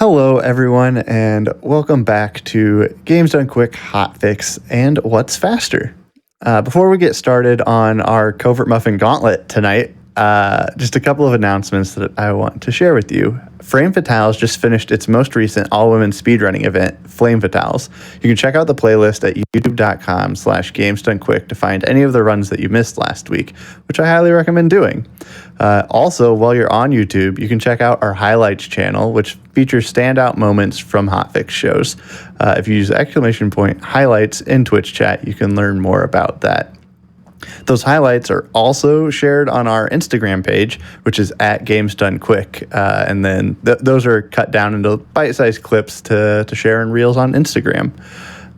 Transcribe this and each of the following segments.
Hello, everyone, and welcome back to Games Done Quick, Hotfix, and What's Faster. Before we get started on our Covert Muffin Gauntlet tonight, just a couple of announcements that I want to share with you. Flame Fatales just finished its most recent all-women speedrunning event, Flame Fatales. You can check out the playlist at youtube.com/GamesDoneQuick to find any of the runs that you missed last week, which I highly recommend doing. Also, while you're on YouTube, you can check out our highlights channel, which features standout moments from Hotfix shows. If you use !highlights in Twitch chat, you can learn more about that. Those highlights are also shared on our Instagram page, which is at Games Done Quick. And then those are cut down into bite-sized clips to share in Reels on Instagram.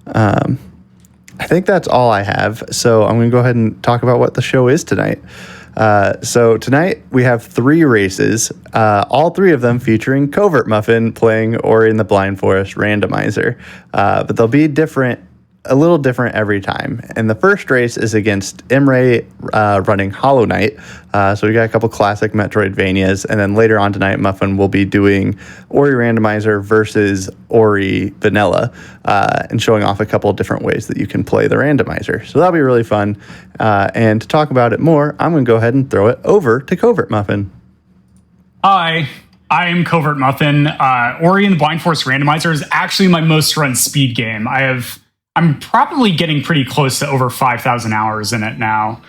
I think that's all I have. So I'm going to go ahead and talk about what the show is tonight. So tonight we have 3 races, all 3 of them featuring Covert Muffin playing Ori and the Blind Forest Randomizer. But they'll be a little different every time. And the first race is against Imre running Hollow Knight. So we got a couple classic Metroidvanias. And then later on tonight, Muffin will be doing Ori Randomizer versus Ori Vanilla and showing off a couple of different ways that you can play the randomizer. So that'll be really fun. And to talk about it more, I'm going to go ahead and throw it over to Covert Muffin. Hi, I am Covert Muffin. Ori and the Blind Forest Randomizer is actually my most run speed game. I'm probably getting pretty close to over 5,000 hours in it now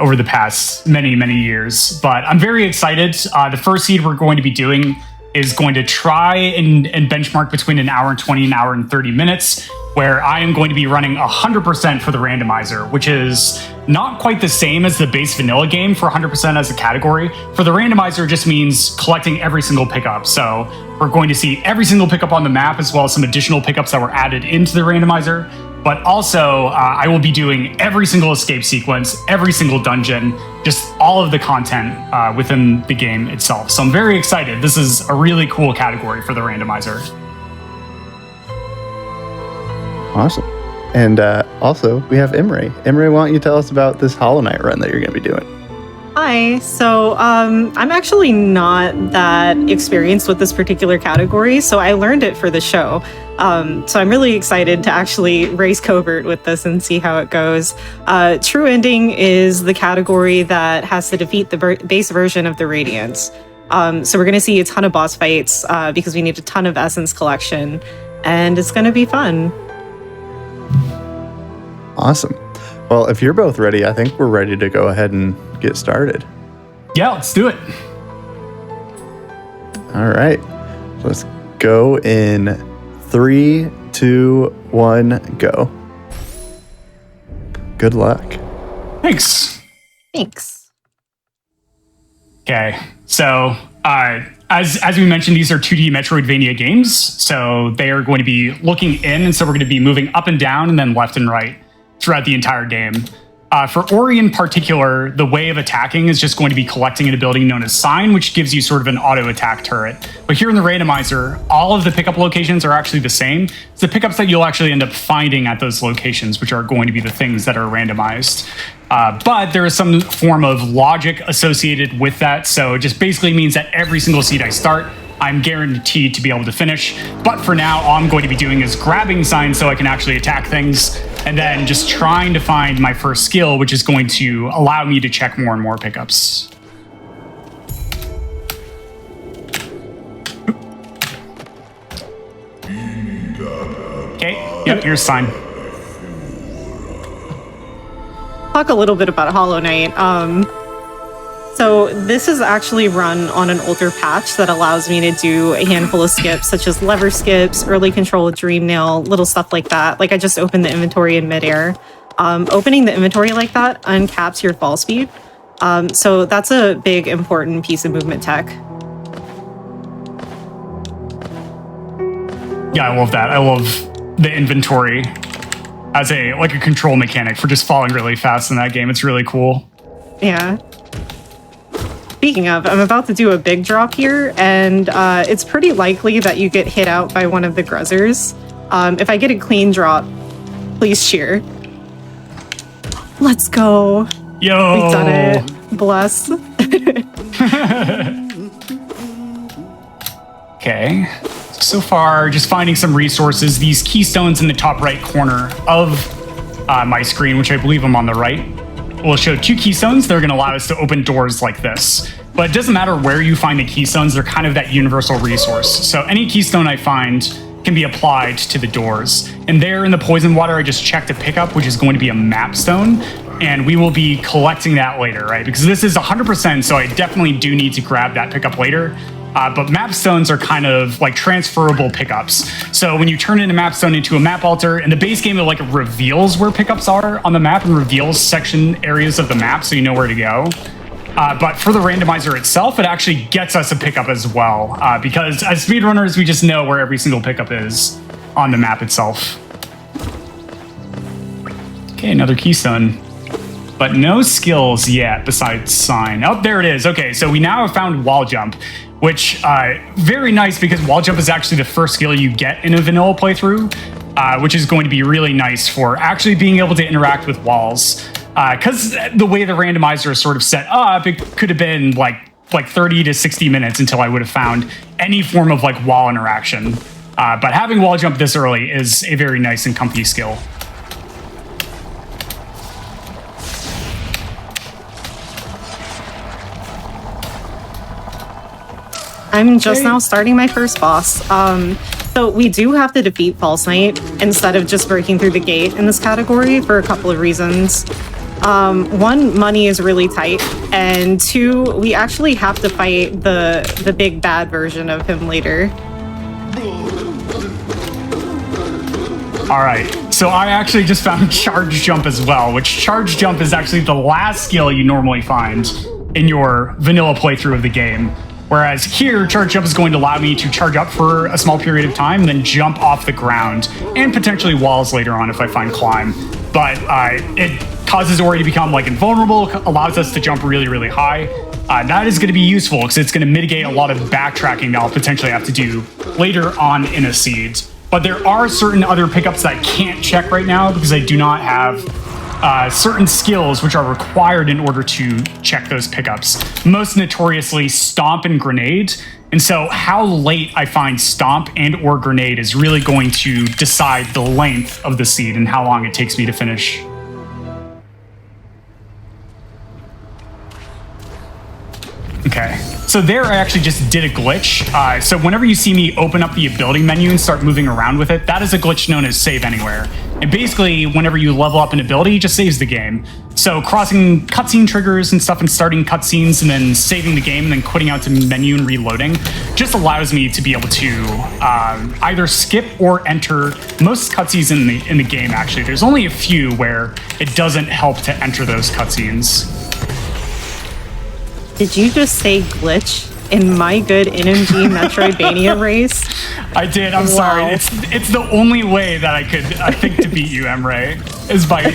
over the past many, many years. But I'm very excited. The first seed we're going to be doing is going to try and benchmark between an hour and 20 and an hour and 30 minutes, where I am going to be running 100% for the randomizer, which is not quite the same as the base vanilla game for 100% as a category. For the randomizer, it just means collecting every single pickup. So we're going to see every single pickup on the map, as well as some additional pickups that were added into the randomizer. But also, I will be doing every single escape sequence, every single dungeon, just all of the content within the game itself. So I'm very excited. This is a really cool category for the randomizer. Awesome. And also, we have Imre. Imre, why don't you tell us about this Hollow Knight run that you're going to be doing? Hi. So I'm actually not that experienced with this particular category, so I learned it for the show. So I'm really excited to actually race Covert with this and see how it goes. True Ending is the category that has to defeat the base version of the Radiance. So we're going to see a ton of boss fights because we need a ton of essence collection, and it's going to be fun. Awesome. Well, if you're both ready, I think we're ready to go ahead and get started. Yeah, let's do it. All right. Let's go in 3, 2, 1, go. Good luck. Thanks. Okay, so as we mentioned, these are 2D Metroidvania games, so they are going to be looking in, and so we're going to be moving up and down and then left and right throughout the entire game. For Ori in particular, the way of attacking is just going to be collecting in a building known as Sign, which gives you sort of an auto-attack turret. But here in the randomizer, all of the pickup locations are actually the same. It's the pickups that you'll actually end up finding at those locations, which are going to be the things that are randomized. But there is some form of logic associated with that, so it just basically means that every single seed I start, I'm guaranteed to be able to finish. But for now, all I'm going to be doing is grabbing signs so I can actually attack things, and then just trying to find my first skill, which is going to allow me to check more and more pickups. Okay, yep, here's sign. Talk a little bit about Hollow Knight. So this is actually run on an older patch that allows me to do a handful of skips, such as lever skips, early control with Dream Nail, little stuff like that. Like I just opened the inventory in midair. Opening the inventory like that uncaps your fall speed. So that's a big, important piece of movement tech. Yeah, I love that. I love the inventory as a control mechanic for just falling really fast in that game. It's really cool. Yeah. Speaking of, I'm about to do a big drop here, and it's pretty likely that you get hit out by one of the Gruzzers. If I get a clean drop, please cheer. Let's go. Yo! We've done it. Bless. Okay, So far, just finding some resources. These keystones in the top right corner of my screen, which I believe I'm on the right, will show 2 keystones. They're going to allow us to open doors like this. But it doesn't matter where you find the keystones, they're kind of that universal resource. So any keystone I find can be applied to the doors. And there in the poison water, I just checked a pickup, which is going to be a map stone. And we will be collecting that later, right? Because this is 100%, so I definitely do need to grab that pickup later. But map stones are kind of like transferable pickups. So when you turn in a map stone into a map altar, in the base game, it like reveals where pickups are on the map and reveals section areas of the map so you know where to go. But for the randomizer itself, it actually gets us a pickup as well. Because as speedrunners, we just know where every single pickup is on the map itself. Okay, another keystone. But no skills yet besides sign. Oh, there it is. Okay, so we now have found wall jump, which very nice because wall jump is actually the first skill you get in a vanilla playthrough, which is going to be really nice for actually being able to interact with walls. Because the way the randomizer is sort of set up, it could have been like 30 to 60 minutes until I would have found any form of like wall interaction. But having wall jump this early is a very nice and comfy skill. I'm just now starting my first boss. So we do have to defeat False Knight instead of just breaking through the gate in this category for a couple of reasons. 1, money is really tight, and 2, we actually have to fight the big bad version of him later. All right, so I actually just found charge jump as well, which charge jump is actually the last skill you normally find in your vanilla playthrough of the game. Whereas here, charge jump is going to allow me to charge up for a small period of time, then jump off the ground, and potentially walls later on if I find climb. But it causes Ori to become like invulnerable, allows us to jump really, really high. That is going to be useful because it's going to mitigate a lot of backtracking that I'll potentially have to do later on in a seed. But there are certain other pickups that I can't check right now because I do not have certain skills which are required in order to check those pickups. Most notoriously, Stomp and Grenade. And so how late I find Stomp and or Grenade is really going to decide the length of the seed and how long it takes me to finish. Okay, so there I actually just did a glitch. So whenever you see me open up the ability menu and start moving around with it, that is a glitch known as Save Anywhere. And basically, whenever you level up an ability, it just saves the game. So crossing cutscene triggers and stuff and starting cutscenes and then saving the game and then quitting out to menu and reloading just allows me to be able to either skip or enter most cutscenes in the game, actually. There's only a few where it doesn't help to enter those cutscenes. Did you just say glitch in my good NMG Metroidvania race? I did. I'm sorry. It's the only way that I could think to beat you, Emre, is by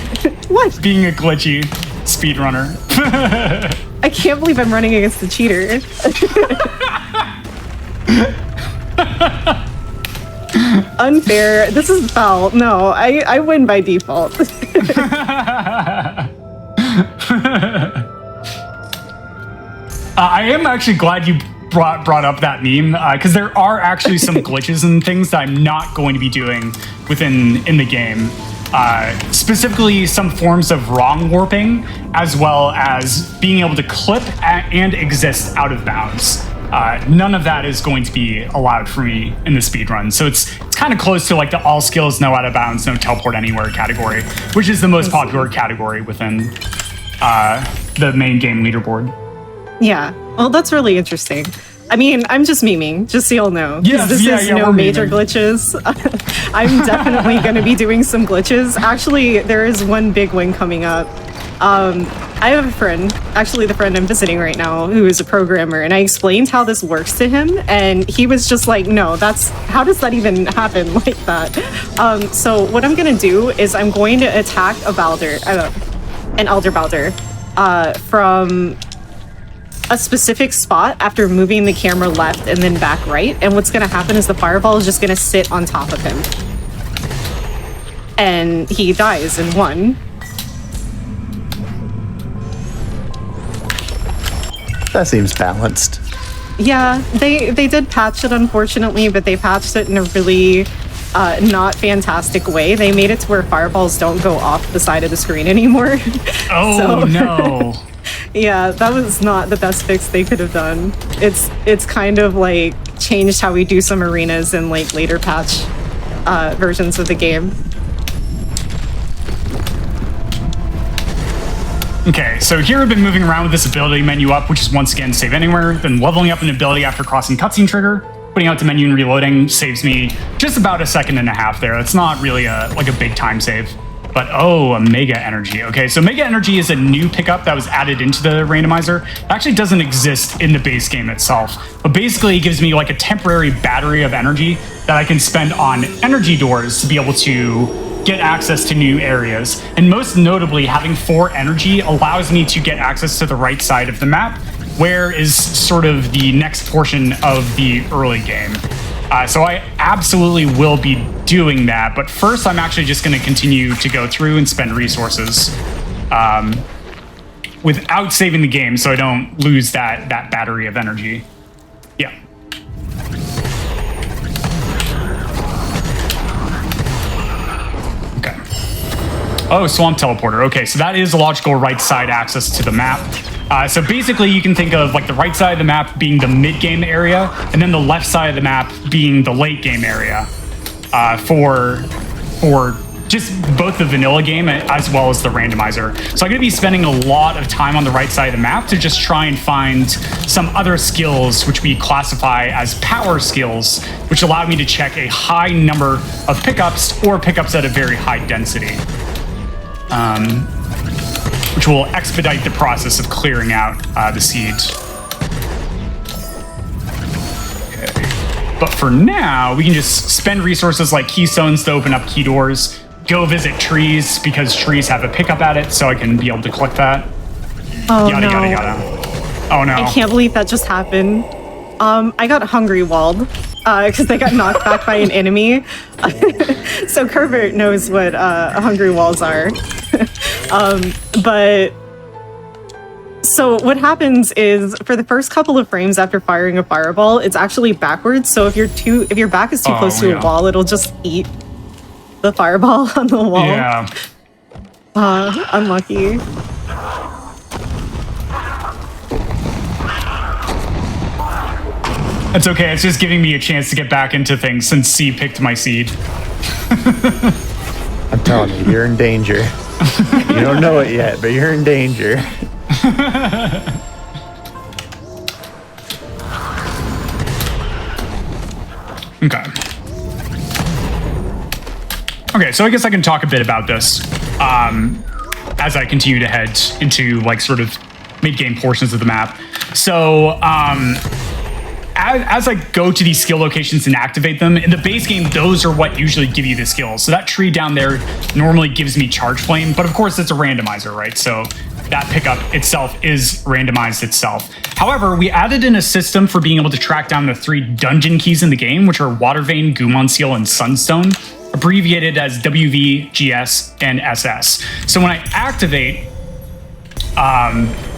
What? being a glitchy speedrunner. I can't believe I'm running against the cheater. Unfair. This is foul. No, I win by default. I am actually glad you brought up that meme because there are actually some glitches and things that I'm not going to be doing in the game. Specifically, some forms of wrong warping, as well as being able to clip and exist out of bounds. None of that is going to be allowed for me in the speedrun. So it's kind of close to like the all skills, no out of bounds, no teleport anywhere category, which is the most popular category within the main game leaderboard. Yeah, well, that's really interesting. I mean, I'm just memeing, just so you'll know. Yes, this is no major memeing. glitches. I'm definitely going to be doing some glitches. Actually, there is one big one coming up. I have a friend, actually the friend I'm visiting right now, who is a programmer, and I explained how this works to him, and he was just like, no, how does that even happen like that? So what I'm going to do is I'm going to attack an Elder Balder from a specific spot after moving the camera left and then back right. And what's going to happen is the fireball is just going to sit on top of him. And he dies in 1. That seems balanced. Yeah, they did patch it, unfortunately, but they patched it in a really not fantastic way. They made it to where fireballs don't go off the side of the screen anymore. Oh, no. Yeah, that was not the best fix they could have done. It's kind of like changed how we do some arenas in like later patch versions of the game. Okay, so here I've been moving around with this ability menu up, which is once again save anywhere, then leveling up an ability after crossing cutscene trigger, putting out the menu and reloading saves me just about a second and a half there. That's not really a big time save. But oh, a Mega Energy. Okay, so Mega Energy is a new pickup that was added into the randomizer. It actually doesn't exist in the base game itself, but basically it gives me like a temporary battery of energy that I can spend on energy doors to be able to get access to new areas. And most notably, having 4 energy allows me to get access to the right side of the map, where is sort of the next portion of the early game. So I absolutely will be doing that, but first I'm actually just going to continue to go through and spend resources without saving the game so I don't lose that battery of energy. Yeah. Okay. Oh, Swamp Teleporter. Okay, so that is a logical right side access to the map. So basically, you can think of like the right side of the map being the mid-game area, and then the left side of the map being the late-game area for just both the vanilla game as well as the randomizer. So I'm going to be spending a lot of time on the right side of the map to just try and find some other skills which we classify as power skills, which allow me to check a high number of pickups or pickups at a very high density. Which will expedite the process of clearing out the seeds. Okay. But for now, we can just spend resources like keystones to open up key doors, go visit trees because trees have a pickup at it, so I can be able to collect that. Oh, yada, no. yada, yada. Oh no. I can't believe that just happened. I got hungry walled because they got knocked back by an enemy. So Kervert knows what hungry walls are. But so what happens is for the first couple of frames after firing a fireball, it's actually backwards. So if your back is too close to a wall, it'll just eat the fireball on the wall. Yeah. Unlucky. That's okay. It's just giving me a chance to get back into things since C picked my seed. I'm telling you, you're in danger. You don't know it yet, but you're in danger. Okay. Okay, so I guess I can talk a bit about this as I continue to head into like sort of mid-game portions of the map. So as I go to these skill locations and activate them, in the base game, those are what usually give you the skills. So that tree down there normally gives me Charge Flame, but of course it's a randomizer, right? So that pickup itself is randomized itself. However, we added in a system for being able to track down the 3 dungeon keys in the game, which are Water Vein, Gumon Seal, and Sunstone, abbreviated as WV, GS, and SS. So when I activate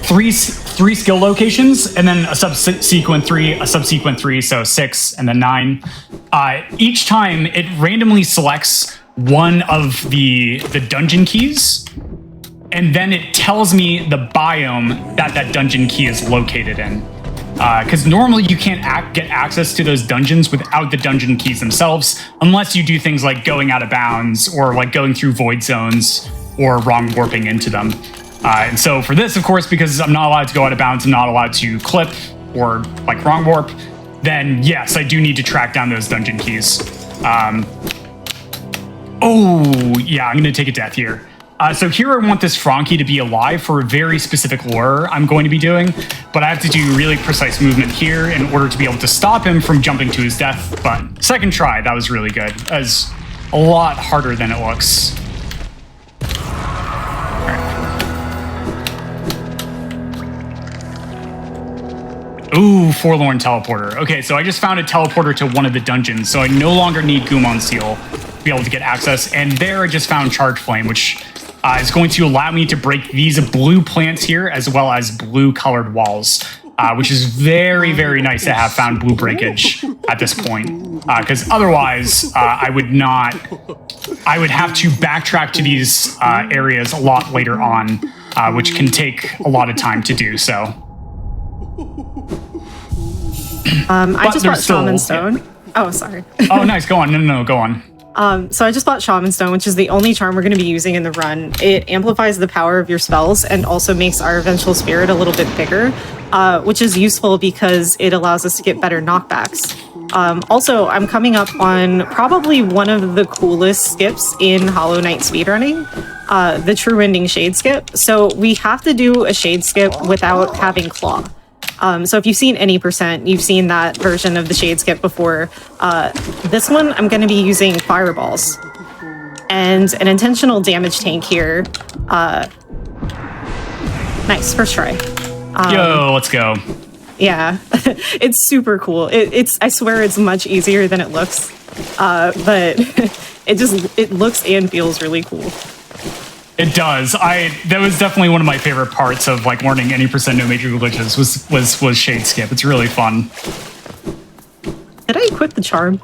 three skill locations and then a subsequent 3, so 6 and then 9. Each time it randomly selects one of the dungeon keys, and then it tells me the biome that dungeon key is located in. Because normally you can't get access to those dungeons without the dungeon keys themselves, unless you do things like going out of bounds or like going through void zones or wrong warping into them. And so for this, of course, because I'm not allowed to go out of bounds, I'm not allowed to clip or like wrong warp, then yes, I do need to track down those dungeon keys. Oh, yeah, I'm going to take a death here. So here I want this Frankie to be alive for a very specific lure I'm going to be doing, but I have to do really precise movement here in order to be able to stop him from jumping to his death. But second try, that was really good. That was a lot harder than it looks. Ooh, Forlorn Teleporter. Okay, so I just found a teleporter to one of the dungeons, so I no longer need Gumon Seal to be able to get access. And there I just found Charge Flame, which is going to allow me to break these blue plants here, as well as blue colored walls. which is very, very nice to have found blue breakage at this point. Because otherwise, I would have to backtrack to these areas a lot later on, which can take a lot of time to do so. I just bought Shaman Stone. Yeah. Oh, sorry. Oh, nice. Go on. No, go on. So I just bought Shaman Stone, which is the only charm we're going to be using in the run. It amplifies the power of your spells and also makes our Vengeful Spirit a little bit bigger, which is useful because it allows us to get better knockbacks. Also, I'm coming up on probably one of the coolest skips in Hollow Knight speedrunning, the True Ending Shade skip. So we have to do a Shade skip without having Claw. So if you've seen any percent, you've seen that version of the Shade skip before. This one, I'm going to be using Fireballs and an intentional damage tank here. Nice, first try. Yo, let's go. Yeah, it's super cool. I swear it's much easier than it looks, but it looks and feels really cool. It does. That was definitely one of my favorite parts of like learning any percent no major glitches was Shade Skip. It's really fun. Did I equip the charm?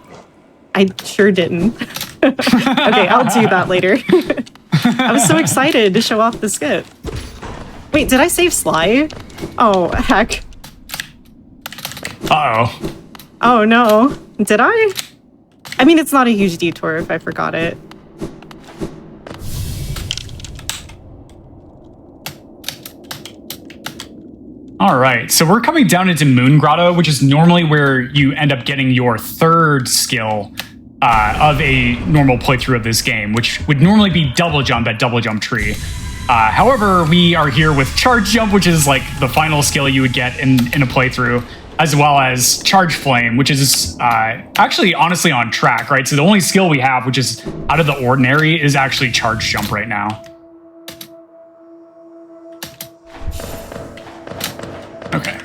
I sure didn't. Okay, I'll do that later. I was so excited to show off the skip. Wait, did I save Sly? Oh, heck. Uh-oh. Oh, no. Did I? I mean, it's not a huge detour if I forgot it. All right, so we're coming down into Moon Grotto, which is normally where you end up getting your third skill of a normal playthrough of this game, which would normally be Double Jump at Double Jump Tree. However, we are here with Charge Jump, which is like the final skill you would get in a playthrough, as well as Charge Flame, which is actually honestly on track, right? So the only skill we have, which is out of the ordinary, is actually Charge Jump right now. Okay.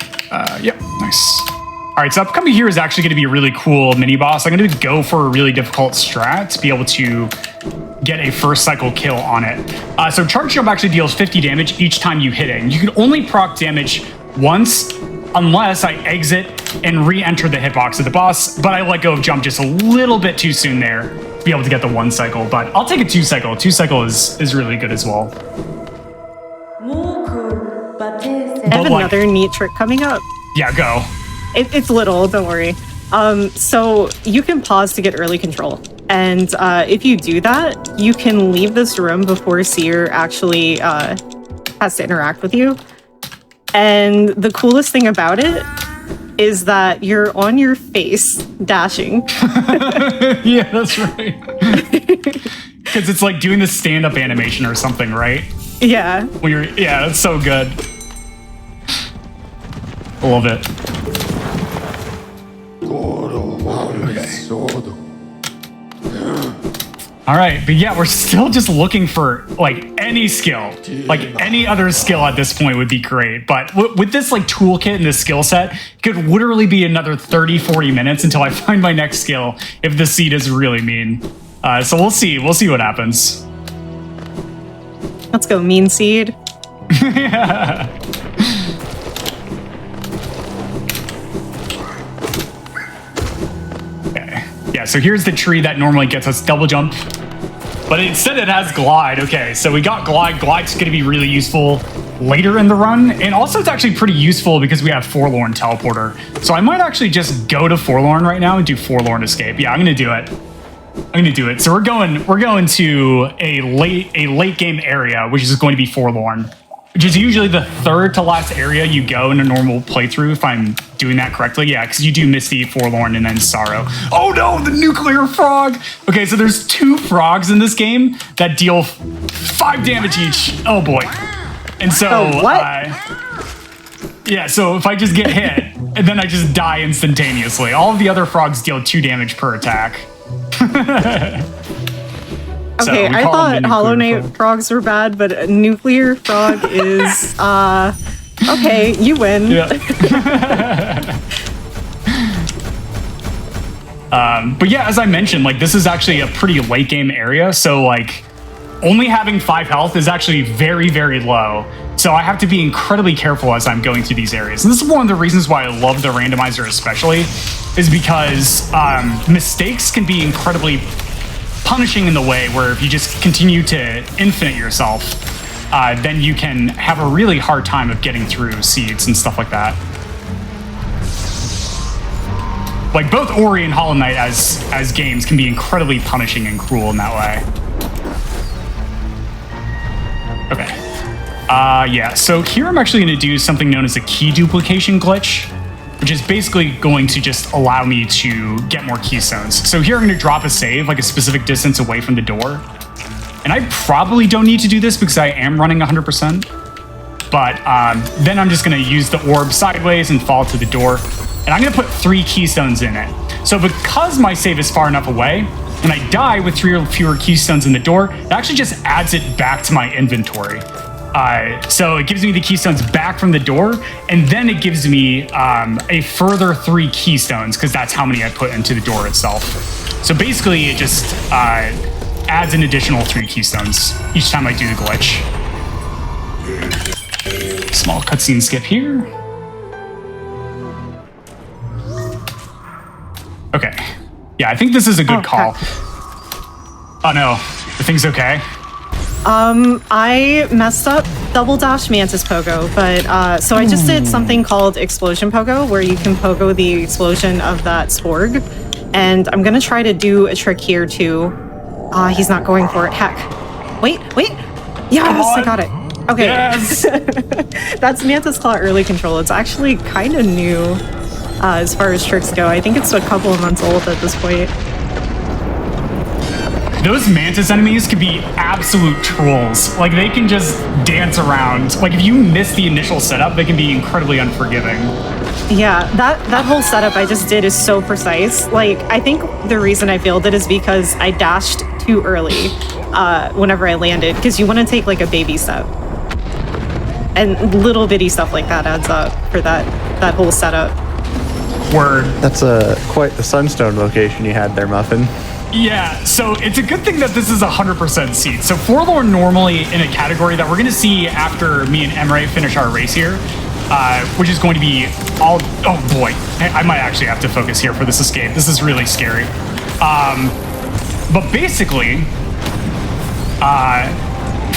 Yep. Nice. All right. So upcoming here is actually going to be a really cool mini boss. I'm going to go for a really difficult strat to be able to get a first cycle kill on it. So Charge Jump actually deals 50 damage each time you hit it. And you can only proc damage once unless I exit and re-enter the hitbox of the boss. But I let go of Jump just a little bit too soon there to be able to get the 1 cycle. But I'll take a 2 cycle. 2 cycle is really good as well. I have another neat trick coming up. Yeah, go. It's little, don't worry. So you can pause to get early control. And if you do that, you can leave this room before Seer actually has to interact with you. And the coolest thing about it is that you're on your face dashing. Yeah, that's right. Because it's like doing the stand-up animation or something, right? Yeah. Yeah, that's so good. I love it. Okay. All right, but yeah, we're still just looking for like any skill, like any other skill at this point would be great. But with this like toolkit and this skill set, it could literally be another 30, 40 minutes until I find my next skill if the seed is really mean. So we'll see what happens. Let's go, mean seed. Yeah. Okay. Yeah, so here's the tree that normally gets us double jump, but instead it has glide. Okay, so we got glide. Glide's going to be really useful later in the run, and also it's actually pretty useful because we have Forlorn Teleporter. So I might actually just go to Forlorn right now and do Forlorn Escape. Yeah, I'm going to do it. So we're going to a late game area, which is going to be Forlorn, which is usually the third to last area you go in a normal playthrough, if I'm doing that correctly. Yeah, because you do Misty, Forlorn, and then Sorrow. Oh no, the nuclear frog! Okay, so there's 2 frogs in this game that deal 5 damage each. Oh boy. And so, yeah, so if I just get hit, and then I just die instantaneously. All of the other frogs deal 2 damage per attack. Okay, I thought Hollow Knight frogs were bad, but a nuclear frog is, okay, you win. Yeah. But yeah, as I mentioned, like, this is actually a pretty late game area, so, like, only having 5 health is actually very, very low. So I have to be incredibly careful as I'm going through these areas. And this is one of the reasons why I love the randomizer especially, is because mistakes can be incredibly punishing in the way where if you just continue to infinite yourself, then you can have a really hard time of getting through seeds and stuff like that. Like both Ori and Hollow Knight as games can be incredibly punishing and cruel in that way. Okay. Yeah, so here I'm actually going to do something known as a key duplication glitch, which is basically going to just allow me to get more keystones. So here I'm going to drop a save like a specific distance away from the door. And I probably don't need to do this because I am running 100%. But then I'm just going to use the orb sideways and fall to the door. And I'm going to put 3 keystones in it. So because my save is far enough away, and I die with 3 or fewer keystones in the door, it actually just adds it back to my inventory. So it gives me the keystones back from the door, and then it gives me a further 3 keystones, because that's how many I put into the door itself. So basically, it just adds an additional 3 keystones each time I do the glitch. Small cutscene skip here. Okay. Yeah, I think this is a good call. Oh no, the thing's okay. I messed up double dash mantis pogo, but so I just did something called explosion pogo, where you can pogo the explosion of that sporg, and I'm gonna try to do a trick here too. He's not going for it. Heck. Wait. Yes, I got it. Okay. Yes. That's Mantis Claw early control. It's actually kind of new as far as tricks go. I think it's a couple of months old at this point. Those Mantis enemies can be absolute trolls. Like, they can just dance around. Like, if you miss the initial setup, they can be incredibly unforgiving. Yeah, that whole setup I just did is so precise. Like, I think the reason I failed it is because I dashed too early whenever I landed, because you want to take, like, a baby step. And little bitty stuff like that adds up for that whole setup. Word. That's quite the Sunstone location you had there, Muffin. Yeah, so it's a good thing that this is 100% seed. So Forlorn normally in a category that we're going to see after me and Emre finish our race here, which is going to be all... Oh boy, I might actually have to focus here for this escape. This is really scary. But basically,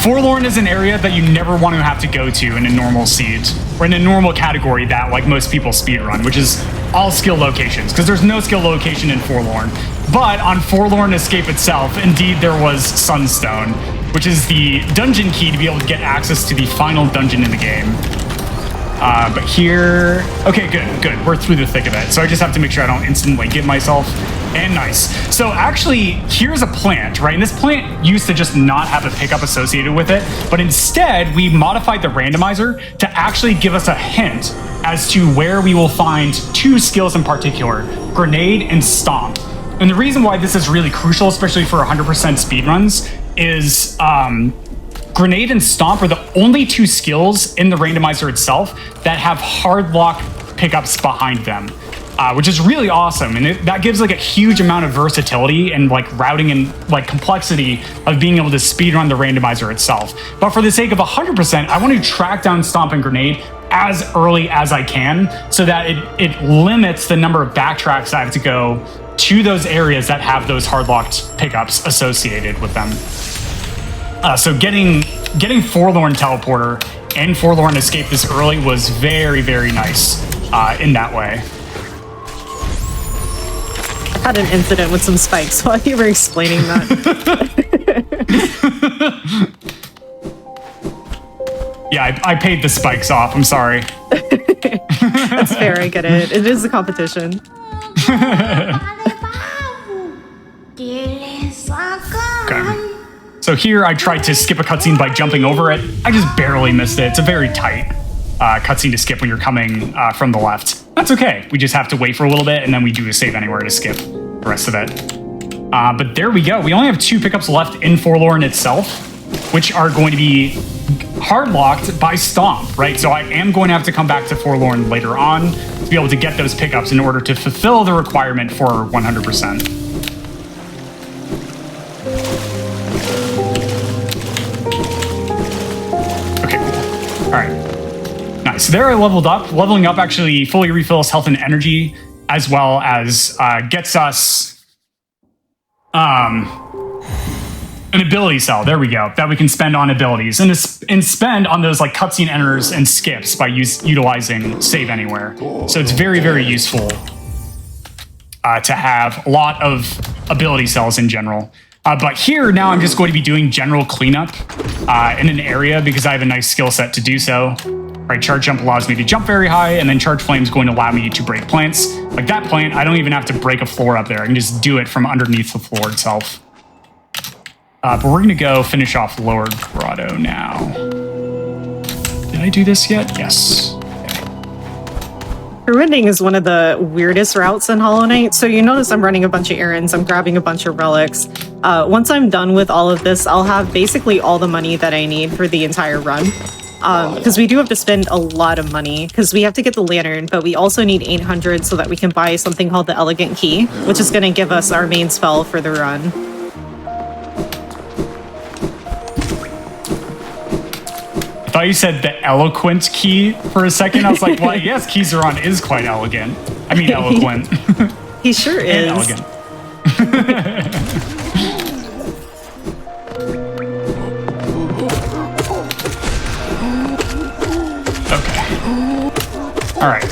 Forlorn is an area that you never want to have to go to in a normal seed, or in a normal category that, like, most people speedrun, which is all skill locations, because there's no skill location in Forlorn. But on Forlorn Escape itself, indeed there was Sunstone, which is the dungeon key to be able to get access to the final dungeon in the game. But here... Okay, good. We're through the thick of it. So I just have to make sure I don't instantly get myself. And nice. So actually, here's a plant, right? And this plant used to just not have a pickup associated with it. But instead, we modified the randomizer to actually give us a hint as to where we will find 2 skills in particular, Grenade and Stomp. And the reason why this is really crucial, especially for 100% speedruns, is Grenade and Stomp are the only 2 skills in the randomizer itself that have hard lock pickups behind them, which is really awesome. And that gives like a huge amount of versatility and like routing and like complexity of being able to speedrun the randomizer itself. But for the sake of 100%, I want to track down Stomp and Grenade as early as I can so that it limits the number of backtracks I have to go to those areas that have those hard-locked pickups associated with them. So getting Forlorn Teleporter and Forlorn Escape this early was very, very nice in that way. I had an incident with some spikes while you were explaining that. Yeah, I paid the spikes off. I'm sorry. That's fair, I get it. It is a competition. Okay. So here I tried to skip a cutscene by jumping over it. I just barely missed it. It's a very tight cutscene to skip when you're coming from the left. That's okay. We just have to wait for a little bit and then we do a save anywhere to skip the rest of it. But there we go. We only have 2 pickups left in Forlorn itself, which are going to be hard locked by Stomp, right? So I am going to have to come back to Forlorn later on to be able to get those pickups in order to fulfill the requirement for 100%. Okay, cool. All right, So there I leveled up. Leveling up actually fully refills health and energy, as well as gets us an ability cell. There we go. That we can spend on abilities and spend on those like cutscene enters and skips by utilizing save anywhere. So it's very, very useful to have a lot of ability cells in general. But here now I'm just going to be doing general cleanup in an area because I have a nice skill set to do so. Right, charge jump allows me to jump very high, and then charge flame is going to allow me to break plants. Like that plant, I don't even have to break a floor up there. I can just do it from underneath the floor itself. But we're going to go finish off Lower Grotto now. Did I do this yet? Yes. Ending is one of the weirdest routes in Hollow Knight. So you notice I'm running a bunch of errands, I'm grabbing a bunch of relics. Once I'm done with all of this, I'll have basically all the money that I need for the entire run. Because we do have to spend a lot of money, because we have to get the lantern, but we also need 800 so that we can buy something called the Elegant Key, which is going to give us our main spell for the run. I thought you said the eloquent key for a second. I was like, well, yes, Kizaron is quite elegant. I mean, eloquent. He sure is. And elegant. Okay. All right.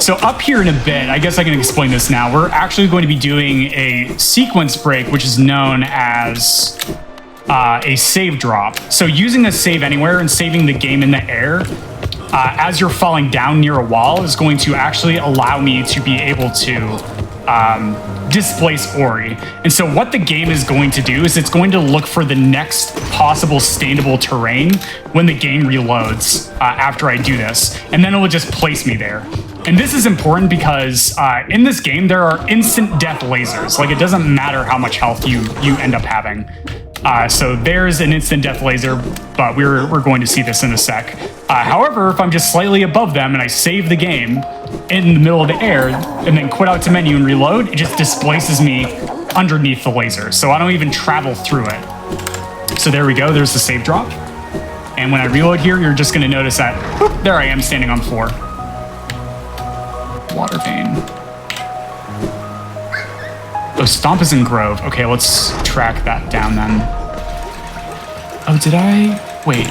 So up here in a bit, I guess I can explain this now. We're actually going to be doing a sequence break, which is known as a save drop. So using a save anywhere and saving the game in the air as you're falling down near a wall is going to actually allow me to be able to displace Ori. And so what the game is going to do is it's going to look for the next possible stainable terrain when the game reloads after I do this. And then it will just place me there. And this is important because in this game, there are instant death lasers. Like, it doesn't matter how much health you end up having. So there's an instant death laser, but we're going to see this in a sec. However, if I'm just slightly above them and I save the game in the middle of the air and then quit out to menu and reload, it just displaces me underneath the laser. So I don't even travel through it. So there we go. There's the save drop. And when I reload here, you're just going to notice that, whoop, there I am standing on 4. Water vein. Oh, Stomp is in Grove. Okay, let's track that down then. Oh, did I? Wait.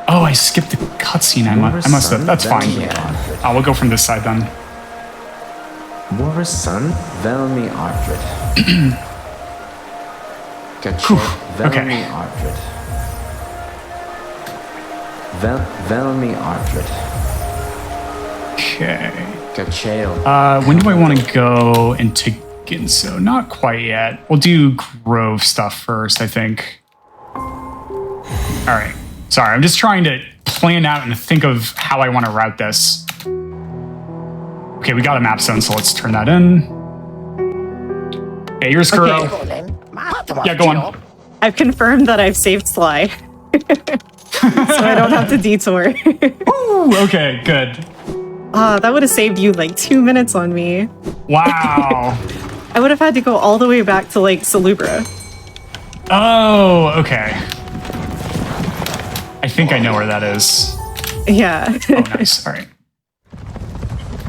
Oh, I skipped the cutscene. I must have. That's fine. We'll go from this side then. Vår son, Velmi Artred. Velmi Artred. Velmi Artred. Okay. When do I want to go into Ginso? Not quite yet. We'll do Grove stuff first, I think. All right. Sorry, I'm just trying to plan out and think of how I want to route this. Okay, we got a map zone, so let's turn that in. Hey, here's Kuro. Okay. Yeah, go on. I've confirmed that I've saved Sly. So I don't have to detour. Ooh, okay, good. That would have saved you like 2 minutes on me. Wow. I would have had to go all the way back to like Salubra. Oh, okay. I think I know where that is. Yeah. Oh, nice. All right.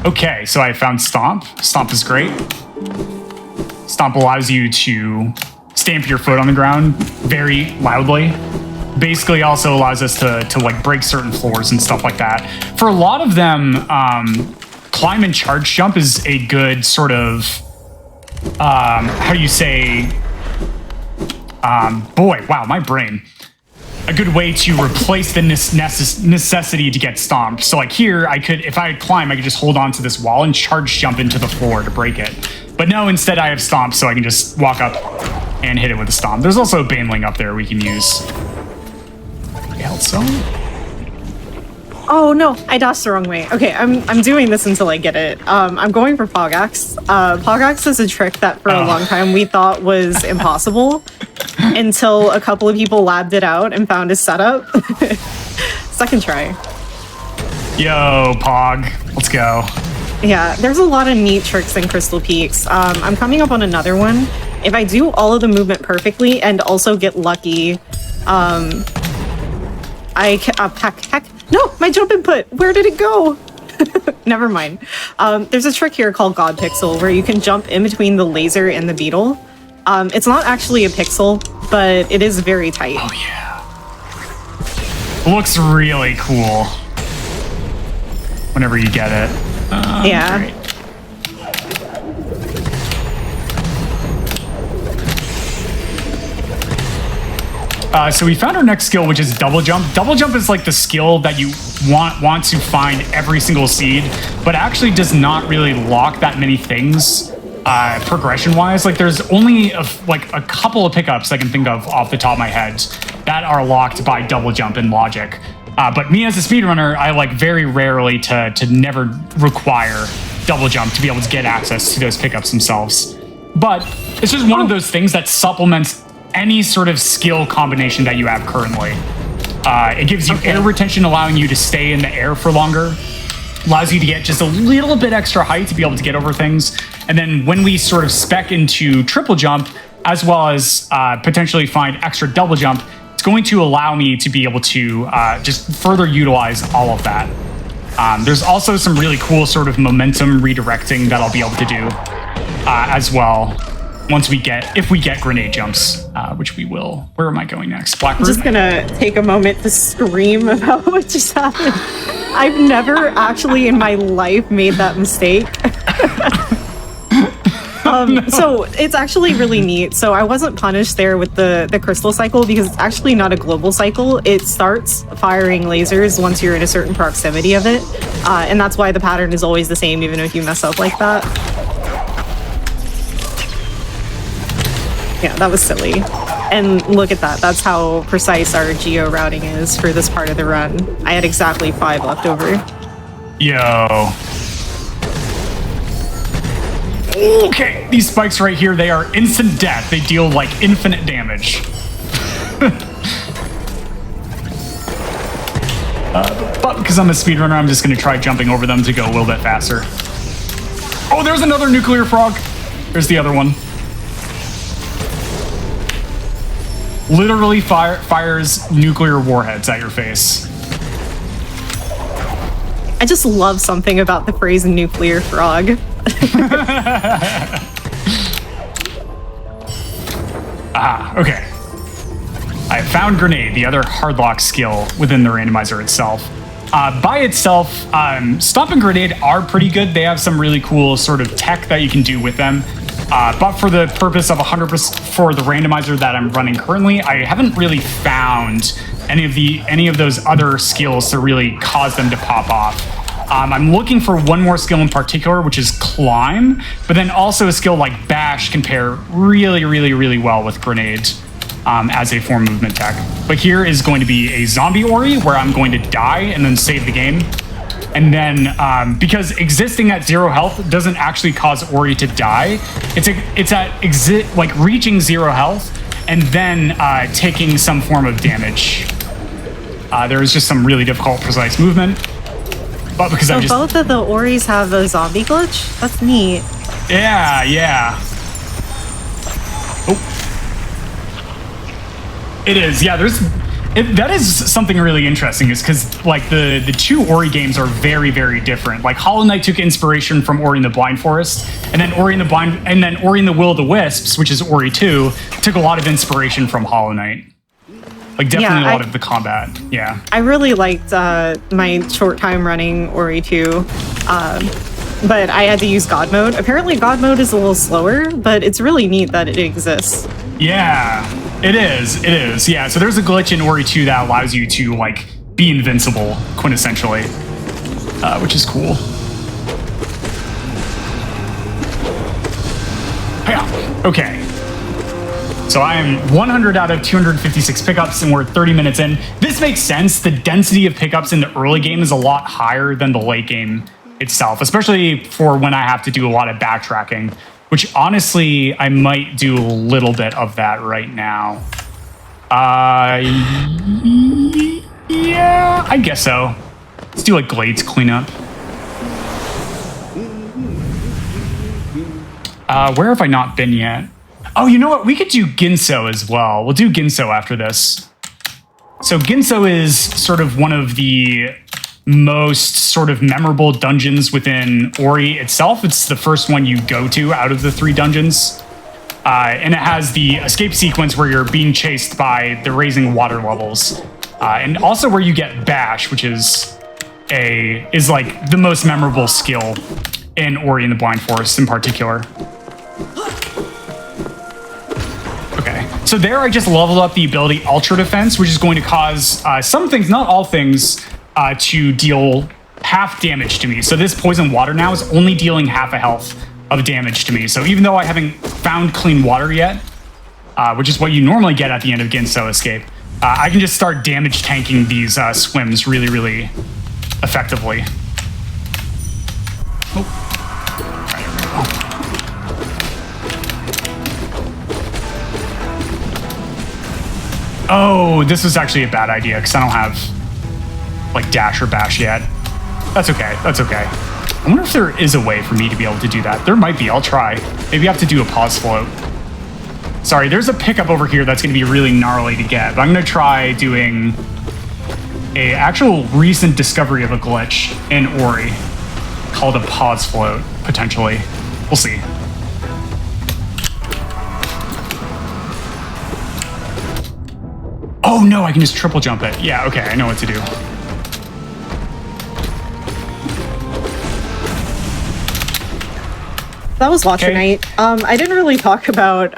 Okay, so I found Stomp. Stomp is great. Stomp allows you to stamp your foot on the ground very loudly. Basically also allows us to like break certain floors and stuff like that. For a lot of them, climb and charge jump is a good sort of, how do you say, boy, wow, my brain. A good way to replace the necessity to get stomped. So like here, if I climb, I could just hold on to this wall and charge jump into the floor to break it. But no, instead I have stomp, so I can just walk up and hit it with a stomp. There's also a Baneling up there we can use. Health zone? Oh no, I dashed the wrong way. Okay, I'm doing this until I get it. I'm going for Pogax. Pogax is a trick that for a long time we thought was impossible until a couple of people labbed it out and found his setup. Second try. Yo, Pog, let's go. Yeah, there's a lot of neat tricks in Crystal Peaks. I'm coming up on another one. If I do all of the movement perfectly and also get lucky Heck, no, my jump input. Where did it go? Never mind. There's a trick here called God Pixel where you can jump in between the laser and the beetle. It's not actually a pixel, but it is very tight. Oh yeah. Looks really cool. Whenever you get it. Yeah. Great. So we found our next skill, which is double jump. Double jump is like the skill that you want to find every single seed, but actually does not really lock that many things progression-wise. Like there's only a couple of pickups I can think of off the top of my head that are locked by double jump in logic. But me as a speedrunner, I like very rarely to never require double jump to be able to get access to those pickups themselves. But it's just one of those things that supplements any sort of skill combination that you have currently. It gives you air retention, allowing you to stay in the air for longer. Allows you to get just a little bit extra height to be able to get over things. And then when we sort of spec into triple jump, as well as potentially find extra double jump, it's going to allow me to be able to just further utilize all of that. There's also some really cool sort of momentum redirecting that I'll be able to do as well. If we get grenade jumps, which we will. Where am I going next? Blackbird? I'm just gonna take a moment to scream about what just happened. I've never actually in my life made that mistake. No. So it's actually really neat. So I wasn't punished there with the crystal cycle because it's actually not a global cycle. It starts firing lasers once you're in a certain proximity of it. And that's why the pattern is always the same, even if you mess up like that. Yeah, that was silly. And look at that. That's how precise our geo routing is for this part of the run. I had exactly 5 left over. Yo. Okay, these spikes right here, they are instant death. They deal like infinite damage. But because I'm a speedrunner, I'm just going to try jumping over them to go a little bit faster. Oh, there's another nuclear frog. There's the other one. Literally fires nuclear warheads at your face. I just love something about the phrase nuclear frog. Okay. I found grenade, the other hardlock skill within the randomizer itself. By itself, stomp and grenade are pretty good. They have some really cool sort of tech that you can do with them. But for the purpose of 100% for the randomizer that I'm running currently, I haven't really found any of those other skills to really cause them to pop off. I'm looking for one more skill in particular, which is climb, but then also a skill like bash can pair really, really, really well with grenade as a form movement tech. But here is going to be a zombie Ori where I'm going to die and then save the game. And then, because existing at 0 health doesn't actually cause Ori to die, it's at reaching 0 health and then taking some form of damage. There is just some really difficult, precise movement. But because so both of the Oris have a zombie glitch? That's neat. Yeah. Oh. It is, yeah, that is something really interesting, is because like the two Ori games are very, very different. Like Hollow Knight took inspiration from Ori and the Blind Forest, and then Ori and the Will of the Wisps, which is Ori 2, took a lot of inspiration from Hollow Knight. Like definitely a lot of the combat. Yeah. I really liked my short time running Ori 2, but I had to use God mode. Apparently God mode is a little slower, but it's really neat that it exists. Yeah, it is. Yeah, so there's a glitch in Ori 2 that allows you to like be invincible, quintessentially, which is cool. Yeah. Okay. So I am 100 out of 256 pickups, and we're 30 minutes in. This makes sense. The density of pickups in the early game is a lot higher than the late game itself, especially for when I have to do a lot of backtracking, which honestly, I might do a little bit of that right now. Yeah, I guess so. Let's do like Glades cleanup. Where have I not been yet? Oh, you know what? We could do Ginso as well. We'll do Ginso after this. So Ginso is sort of one of the most sort of memorable dungeons within Ori itself. It's the first one you go to out of the 3 dungeons. And it has the escape sequence where you're being chased by the raising water levels. And also where you get Bash, which is like the most memorable skill in Ori and the Blind Forest in particular. Okay, so there I just leveled up the ability Ultra Defense, which is going to cause some things, not all things, to deal half damage to me. So this poison water now is only dealing half a health of damage to me. So even though I haven't found clean water yet, which is what you normally get at the end of Ginso Escape, I can just start damage tanking these swims really, really effectively. Oh. Right, here we go. Oh, this was actually a bad idea because I don't have like dash or bash yet. That's okay. That's okay. I wonder if there is a way for me to be able to do that. There might be. I'll try. Maybe I have to do a pause float. Sorry, there's a pickup over here that's going to be really gnarly to get, but I'm going to try doing a actual recent discovery of a glitch in Ori called a pause float, potentially. We'll see. Oh no, I can just triple jump it. Yeah, okay, I know what to do. That was Watcher Night. I didn't really talk about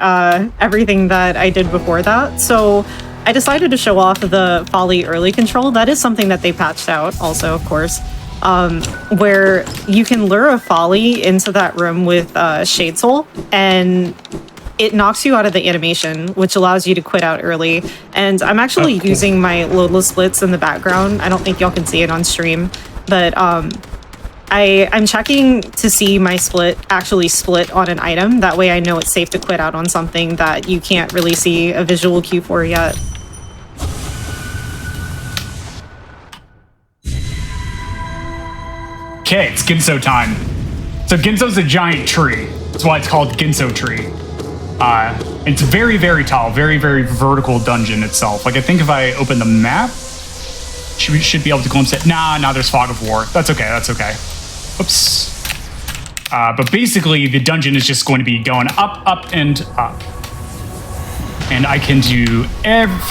everything that I did before that, so I decided to show off the Folly early control. That is something that they patched out also, of course, where you can lure a Folly into that room with Shade Soul, and it knocks you out of the animation, which allows you to quit out early. And I'm actually using my loadless splits in the background. I don't think y'all can see it on stream, but I'm checking to see my split actually split on an item. That way I know it's safe to quit out on something that you can't really see a visual cue for yet. Okay, it's Ginso time. So Ginso's a giant tree. That's why it's called Ginso Tree. It's very, very tall, very, very vertical dungeon itself. Like, I think if I open the map, should be able to glimpse it. Nah, there's Fog of War. That's okay, that's okay. Oops. But basically, the dungeon is just going to be going up, up, and up. And I can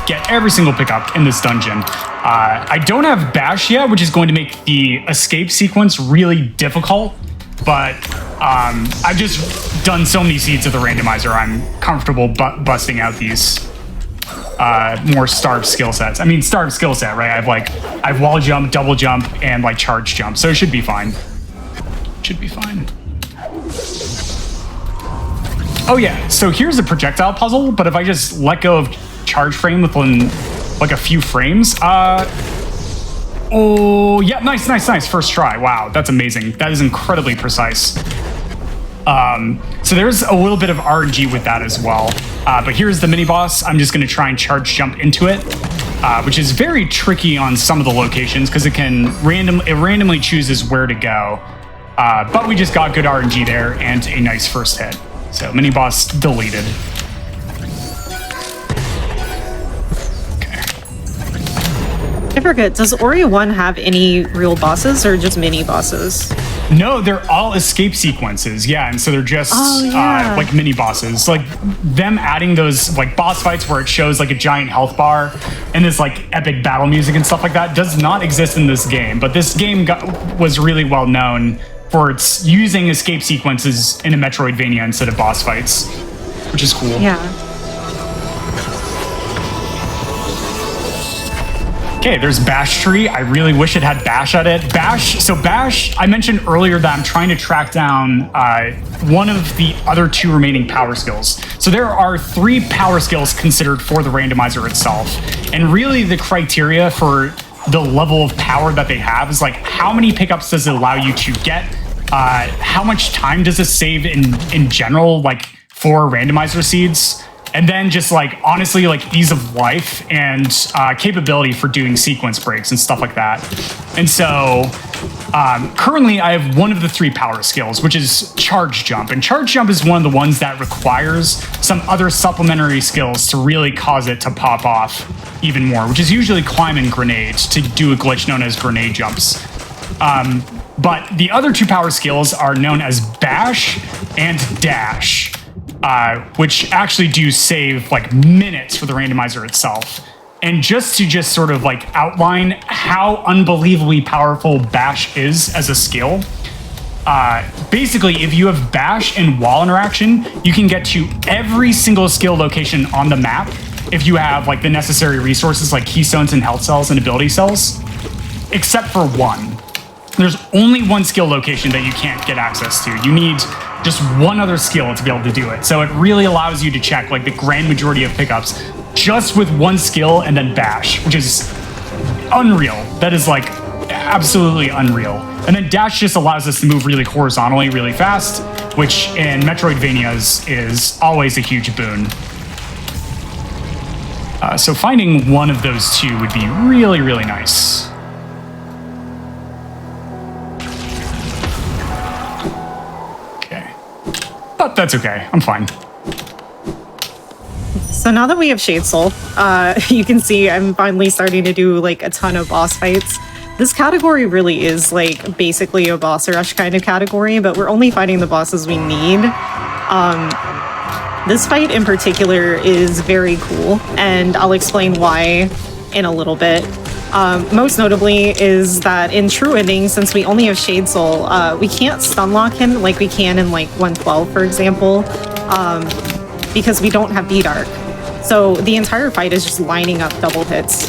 get every single pickup in this dungeon. I don't have Bash yet, which is going to make the escape sequence really difficult. But I've just done so many seeds of the randomizer, I'm comfortable busting out these more starved skill sets. I mean, starved skill set, right? I've wall jump, double jump, and like charge jump, so it should be fine. Should be fine. Oh yeah, so here's a projectile puzzle, but if I just let go of charge frame within like a few frames, oh yeah, nice. First try. Wow, that's amazing. That is incredibly precise. So there's a little bit of RNG with that as well. But here's the mini boss. I'm just going to try and charge jump into it, which is very tricky on some of the locations because it randomly chooses where to go. But we just got good RNG there and a nice first hit. So mini boss deleted. I forget, does Ori 1 have any real bosses or just mini bosses? No, they're all escape sequences, yeah, and so they're just like mini bosses. Like them adding those like boss fights where it shows like a giant health bar and this like epic battle music and stuff like that does not exist in this game. But this game was really well known for its using escape sequences in a Metroidvania instead of boss fights, which is cool. Yeah. Okay, there's Bash Tree. I really wish it had Bash at it. Bash, I mentioned earlier that I'm trying to track down one of the other 2 remaining power skills. So there are 3 power skills considered for the randomizer itself. And really the criteria for the level of power that they have is like, how many pickups does it allow you to get? How much time does it save in general, like for randomizer seeds? And then just like, honestly, like ease of life and capability for doing sequence breaks and stuff like that. And so currently I have one of the 3 power skills, which is charge jump. And charge jump is one of the ones that requires some other supplementary skills to really cause it to pop off even more, which is usually climb and grenade to do a glitch known as grenade jumps. But the other 2 power skills are known as bash and dash. Which actually do save like minutes for the randomizer itself. And just to sort of like outline how unbelievably powerful bash is as a skill, basically if you have bash and wall interaction, you can get to every single skill location on the map if you have like the necessary resources like keystones and health cells and ability cells, except for one. There's only one skill location that you can't get access to. You need just one other skill to be able to do it. So it really allows you to check like the grand majority of pickups just with one skill and then bash, which is unreal. That is like absolutely unreal. And then dash just allows us to move really horizontally, really fast, which in Metroidvanias is always a huge boon. So finding one of those 2 would be really, really nice. But that's okay. I'm fine. So now that we have Shade Soul, you can see I'm finally starting to do like a ton of boss fights. This category really is like basically a boss rush kind of category, but we're only fighting the bosses we need. This fight in particular is very cool, and I'll explain why in a little bit. Most notably is that in True Ending, since we only have Shade Soul, we can't stun lock him like we can in like 112, for example, because we don't have B-Dark. So the entire fight is just lining up double hits.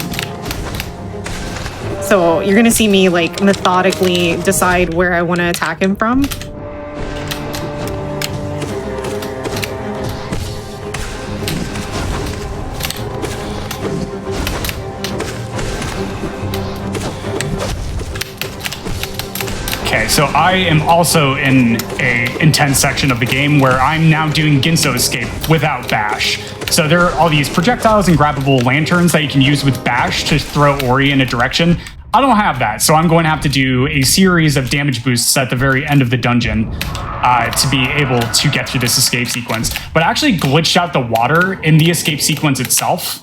So you're gonna see me like methodically decide where I want to attack him from. Okay, so I am also in a intense section of the game where I'm now doing Ginso Escape without Bash. So there are all these projectiles and grabbable lanterns that you can use with Bash to throw Ori in a direction. I don't have that, so I'm going to have to do a series of damage boosts at the very end of the dungeon to be able to get through this escape sequence. But I actually glitched out the water in the escape sequence itself.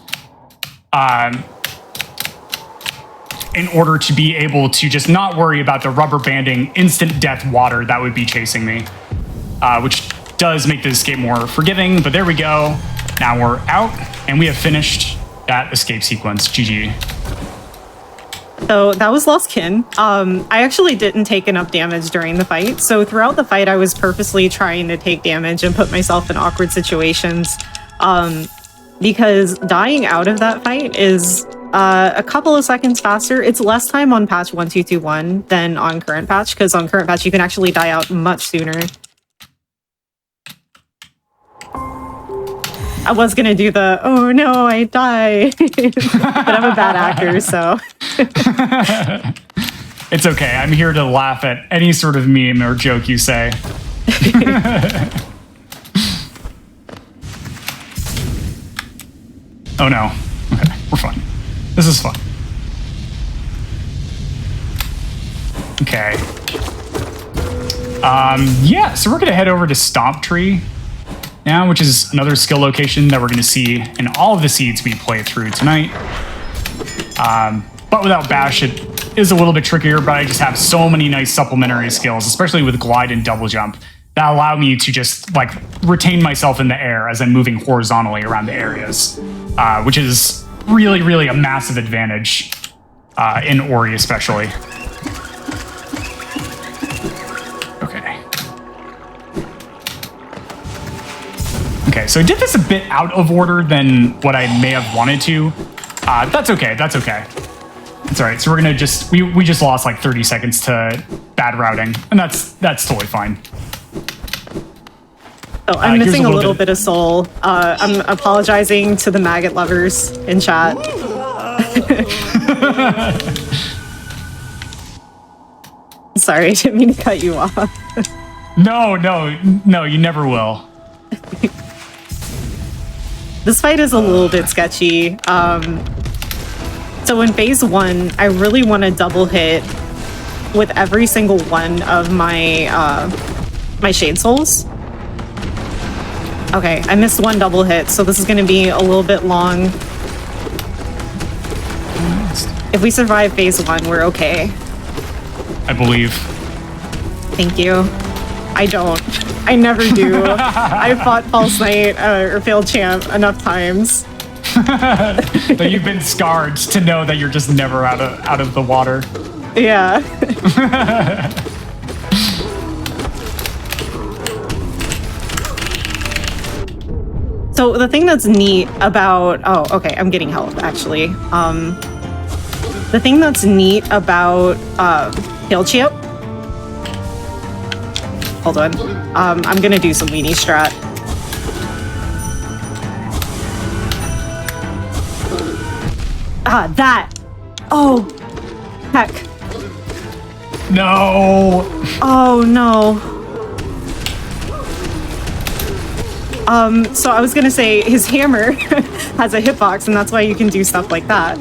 In order to be able to just not worry about the rubber banding instant death water that would be chasing me, which does make the escape more forgiving, but there we go. Now we're out and we have finished that escape sequence. GG. So that was Lost Kin. I actually didn't take enough damage during the fight. So throughout the fight, I was purposely trying to take damage and put myself in awkward situations. Because dying out of that fight is a couple of seconds faster. It's less time on patch 1221 than on current patch, because on current patch you can actually die out much sooner. I was gonna do the, oh no, I die, but I'm a bad actor, so. It's okay. I'm here to laugh at any sort of meme or joke you say. Oh no. Okay, we're fine. This is fun. Okay. Yeah, so we're gonna head over to Stomp Tree now, which is another skill location that we're gonna see in all of the seeds we play through tonight. But without Bash, it is a little bit trickier, but I just have so many nice supplementary skills, especially with Glide and Double Jump, that allow me to just like retain myself in the air as I'm moving horizontally around the areas, which is really, really a massive advantage in Ori especially. Okay. Okay, so I did this a bit out of order than what I may have wanted to. That's okay, that's okay. It's all right, so we're gonna just, we just lost like 30 seconds to bad routing, and that's totally fine. Oh, I'm missing a little bit of soul. I'm apologizing to the maggot lovers in chat. Sorry, I didn't mean to cut you off. No, you never will. This fight is a little bit sketchy. So in phase 1, I really want to double hit with every single one of my my Shade Souls. Okay, I missed one double hit, so this is going to be a little bit long. If we survive phase 1, we're okay. I believe. Thank you. I don't. I never do. I fought False Knight or Failed Champ enough times. But you've been scarred to know that you're just never out of the water. Yeah. So the thing that's neat about... Oh, okay, I'm getting health, actually. The thing that's neat about Failed Champ... Hold on. I'm gonna do some weenie strat. That! Oh! Heck. No! Oh, no. So I was gonna say his hammer has a hitbox, and that's why you can do stuff like that.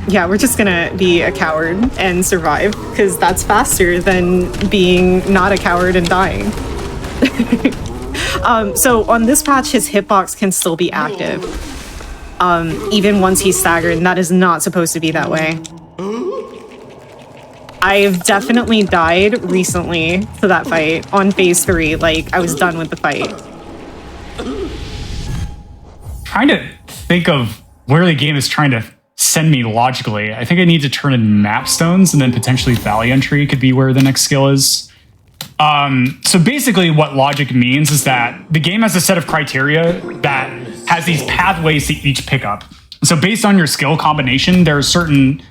Yeah, we're just gonna be a coward and survive, because that's faster than being not a coward and dying. So on this patch, his hitbox can still be active, even once he's staggered, and that is not supposed to be that way. I've definitely died recently to that fight on phase 3, like I was done with the fight. Trying to think of where the game is trying to send me logically. I think I need to turn in map stones, and then potentially valley entry could be where the next skill is. So basically what logic means is that the game has a set of criteria that has these pathways to each pickup. So based on your skill combination, there are certain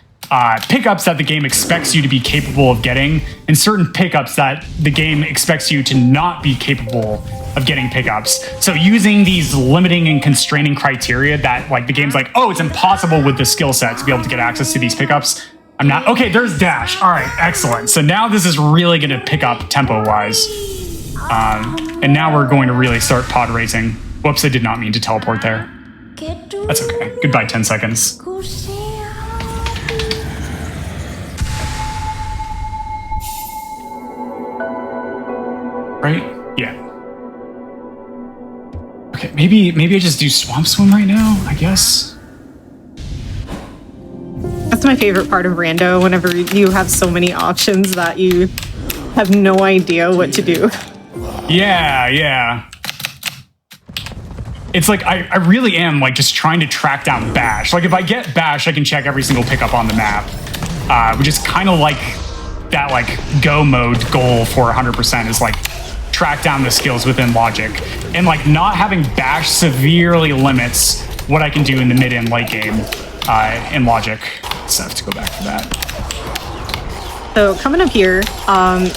pickups that the game expects you to be capable of getting, and certain pickups that the game expects you to not be capable of getting pickups. So using these limiting and constraining criteria that like the game's like, oh, it's impossible with the skill set to be able to get access to these pickups. I'm not, okay, there's dash. All right, excellent. So now this is really gonna pick up tempo-wise. And now we're going to really start pod racing. Whoops, I did not mean to teleport there. That's okay. Goodbye, 10 seconds. Right? Yeah. Okay, maybe I just do Swamp Swim right now, I guess. That's my favorite part of Rando, whenever you have so many options that you have no idea what to do. Yeah. It's like, I really am like just trying to track down Bash. Like if I get Bash, I can check every single pickup on the map, which is kind of like that like go mode goal for 100% is like track down the skills within logic. And like not having Bash severely limits what I can do in the mid and late game in logic. So I have to go back to that. So coming up here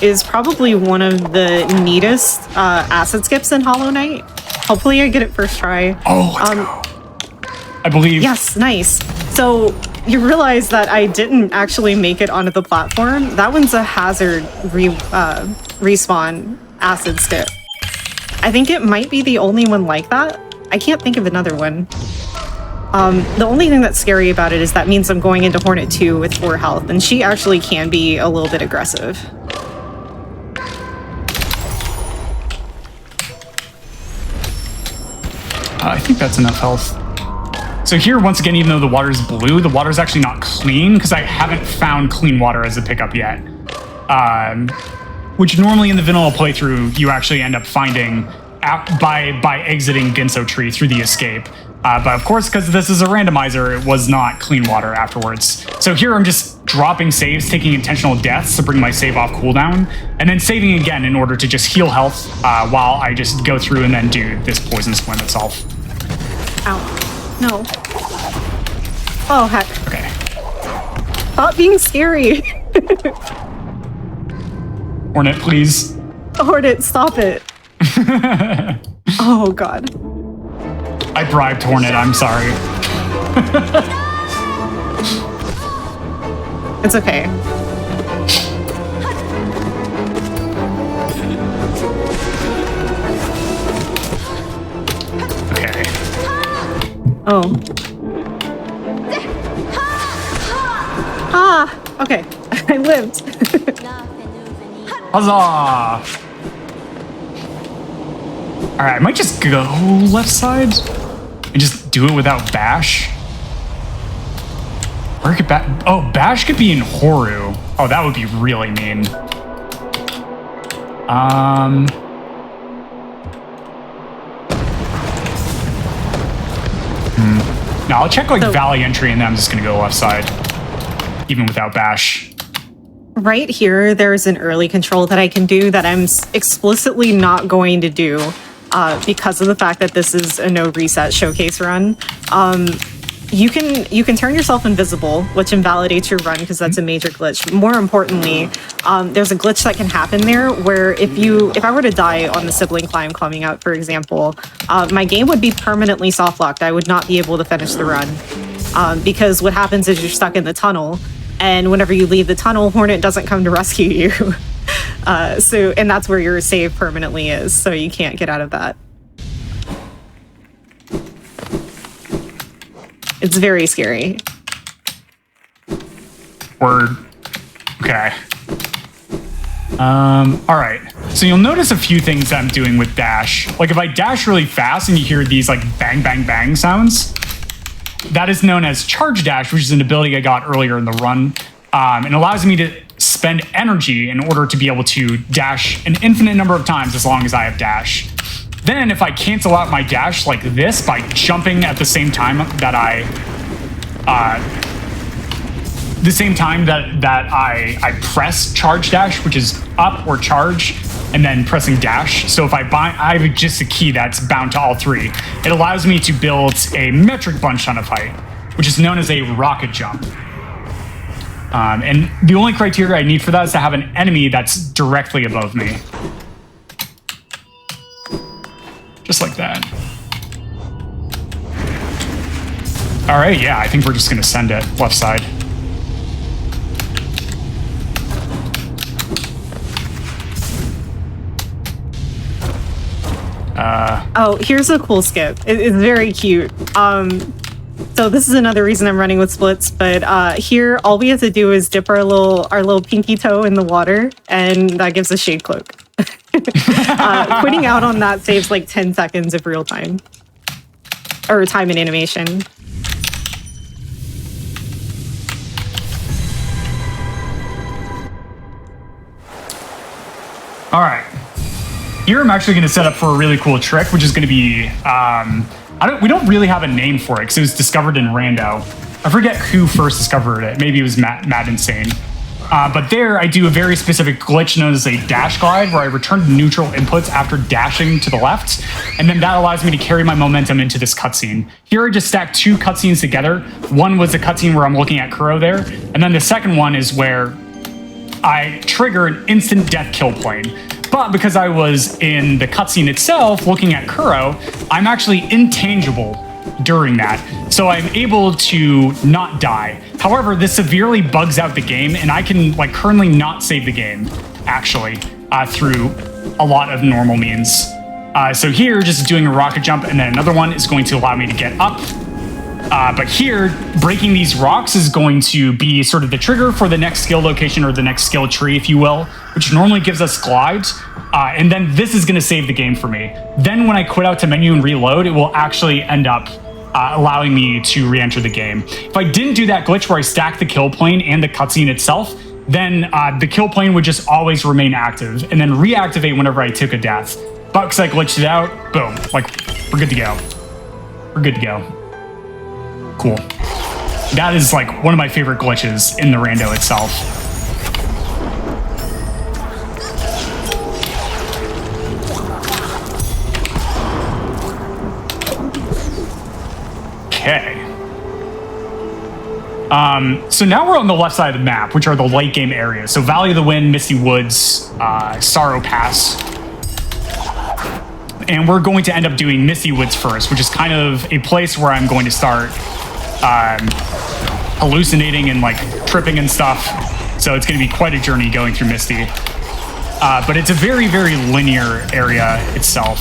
is probably one of the neatest acid skips in Hollow Knight. Hopefully I get it first try. Oh, let's go. I believe. Yes, nice. So you realize that I didn't actually make it onto the platform. That one's a hazard respawn acid skip. I think it might be the only one like that. I can't think of another one. The only thing that's scary about it is that means I'm going into Hornet 2 with 4 health, and she actually can be a little bit aggressive. I think that's enough health. So here, once again, even though the water is blue, the water's actually not clean because I haven't found clean water as a pickup yet. Which normally in the vanilla playthrough, you actually end up finding by exiting Ginso Tree through the escape. But of course, because this is a randomizer, it was not clean water afterwards. So here I'm just dropping saves, taking intentional deaths to bring my save off cooldown, and then saving again in order to just heal health while I just go through and then do this poison swim itself. Ow. No. Oh, heck. Okay. Stop being scary. Hornet, please. Hornet, stop it. Oh, God. I bribed Hornet, I'm sorry. It's okay. Okay. Oh. Ah, okay. I lived. Huzzah! Alright, I might just go left side and just do it without Bash. Where could Bash could be in Horu. Oh, that would be really mean. No, I'll check like Valley entry and then I'm just gonna go left side. Even without Bash. Right here, there's an early control that I can do that I'm explicitly not going to do because of the fact that this is a no reset showcase run. You can turn yourself invisible, which invalidates your run because that's a major glitch. More importantly, there's a glitch that can happen there where if I were to die on the sibling climb coming out, for example, my game would be permanently soft locked. I would not be able to finish the run because what happens is you're stuck in the tunnel, and whenever you leave the tunnel, Hornet doesn't come to rescue you. And that's where your save permanently is, so you can't get out of that. It's very scary. Word. Okay. All right. So you'll notice a few things that I'm doing with dash. Like if I dash really fast and you hear these like bang, bang, bang sounds, that is known as charge dash, which is an ability I got earlier in the run. It allows me to spend energy in order to be able to dash an infinite number of times as long as I have dash. Then if I cancel out my dash like this by jumping at the same time that I press charge dash, which is up or charge, and then pressing dash. So if I have just a key that's bound to all three. It allows me to build a metric bunch on a height, which is known as a rocket jump. And the only criteria I need for that is to have an enemy that's directly above me. Just like that. All right, yeah, I think we're just gonna send it left side. Oh, here's a cool skip. It's very cute. So this is another reason I'm running with splits, but here all we have to do is dip our little pinky toe in the water, and that gives us shade cloak. Quitting out on that saves like 10 seconds of real time. Or time in animation. All right. Here I'm actually going to set up for a really cool trick, which is going to be, we don't really have a name for it because it was discovered in Rando. I forget who first discovered it. Maybe it was Mad Insane. But there I do a very specific glitch known as a dash glide where I return neutral inputs after dashing to the left. And then that allows me to carry my momentum into this cutscene. Here I just stacked two cutscenes together. One was the cutscene where I'm looking at Kuro there. And then the second one is where I trigger an instant death kill plane. But because I was in the cutscene itself looking at Kuro, I'm actually intangible during that. So I'm able to not die. However, this severely bugs out the game, and I can like currently not save the game, actually, through a lot of normal means. So here, just doing a rocket jump, and then another one is going to allow me to get up. But here, breaking these rocks is going to be sort of the trigger for the next skill location, or the next skill tree, if you will, which normally gives us glides. And then this is going to save the game for me. Then when I quit out to menu and reload, it will actually end up allowing me to re-enter the game. If I didn't do that glitch where I stacked the kill plane and the cutscene itself, then the kill plane would just always remain active and then reactivate whenever I took a death. But because I glitched it out, boom, like, we're good to go. We're good to go. Cool. That is like one of my favorite glitches in the Rando itself. Okay. So now we're on the left side of the map, which are the late game areas. So Valley of the Wind, Misty Woods, Sorrow Pass. And we're going to end up doing Misty Woods first, which is kind of a place where I'm going to start hallucinating and like tripping and stuff. So it's going to be quite a journey going through Misty. But it's a very, very linear area itself.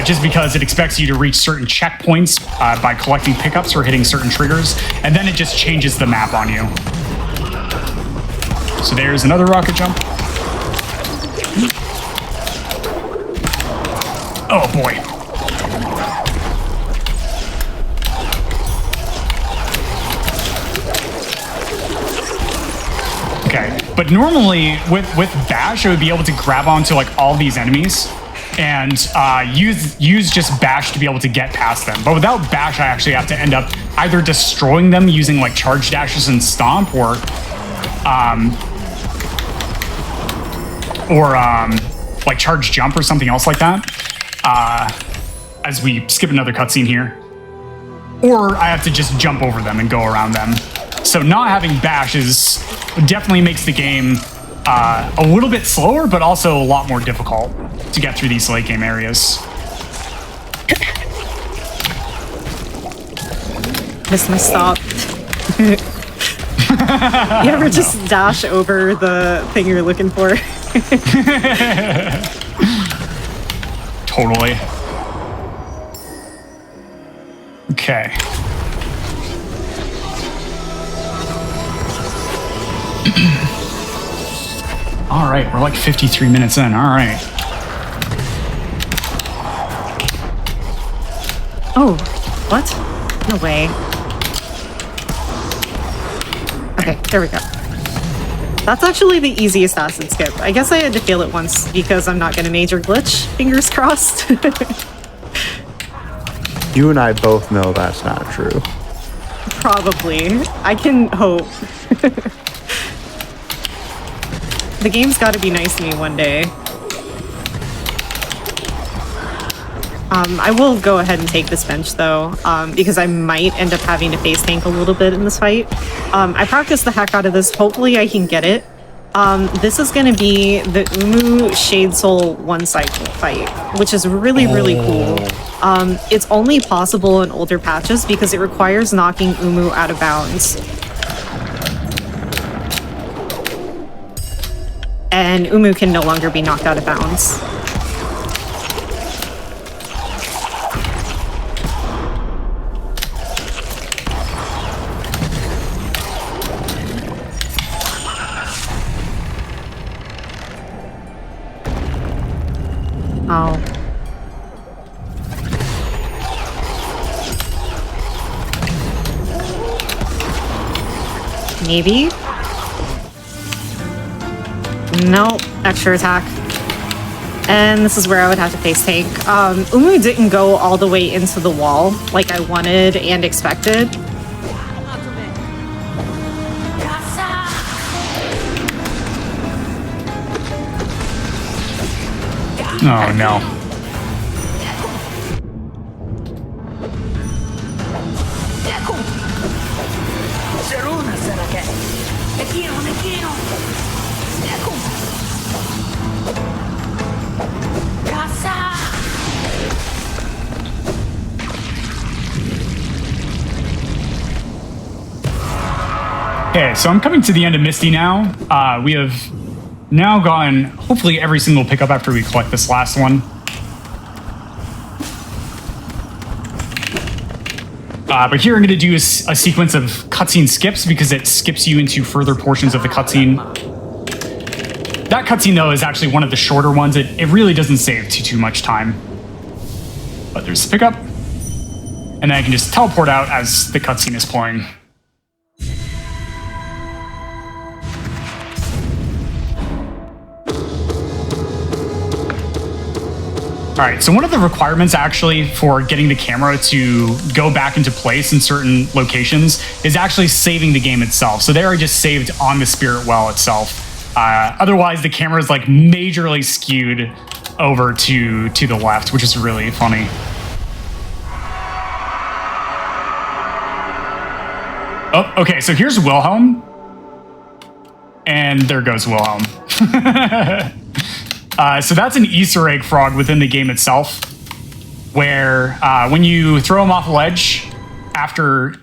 just because it expects you to reach certain checkpoints by collecting pickups or hitting certain triggers, and then it just changes the map on you. So there's another rocket jump. Oh boy. Okay, but normally with Bash, I would be able to grab onto like all these enemies and use just Bash to be able to get past them. But without Bash, I actually have to end up either destroying them using like charge dashes and stomp, or like charge jump or something else like that. As we skip another cutscene here, or I have to just jump over them and go around them. So not having Bash definitely makes the game a little bit slower, but also a lot more difficult to get through these late game areas. Missed my stop. You ever just dash over the thing you're looking for? Totally. Okay. All right, we're like 53 minutes in. All right. Oh, what? No way. Okay, there we go. That's actually the easiest acid skip. I guess I had to fail it once because I'm not going to major glitch. Fingers crossed. You and I both know that's not true. Probably. I can hope. The game's got to be nice to me one day. I will go ahead and take this bench though, because I might end up having to face tank a little bit in this fight. I practiced the heck out of this. Hopefully I can get it. This is going to be the Umu Shade Soul one cycle fight, which is really, really cool. It's only possible in older patches because it requires knocking Umu out of bounds. And Umu can no longer be knocked out of bounds. Oh. Maybe? No, extra attack. And this is where I would have to face tank. Umu didn't go all the way into the wall like I wanted and expected. Oh no. Okay, so I'm coming to the end of Misty now. We have now gotten hopefully every single pickup after we collect this last one. But here I'm going to do a sequence of cutscene skips because it skips you into further portions of the cutscene. That cutscene, though, is actually one of the shorter ones. It really doesn't save too much time. But there's a pickup. And then I can just teleport out as the cutscene is playing. All right, so one of the requirements actually for getting the camera to go back into place in certain locations is actually saving the game itself. So there I just saved on the Spirit Well itself. Otherwise, the camera is like majorly skewed over to the left, which is really funny. Oh, okay, so here's Wilhelm. And there goes Wilhelm. So that's an Easter egg frog within the game itself, where when you throw him off a ledge,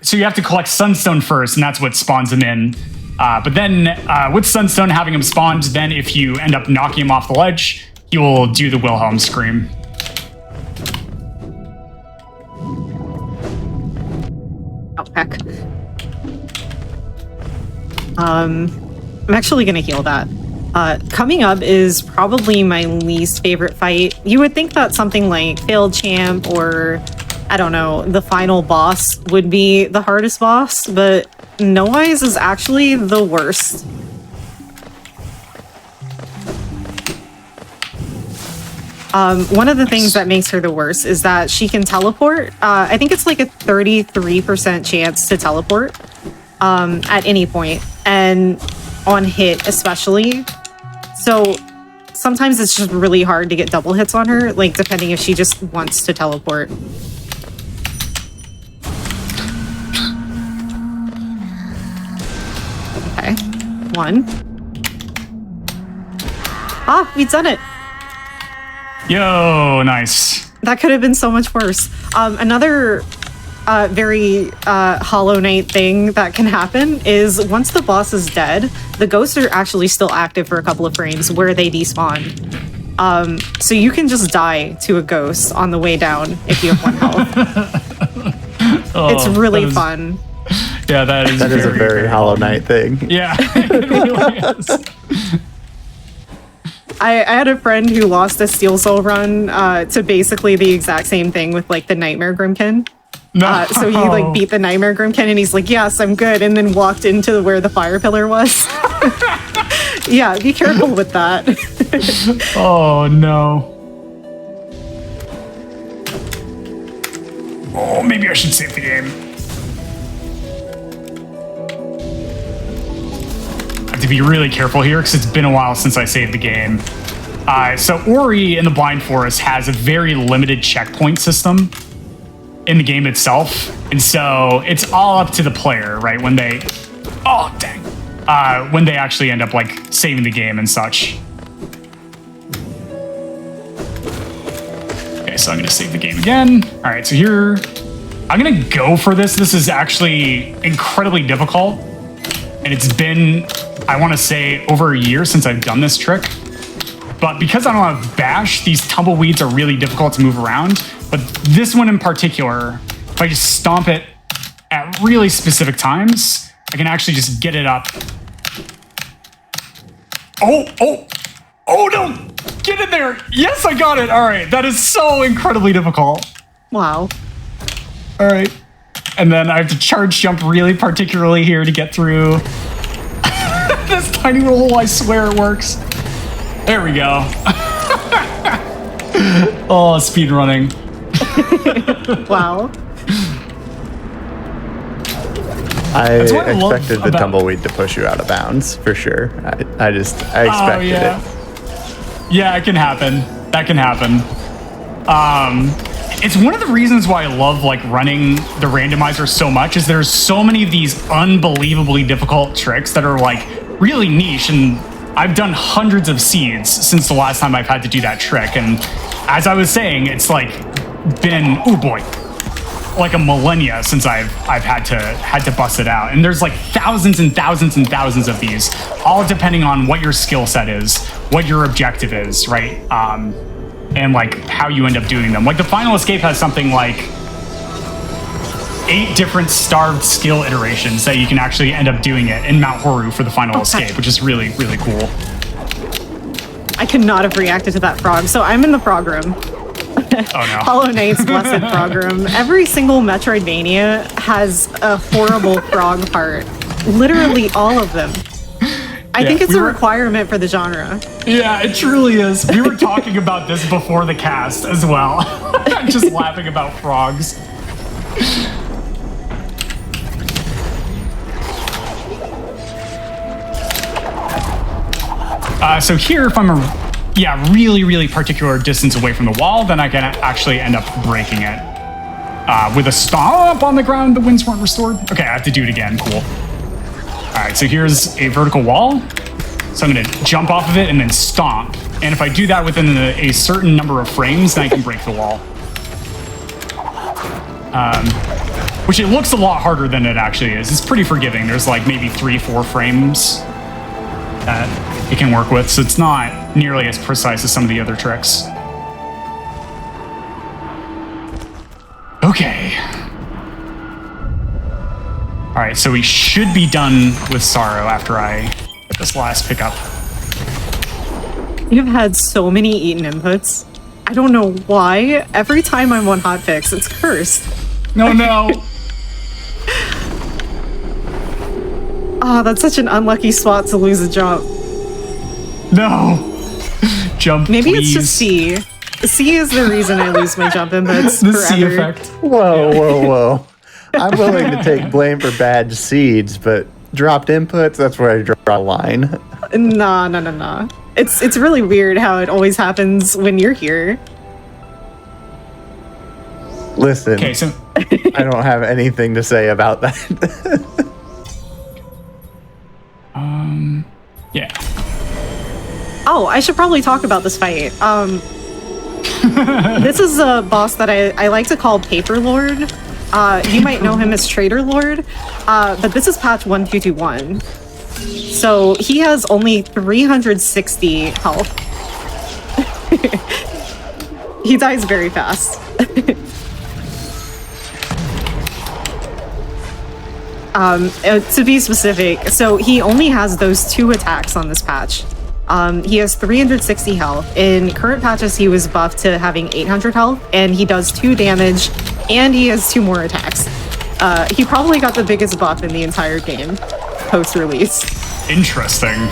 so you have to collect Sunstone first, and that's what spawns him in. But then with Sunstone having him spawned, then if you end up knocking him off the ledge, he will do the Wilhelm scream. Oh, heck. I'm actually going to heal that. Coming up is probably my least favorite fight. You would think that something like Failed Champ or, I don't know, the final boss would be the hardest boss, but No Eyes is actually the worst. One of the things that makes her the worst is that she can teleport. I think it's like a 33% chance to teleport at any point, and on hit especially. So sometimes it's just really hard to get double hits on her, like depending if she just wants to teleport. Okay, 1. Ah, we've done it. Yo, nice. That could have been so much worse. Another very Hollow Knight thing that can happen is once the boss is dead, the ghosts are actually still active for a couple of frames where they despawn. So you can just die to a ghost on the way down if you have 1 health. It's really fun. Yeah, that is a very Hollow Knight thing. Yeah, it really is. I had a friend who lost a Steel Soul run to basically the exact same thing with like the Nightmare Grimkin. No. So he like beat the Nightmare Grimkin and he's like, yes, I'm good. And then walked into where the fire pillar was. Yeah, be careful with that. Oh, no. Oh, maybe I should save the game. I have to be really careful here because it's been a while since I saved the game. So Ori in the Blind Forest has a very limited checkpoint system in the game itself, and so it's all up to the player, right? When they, oh dang, when they actually end up like saving the game and such. Okay, so I'm gonna save the game again. All right, so here, I'm gonna go for this. This is actually incredibly difficult, and it's been, I want to say, over a year since I've done this trick. But because I don't have bash, these tumbleweeds are really difficult to move around. But this one in particular, if I just stomp it at really specific times, I can actually just get it up. Oh no! Get in there! Yes, I got it! All right, that is so incredibly difficult. Wow. All right. And then I have to charge jump really particularly here to get through this tiny little hole. I swear it works. There we go. Oh, speed running. Wow. I what I love expected the about- tumbleweed to push you out of bounds for sure. I expected it. Yeah, it can happen. That can happen. It's one of the reasons why I love like running the randomizer so much is there's so many of these unbelievably difficult tricks that are like really niche, and I've done hundreds of seeds since the last time I've had to do that trick. And as I was saying, it's like been, oh boy, like a millennia since I've had to bust it out. And there's like thousands and thousands and thousands of these, all depending on what your skill set is, what your objective is, right? And like how you end up doing them. Like the Final Escape has something like 8 different starved skill iterations that you can actually end up doing it in Mount Horu for the Final Escape, which is really, really cool. I could not have reacted to that frog. So I'm in the frog room. Oh no. Hollow Knight's Blessed Frog Room. Every single Metroidvania has a horrible frog part. Literally all of them. I think it's a requirement for the genre. Yeah, it truly is. We were talking about this before the cast as well. Just laughing about frogs. So here, if I'm really, really particular distance away from the wall, then I can actually end up breaking it. With a stomp on the ground, the winds weren't restored. Okay, I have to do it again. Cool. All right, so here's a vertical wall. So I'm going to jump off of it and then stomp. And if I do that within a certain number of frames, then I can break the wall. Which it looks a lot harder than it actually is. It's pretty forgiving. There's like maybe 3-4 frames that it can work with. So it's not nearly as precise as some of the other tricks. Okay. All right, so we should be done with Sorrow after I get this last pickup. You've had so many eaten inputs. I don't know why. Every time I'm on hotfix, it's cursed. No. Oh, that's such an unlucky spot to lose a jump. No. Jump, Maybe please. it's just C. C is the reason I lose my jump inputs The forever. C effect. Whoa. I'm willing to take blame for bad seeds, but dropped inputs, that's where I draw a line. Nah. It's really weird how it always happens when you're here. Listen, Okay, so I don't have anything to say about that. yeah. Oh, I should probably talk about this fight. This is a boss that I like to call Paper Lord. You might know him as Trader Lord, but this is patch 1221. So he has only 360 health. He dies very fast. To be specific, so he only has those 2 attacks on this patch. He has 360 health. In current patches, he was buffed to having 800 health, and he does 2 damage, and he has 2 more attacks. He probably got the biggest buff in the entire game, post-release. Interesting.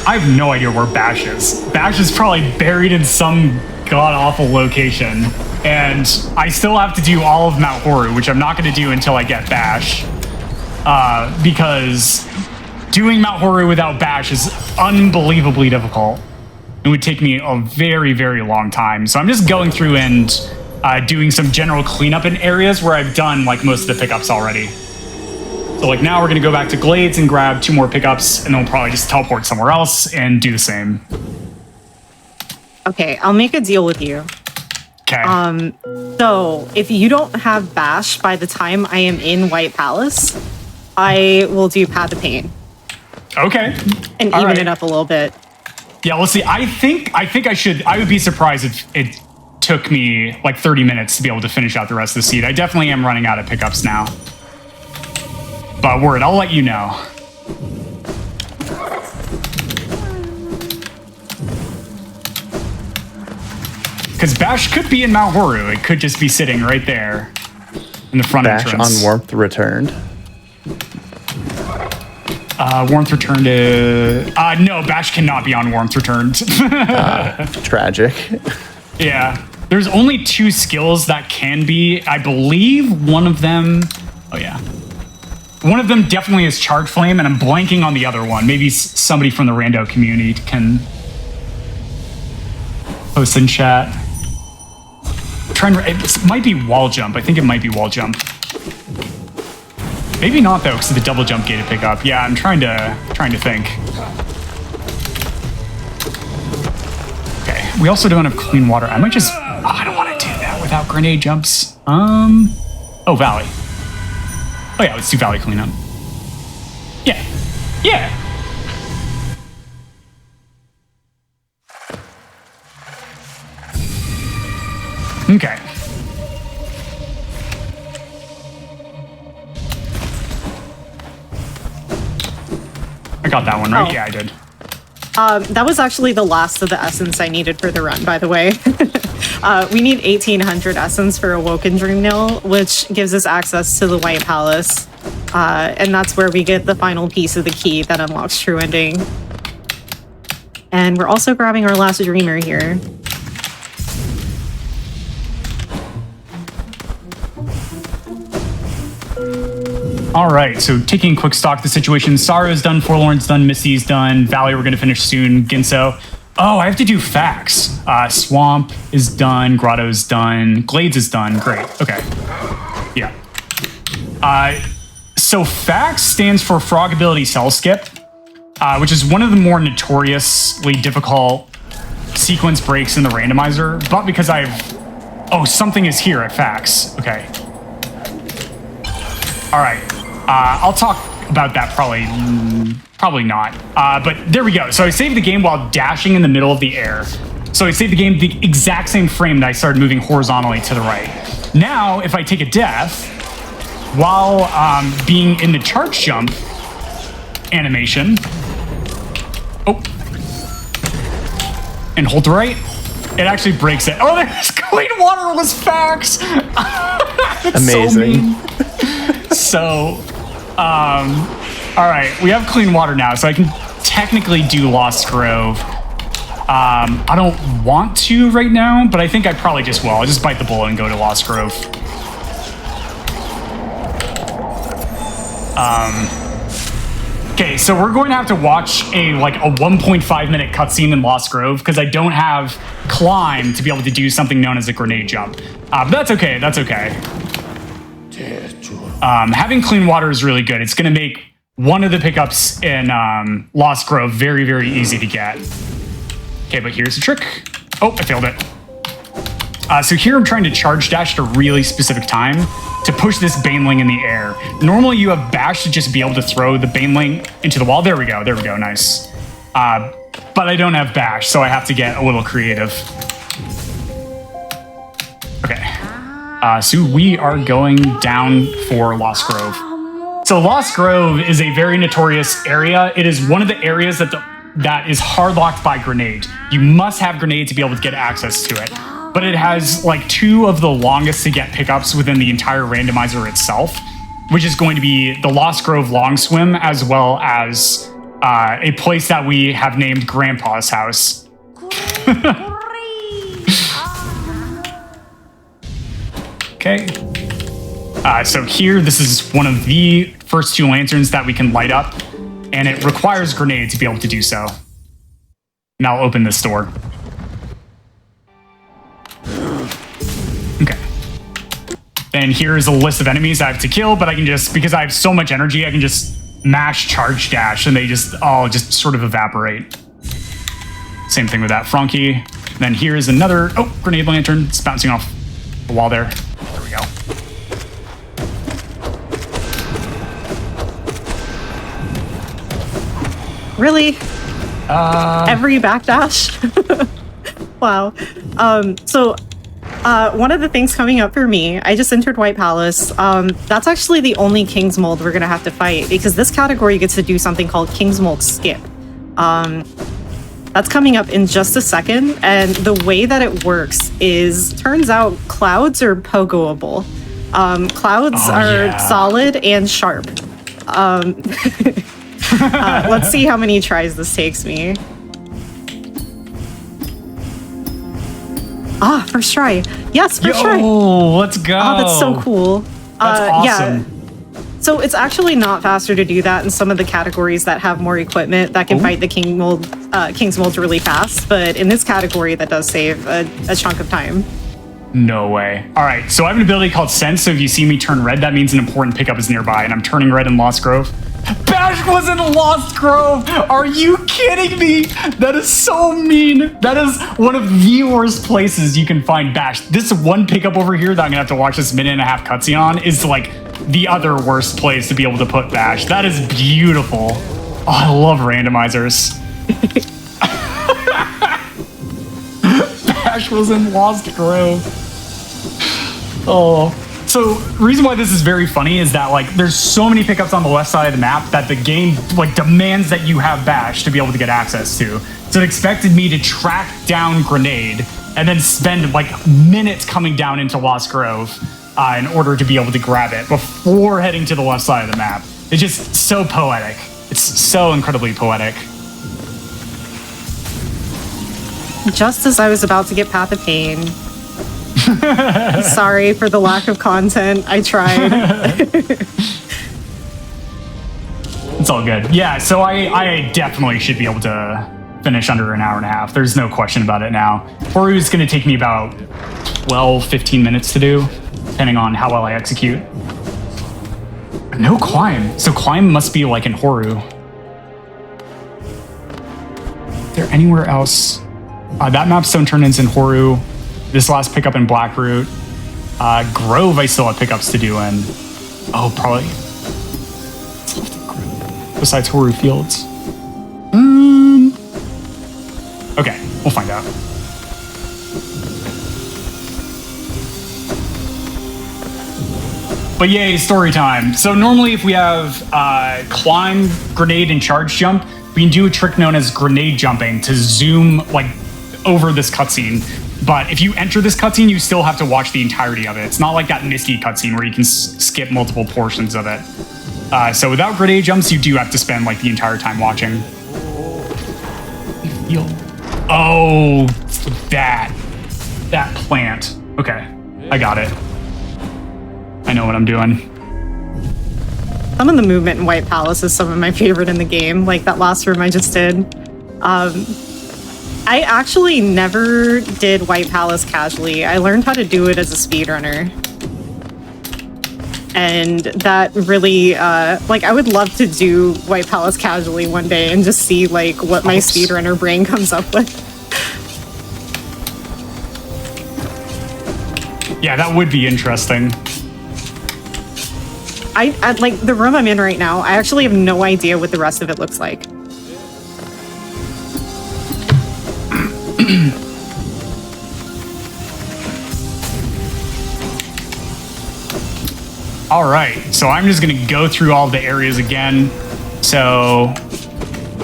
I have no idea where Bash is. Bash is probably buried in some god-awful location. And I still have to do all of Mount Horu, which I'm not going to do until I get Bash. Because doing Mount Horu without Bash is unbelievably difficult. It would take me a very, very long time. So I'm just going through and doing some general cleanup in areas where I've done like most of the pickups already. So like now we're going to go back to Glades and grab 2 more pickups, and then we'll probably just teleport somewhere else and do the same. Okay, I'll make a deal with you. Okay. So if you don't have Bash by the time I am in White Palace, I will do Path of Pain Okay. and All even right. it up a little bit. Yeah, let's see. I think I should. I would be surprised if it took me like 30 minutes to be able to finish out the rest of the seed. I definitely am running out of pickups now. But word, I'll let you know. Because Bash could be in Mount Horu. It could just be sitting right there in the front Bash entrance. on Warmth returned. Warmth returned to... no, Bash cannot be on Warmth returned. Tragic. Yeah. There's only 2 skills that can be. I believe one of them... Oh, yeah. One of them definitely is Charge Flame, and I'm blanking on the other one. Maybe somebody from the Rando community can post in chat. It might be Wall Jump. I think it might be Wall Jump. Maybe not, though, because of the double jump gated pickup. Yeah, I'm trying to think. Okay, we also don't have clean water. I might just... Oh, I don't want to do that without grenade jumps. Oh, Valley. Oh, yeah, let's do Valley cleanup. Yeah. Yeah. Okay. I got that one, right? Oh. Yeah, I did. That was actually the last of the essence I needed for the run, by the way. We need 1800 essence for Awoken Dream Nail, which gives us access to the White Palace. And that's where we get the final piece of the key that unlocks True Ending. And we're also grabbing our last Dreamer here. All right, so taking quick stock of the situation. Sorrow's done, Forlorn's done, Missy's done, Valley we're going to finish soon, Ginso. Oh, I have to do Fax. Swamp is done, Grotto's done, Glades is done. Great, okay. Yeah. So Fax stands for Frog Ability Cell Skip, which is one of the more notoriously difficult sequence breaks in the randomizer, but because oh, something is here at Fax. Okay. All right. I'll talk about that probably not. But there we go. So I saved the game while dashing in the middle of the air. So I saved the game the exact same frame that I started moving horizontally to the right. Now, if I take a death, while being in the charge jump animation, and hold the right, it actually breaks it. Oh, there's clean waterless facts. Amazing. So, all right, we have clean water now, so I can technically do Lost Grove. I don't want to right now, but I think I probably just will. I'll just bite the bullet and go to Lost Grove. Okay, so we're going to have to watch a 1.5 minute cutscene in Lost Grove because I don't have climb to be able to do something known as a grenade jump. But that's okay. That's okay. Having clean water is really good. It's going to make one of the pickups in Lost Grove very, very easy to get. Okay, but here's the trick. Oh, I failed it. So here I'm trying to charge dash at a really specific time to push this baneling in the air. Normally you have bash to just be able to throw the baneling into the wall. There we go, nice. But I don't have bash, so I have to get a little creative. Okay, so we are going down for Lost Grove. So Lost Grove is a very notorious area. It is one of the areas that is hard locked by grenade. You must have grenade to be able to get access to it. But it has like 2 of the longest to get pickups within the entire randomizer itself, which is going to be the Lost Grove Long Swim, as well as a place that we have named Grandpa's House. Okay. So here, this is one of the first 2 lanterns that we can light up, and it requires grenade to be able to do so. Now I'll open this door. Okay. And here's a list of enemies I have to kill, but I can just, because I have so much energy, I can just mash charge dash and they just all just sort of evaporate. Same thing with that Frankie. Then here's another, grenade lantern. It's bouncing off the wall there. There we go. Really? Every backdash? Wow. So one of the things coming up for me, I just entered White Palace. That's actually the only King's Mold we're going to have to fight, because this category gets to do something called King's Mold Skip. That's coming up in just a second, and the way that it works is, turns out clouds are pogoable. Clouds are solid and sharp. Let's see how many tries this takes me. First try. Yes, first try. Oh, let's go. Oh, that's so cool. That's awesome. Yeah. So it's actually not faster to do that in some of the categories that have more equipment that can fight the King's Molds really fast. But in this category, that does save a chunk of time. No way. All right, so I have an ability called Sense. So if you see me turn red, that means an important pickup is nearby, and I'm turning red in Lost Grove. Bash was in Lost Grove! Are you kidding me? That is so mean. That is one of the worst places you can find Bash. This one pickup over here that I'm gonna have to watch this 1.5-minute cutscene on is like the other worst place to be able to put Bash. That is beautiful. Oh, I love randomizers. Bash was in Lost Grove. Oh. So, the reason why this is very funny is that, like, there's so many pickups on the left side of the map that the game, like, demands that you have Bash to be able to get access to. So it expected me to track down Grenade and then spend, like, minutes coming down into Lost Grove in order to be able to grab it before heading to the left side of the map. It's just so poetic. It's so incredibly poetic. Just as I was about to get Path of Pain. Sorry for the lack of content. I tried. It's all good. Yeah, so I definitely should be able to finish under an hour and a half. There's no question about it now. Horu's going to take me about 12-15 minutes to do, depending on how well I execute. No climb. So climb must be like in Horu. Is there anywhere else? That mapstone turn-in's in Horu. This last pickup in Blackroot. Grove, I still have pickups to do in. Oh, probably. What's left in Grove? Besides Horu Fields. Okay, we'll find out. But yay, story time. So normally if we have climb, grenade, and charge jump, we can do a trick known as grenade jumping to zoom like over this cutscene. But if you enter this cutscene, you still have to watch the entirety of it. It's not like that Misty cutscene where you can skip multiple portions of it. So without grenade jumps, you do have to spend like the entire time watching. Oh, that plant. Okay, I got it. I know what I'm doing. Some of the movement in White Palace is some of my favorite in the game, like that last room I just did. I actually never did White Palace casually. I learned how to do it as a speedrunner. And that really, like, I would love to do White Palace casually one day and just see, like, what my speedrunner brain comes up with. Yeah, that would be interesting. I like, the room I'm in right now, I actually have no idea what the rest of it looks like. All right, so I'm just gonna go through all the areas again. So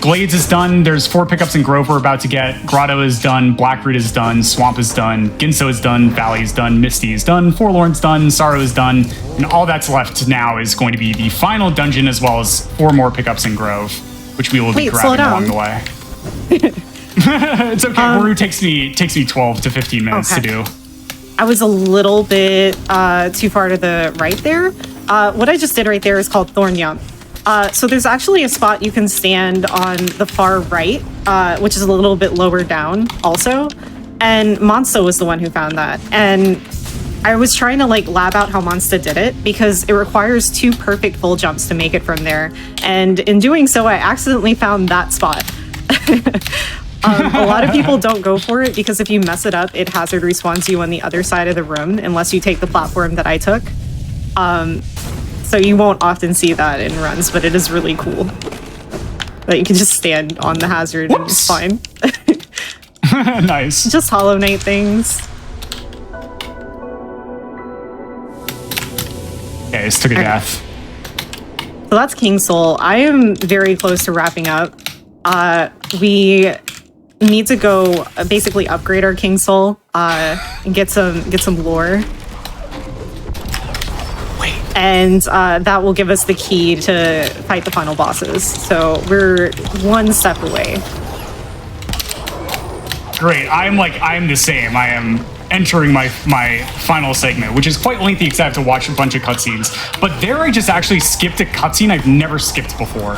Glades is done. There's 4 pickups in Grove we're about to get. Grotto is done. Blackroot is done. Swamp is done. Ginso is done. Valley is done. Misty is done. Forlorn's done. Sorrow is done. And all that's left now is going to be the final dungeon as well as 4 more pickups in Grove, which we will be grabbing along the way. It's okay. Haru takes me 12 to 15 minutes to do. I was a little bit too far to the right there. What I just did right there is called Thorn Yump. So there's actually a spot you can stand on the far right, which is a little bit lower down also. And Monsta was the one who found that. And I was trying to like lab out how Monsta did it because it requires 2 perfect full jumps to make it from there. And in doing so, I accidentally found that spot. A lot of people don't go for it because if you mess it up, it hazard respawns you on the other side of the room unless you take the platform that I took. So you won't often see that in runs, but it is really cool that you can just stand on the hazard and it's fine. Nice. Just Hollow Knight things. Okay, this took a death. So that's King Soul. I am very close to wrapping up. We need to go basically upgrade our King Soul and get some lore. And that will give us the key to fight the final bosses. So we're 1 step away. Great. I'm the same. I am entering my final segment, which is quite lengthy because I have to watch a bunch of cutscenes. But there I just actually skipped a cutscene I've never skipped before.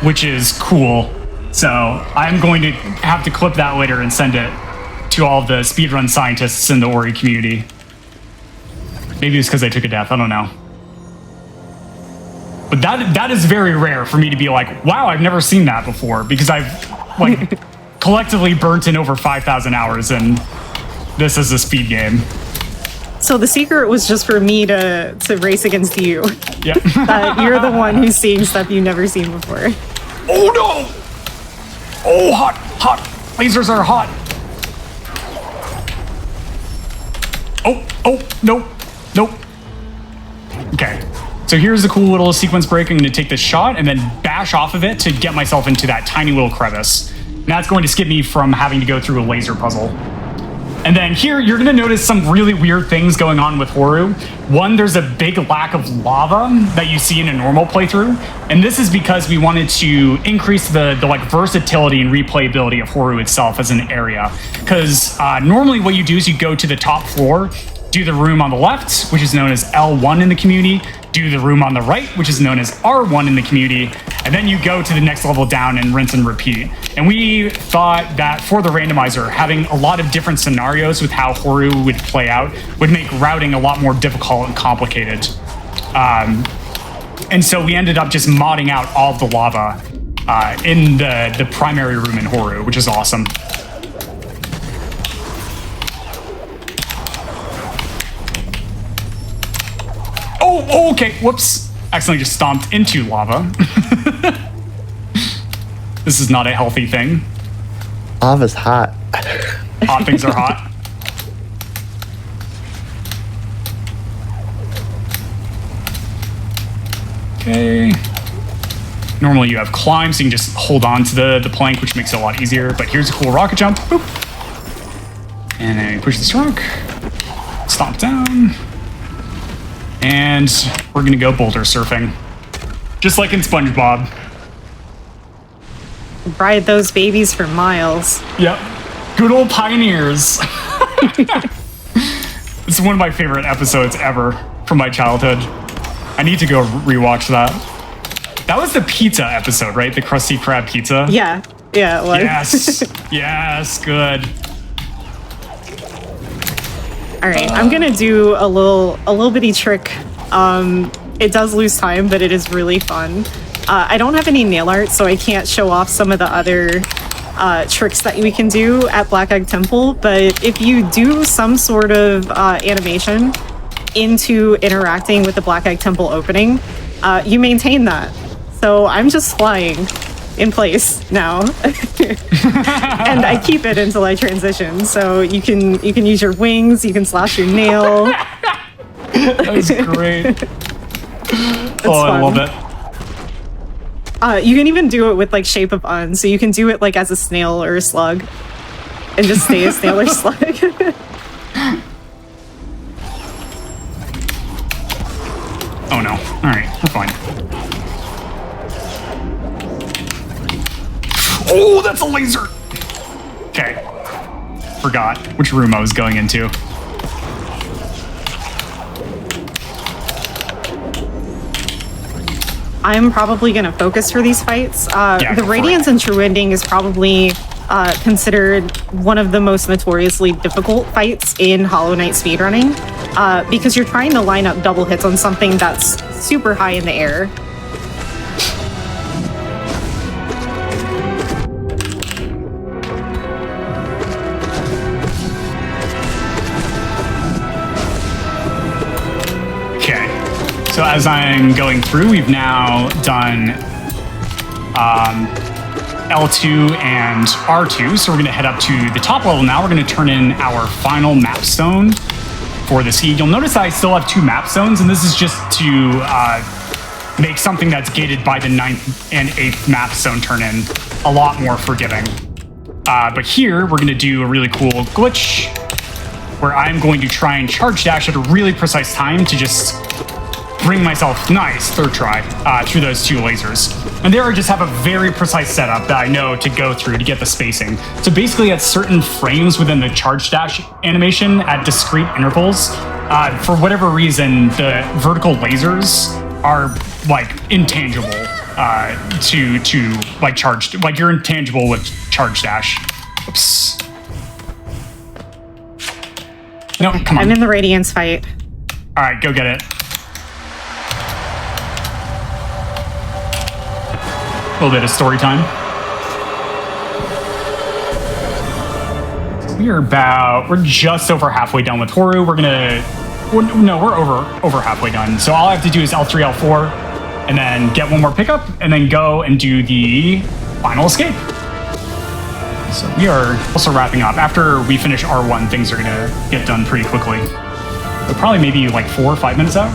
Which is cool. So I'm going to have to clip that later and send it to all the speedrun scientists in the Ori community. Maybe it's because I took a death, I don't know. But that is very rare for me to be like, wow, I've never seen that before, because I've like collectively burnt in over 5,000 hours, and this is a speed game. So the secret was just for me to race against you. Yeah. You're the one who's seeing stuff you've never seen before. Oh no! Oh, hot! Lasers are hot! Oh, nope. Okay, so here's a cool little sequence break. I'm going to take this shot and then bash off of it to get myself into that tiny little crevice. And that's going to skip me from having to go through a laser puzzle. And then here, you're going to notice some really weird things going on with Horu. One, there's a big lack of lava that you see in a normal playthrough. And this is because we wanted to increase the like versatility and replayability of Horu itself as an area. Because normally what you do is you go to the top floor, do the room on the left, which is known as L1 in the community, do the room on the right, which is known as R1 in the community, and then you go to the next level down and rinse and repeat. And we thought that for the randomizer, having a lot of different scenarios with how Horu would play out would make routing a lot more difficult and complicated. And so we ended up just modding out all of the lava in the primary room in Horu, which is awesome. Oh, okay, whoops. Accidentally just stomped into lava. This is not a healthy thing. Lava's hot. Hot things are hot. Okay. Normally you have climb, so you can just hold on to the plank, which makes it a lot easier. But here's a cool rocket jump. Boop. And then push this rock. Stomp down. And we're going to go boulder surfing. Just like in SpongeBob. Ride those babies for miles. Yep. Good old pioneers. It's one of my favorite episodes ever from my childhood. I need to go rewatch that. That was the pizza episode, right? The Krusty Krab pizza? Yeah. Yeah, it was. Yes. Yes, good. All right, I'm gonna do a little bitty trick. It does lose time, but it is really fun. I don't have any nail art, so I can't show off some of the other tricks that we can do at Black Egg Temple, but if you do some sort of animation into interacting with the Black Egg Temple opening, you maintain that. So I'm just flying in place now. And I keep it until I transition. So you can use your wings, you can slash your nail. That was great. I love it. You can even do it with like shape of un, so you can do it like as a snail or a slug, and just stay a snail or slug. Oh no! All right, we're fine. Oh, that's a laser. Okay, forgot which room I was going into. I'm probably going to focus for these fights. The Radiance and True Ending is probably considered one of the most notoriously difficult fights in Hollow Knight speedrunning because you're trying to line up double hits on something that's super high in the air. So as I'm going through, we've now done L2 and R2. So we're going to head up to the top level now. We're going to turn in our final map stone for the seed. You'll notice I still have 2 map stones, and this is just to make something that's gated by the 9th and 8th map stone turn in a lot more forgiving. But here, we're going to do a really cool glitch where I'm going to try and charge dash at a really precise time to just bring myself, nice, third try, through those 2 lasers. And there I just have a very precise setup that I know to go through to get the spacing. So basically at certain frames within the charge dash animation at discrete intervals, for whatever reason, the vertical lasers are like intangible to like charge, like you're intangible with charge dash. Oops. No, come on. I'm in the Radiance fight. All right, go get it. A little bit of story time. We're just over halfway done with Horu. We're over halfway done. So all I have to do is L3, L4, and then get one more pickup, and then go and do the final escape. So we are also wrapping up. After we finish R1, things are gonna get done pretty quickly. But probably maybe like 4 or 5 minutes out.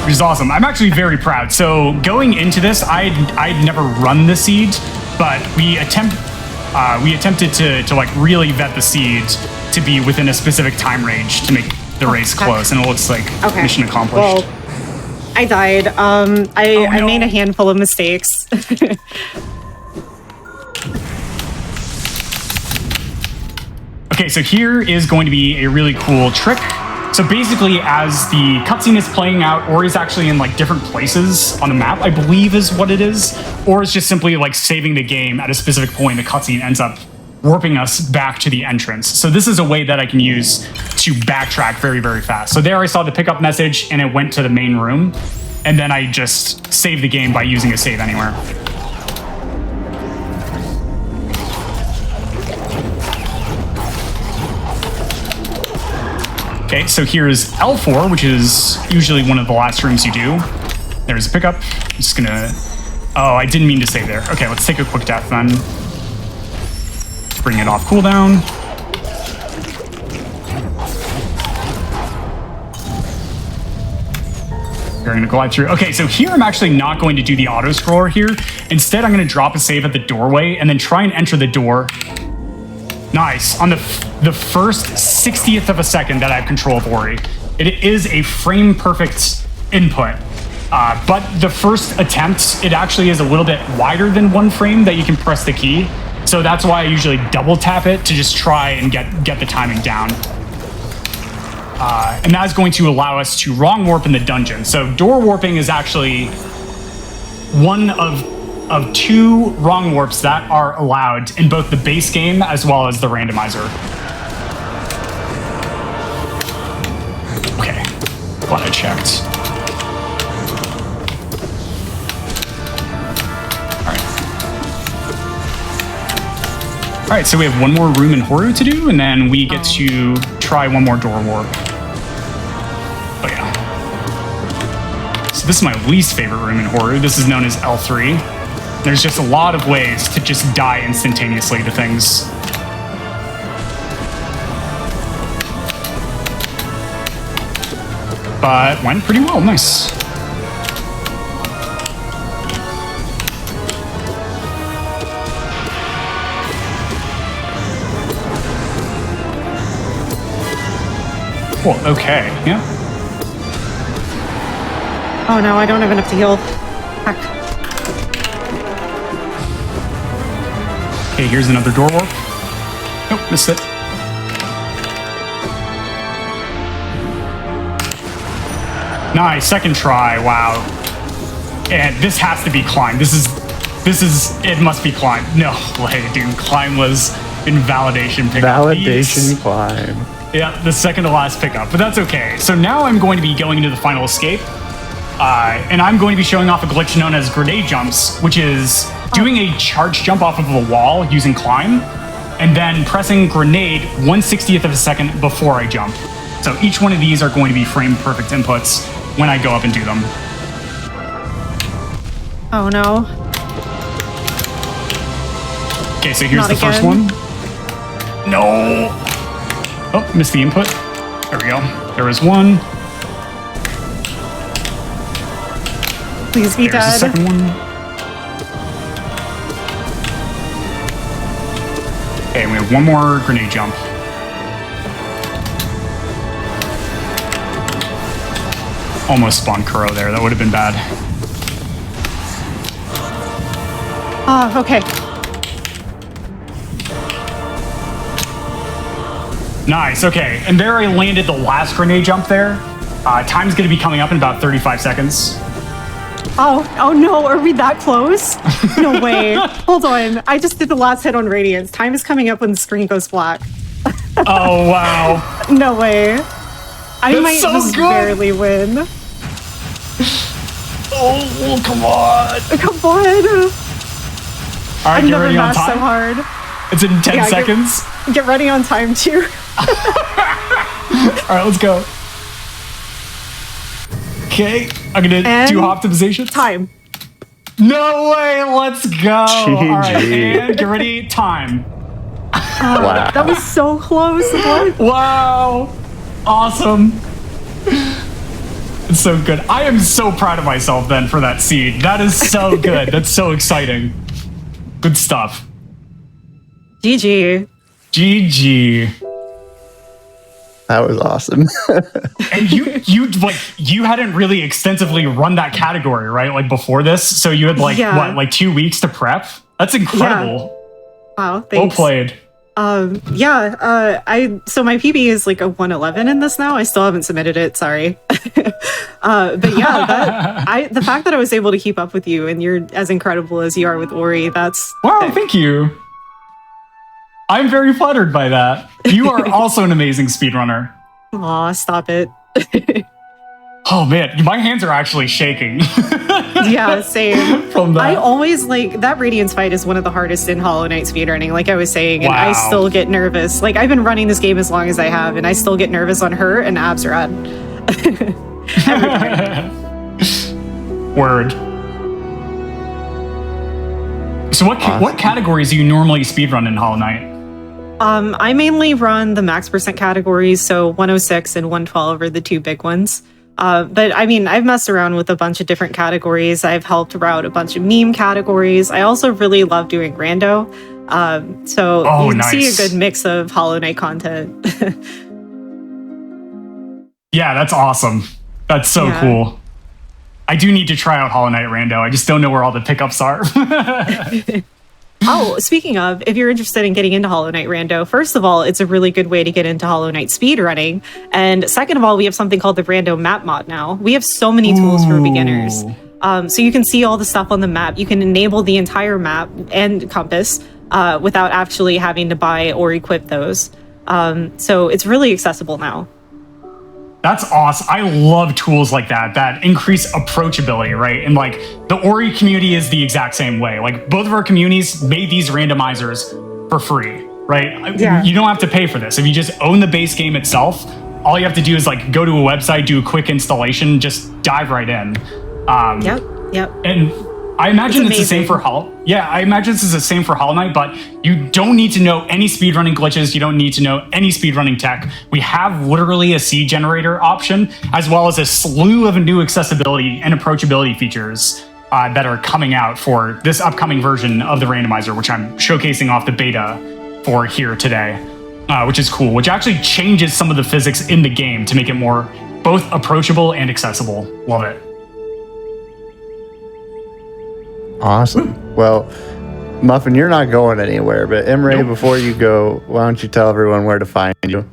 Which is awesome. I'm actually very proud. So going into this, I'd never run the seed, but we attempted to like really vet the seed to be within a specific time range to make the race close, and it looks like mission accomplished. Well, I died. I made a handful of mistakes. Okay, so here is going to be a really cool trick. So basically, as the cutscene is playing out, Ori's actually in like different places on the map, I believe is what it is, or it's just simply like saving the game at a specific point. The cutscene ends up warping us back to the entrance. So this is a way that I can use to backtrack very, very fast. So there I saw the pickup message and it went to the main room, and then I just saved the game by using a save anywhere. Okay, so here's L4, which is usually one of the last rooms you do. There's a pickup. I'm just gonna... Oh, I didn't mean to save there. Okay, let's take a quick death then. Let's bring it off cooldown. We're going to glide through. Okay, so here I'm actually not going to do the auto scroller here. Instead, I'm going to drop a save at the doorway and then try and enter the door. Nice. On the first 60th of a second that I have control of Ori. It is a frame perfect input. But the first attempt, it actually is a little bit wider than 1 frame that you can press the key. So that's why I usually double tap it to just try and get the timing down. And that is going to allow us to wrong warp in the dungeon. So door warping is actually one of 2 wrong warps that are allowed in both the base game as well as the randomizer. Okay, glad I checked. All right, so we have 1 more room in Horu to do, and then we get to try 1 more door warp. Oh yeah. So this is my least favorite room in Horu. This is known as L3. There's just a lot of ways to just die instantaneously to things. But went pretty well, nice. Cool, okay, yeah. Oh no, I don't have enough to heal. Heck. Okay, here's another door warp. Nope, missed it. Nice, second try, wow. And this has to be climb. This is, it must be climb. No way, dude, climb was invalidation pickup. Validation climb. Yeah, the second to last pickup, but that's okay. So now I'm going to be going into the final escape, and I'm going to be showing off a glitch known as grenade jumps, which is doing a charge jump off of a wall using climb, and then pressing grenade 1/60th of a second before I jump. So each one of these are going to be frame perfect inputs when I go up and do them. Oh no. Okay, so here's Not the first again. one. No! Oh, missed the input. There we go. There was 1. Please be There's the dead. second one. Okay, we have 1 more grenade jump. Almost spawned Kuro there. That would have been bad. Oh, okay. Nice, okay. And there I landed the last grenade jump there. Time's going to be coming up in about 35 seconds. Oh no, are we that close? No way. Hold on. I just did the last hit on Radiance. Time is coming up when the screen goes black. Oh, wow. No way. I That's might so just good. barely win. Oh, come on. Come on. All right, I've get never ready on mashed so time. hard. It's in 10 Yeah, seconds. Get ready on time too. All right, let's go. Okay, I'm going to And do optimization. Time. No way, let's go. All right, GG. and get ready, time. Wow. That was so close. What? Wow. Awesome. It's so good. I am so proud of myself then for that seed. That is so good. That's so exciting. Good stuff. GG. GG. That was awesome. And you hadn't really extensively run that category, right? Like before this, so you had Yeah. like 2 weeks to prep. That's incredible. Wow. Well Thanks. played. So my PB is like a 111 in this now. I still haven't submitted it. Sorry. But yeah, the fact that I was able to keep up with you and you're as incredible as you are with Ori, that's Wow, thank you. I'm very flattered by that. You are also an amazing speedrunner. Aw, stop it. Oh man, my hands are actually shaking. Yeah, same. From that. I always like that Radiance fight is one of the hardest in Hollow Knight speedrunning, like I was saying, and I Wow. still get nervous. Like I've been running this game as long as I have, and I still get nervous on her and Absrad. Word. So what categories do you normally speedrun in Hollow Knight? I mainly run the max percent categories, so 106 and 112 are the two big ones. But I mean, I've messed around with a bunch of different categories. I've helped route a bunch of meme categories. I also really love doing rando. So you can see a good mix of Hollow Knight content. Yeah, that's awesome. That's so cool. I do need to try out Hollow Knight Rando. I just don't know where all the pickups are. Oh, speaking of, if you're interested in getting into Hollow Knight Rando, first of all, it's a really good way to get into Hollow Knight speedrunning. And second of all, we have something called the Rando map mod now. We have so many tools for beginners. So you can see all the stuff on the map. You can enable the entire map and compass without actually having to buy or equip those. So it's really accessible now. That's awesome. I love tools like that increase approachability, right? And like the Ori community is the exact same way. Like both of our communities made these randomizers for free, right? Yeah. You don't have to pay for this. If you just own the base game itself, all you have to do is like go to a website, do a quick installation, just dive right in. Yep. And I imagine it's the same for I imagine this is the same for Hollow Knight, but you don't need to know any speedrunning glitches. You don't need to know any speedrunning tech. We have literally a seed generator option, as well as a slew of new accessibility and approachability features that are coming out for this upcoming version of the randomizer, which I'm showcasing off the beta for here today, which is cool, which actually changes some of the physics in the game to make it more both approachable and accessible. Love it. Awesome. Well, Muffin, you're not going anywhere, but Imre, before you go, why don't you tell everyone where to find you?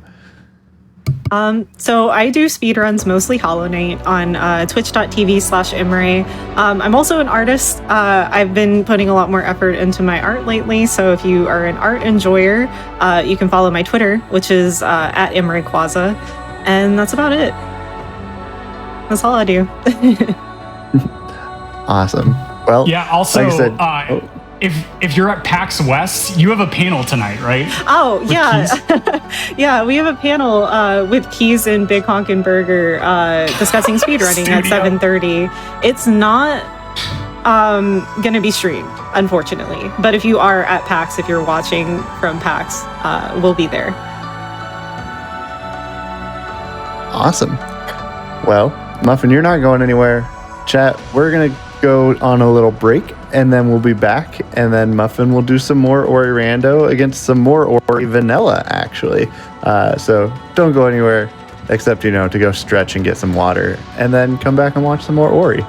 So I do speedruns, mostly Hollow Knight, on twitch.tv/Imre. I'm also an artist. I've been putting a lot more effort into my art lately, so if you are an art enjoyer, you can follow my Twitter, which is at Imre Quaza, and that's about it. That's all I do. Awesome. Well, yeah. Also, like I said, if you're at PAX West, you have a panel tonight, right? Oh, yeah. Yeah, we have a panel with Keys and Big Honkin' Burger discussing speedrunning at 7:30. It's not going to be streamed, unfortunately. But if you are at PAX, if you're watching from PAX, we'll be there. Awesome. Well, Muffin, you're not going anywhere. Chat, we're going to go on a little break, and then we'll be back, and then Muffin will do some more Ori Rando against some more Ori Vanilla, actually. So don't go anywhere except, to go stretch and get some water, and then come back and watch some more Ori.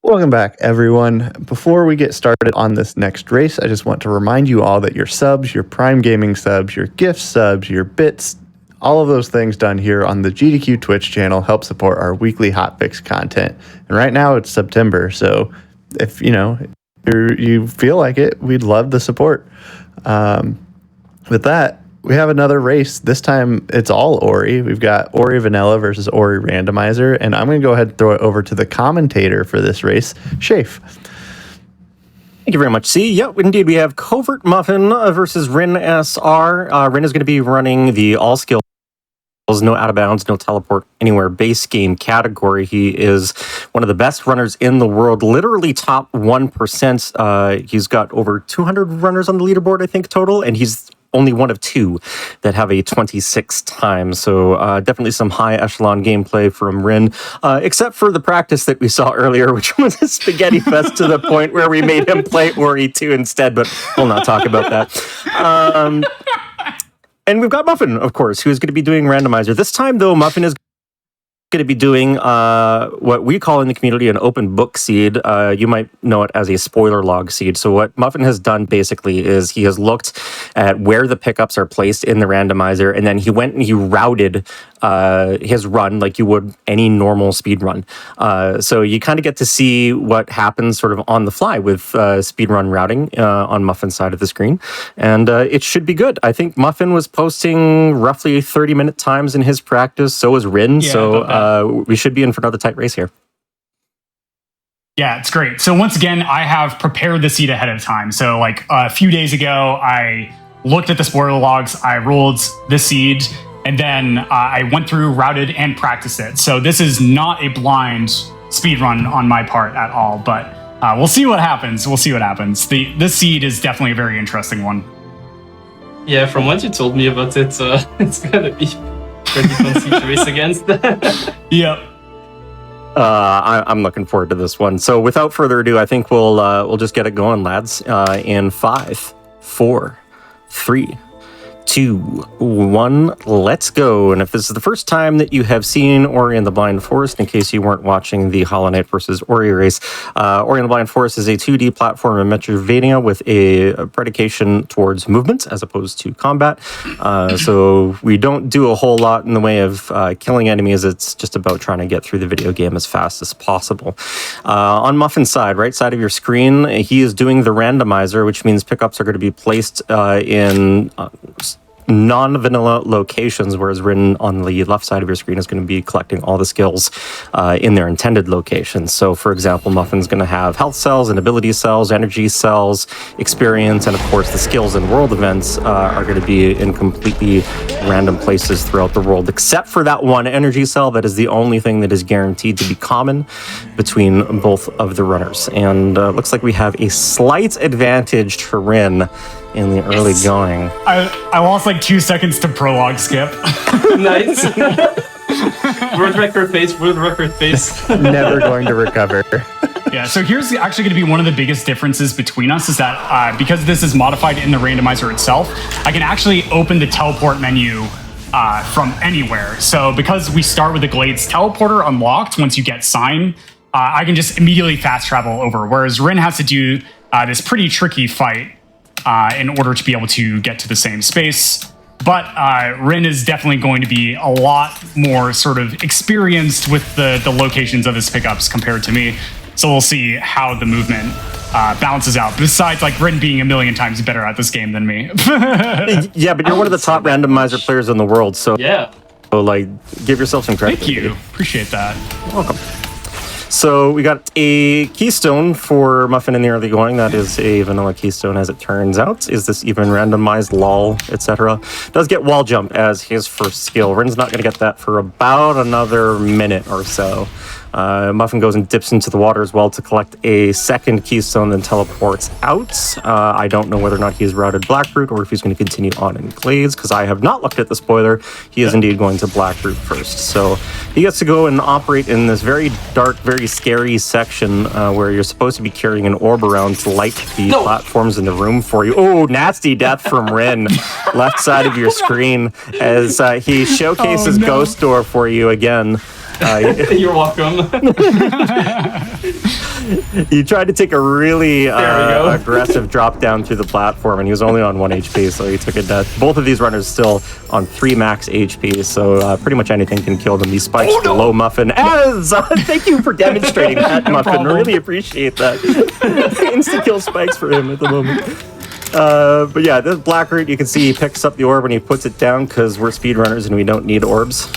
Welcome back, everyone. Before we get started on this next race, I just want to remind you all that your subs, your Prime Gaming subs, your gift subs, your bits, all of those things done here on the GDQ Twitch channel help support our weekly hotfix content. And right now it's September, so if you feel like it, we'd love the support. With that, we have another race. This time it's all Ori. We've got Ori Vanilla versus Ori Randomizer, and I'm going to go ahead and throw it over to the commentator for this race, Shafe. Thank you very much, C. Yeah, indeed, we have Covert Muffin versus Rin SR. Rin is going to be running the all-skill, no out of bounds, no teleport anywhere base game category. He is one of the best runners in the world, literally top 1%. He's got over 200 runners on the leaderboard, I think, total, and he's only one of two that have a 26 time. So definitely some high echelon gameplay from Rin, except for the practice that we saw earlier, which was a spaghetti fest to the point where we made him play Ori 2 instead, but we'll not talk about that. And we've got Muffin, of course, who is going to be doing Randomizer. This time, though, Muffin is going to be doing what we call in the community an open book seed. You might know it as a spoiler log seed. So what Muffin has done basically is he has looked at where the pickups are placed in the randomizer, and then he went and he routed his run like you would any normal speed run. So you kind of get to see what happens sort of on the fly with speed run routing on Muffin's side of the screen. And it should be good. I think Muffin was posting roughly 30-minute times in his practice. So was Rin. Yeah, so we should be in for another tight race here. Yeah, it's great. So once again, I have prepared the seed ahead of time. So like a few days ago, I looked at the spoiler logs, I rolled the seed, and then I went through, routed, and practiced it. So this is not a blind speed run on my part at all, but we'll see what happens. We'll see what happens. This seed is definitely a very interesting one. Yeah, from what you told me about it, it's gonna be pretty fun to race against. Yep. I'm looking forward to this one. So without further ado, I think we'll just get it going, lads. In 5, 4, 3, 2, 1, let's go. And if this is the first time that you have seen Ori and the Blind Forest, in case you weren't watching the Hollow Knight versus Ori race, Ori and the Blind Forest is a 2D platform in Metroidvania with a predication towards movement as opposed to combat. So we don't do a whole lot in the way of killing enemies. It's just about trying to get through the video game as fast as possible. On Muffin's side, right side of your screen, he is doing the randomizer, which means pickups are going to be placed in non-vanilla locations, whereas written on the left side of your screen is going to be collecting all the skills in their intended locations. So, for example, Muffin's going to have health cells and ability cells, energy cells, experience, and of course the skills and world events are going to be in completely random places throughout the world, except for that one energy cell that is the only thing that is guaranteed to be common between both of the runners. And looks like we have a slight advantage to Rin in the early going. I lost like 2 seconds to prologue skip. Nice. World record pace. Never going to recover. Yeah, so here's actually going to be one of the biggest differences between us is that because this is modified in the randomizer itself, I can actually open the teleport menu from anywhere. So because we start with the Glades teleporter unlocked, once you get sign, I can just immediately fast travel over, whereas Rin has to do this pretty tricky fight in order to be able to get to the same space. But Rin is definitely going to be a lot more sort of experienced with the locations of his pickups compared to me. So we'll see how the movement balances out. Besides, like, Rin being a million times better at this game than me. Yeah, but you're one of the top randomizer players in the world, so Yeah. so like, give yourself some credit. Thank you. Appreciate that. You're welcome. So we got a keystone for Muffin in the early going. That is a vanilla keystone, as it turns out. Is this even randomized? Lol, etc. Does get wall jump as his first skill. Rin's not going to get that for about another minute or so. Muffin goes and dips into the water as well to collect a second keystone, then teleports out. I don't know whether or not he's routed Blackroot or if he's going to continue on in Glades, because I have not looked at the spoiler. He is indeed going to Blackroot first. So he gets to go and operate in this very dark, very scary section where you're supposed to be carrying an orb around to light the platforms in the room for you. Oh, nasty death from Rin, left side of your screen, as he showcases Ghost Door for you again. You're welcome. He tried to take a really aggressive drop down through the platform, and he was only on 1 HP, so he took a death. Both of these runners still on 3 max HP, so pretty much anything can kill them. These spikes below Muffin. As thank you for demonstrating that, Muffin. Really appreciate that. Insta kill spikes for him at the moment. But yeah, this Blackroot, you can see he picks up the orb and he puts it down because we're speedrunners and we don't need orbs.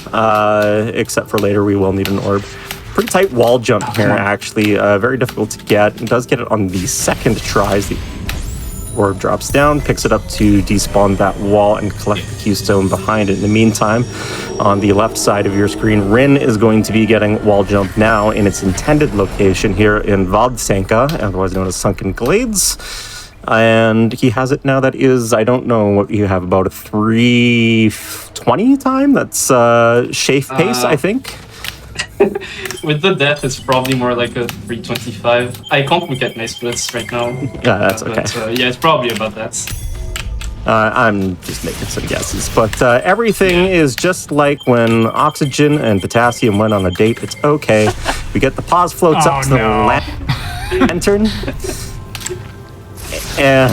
Except for later, we will need an orb. Pretty tight wall jump here, actually. Very difficult to get. It does get it on the second try as the orb drops down, picks it up to despawn that wall and collect the keystone behind it. In the meantime, on the left side of your screen, Rin is going to be getting wall jump now in its intended location here in Vodsenka, otherwise known as Sunken Glades. And he has it now. That is, I don't know what you have, about a 320 time. That's Shafe pace, I think. With the death, it's probably more like a 325. I can't look at my splits right now. Yeah, that's okay. But, yeah, it's probably about that. I'm just making some guesses. But everything is just like when oxygen and potassium went on a date. It's okay. We get the pause floats up to the lantern. And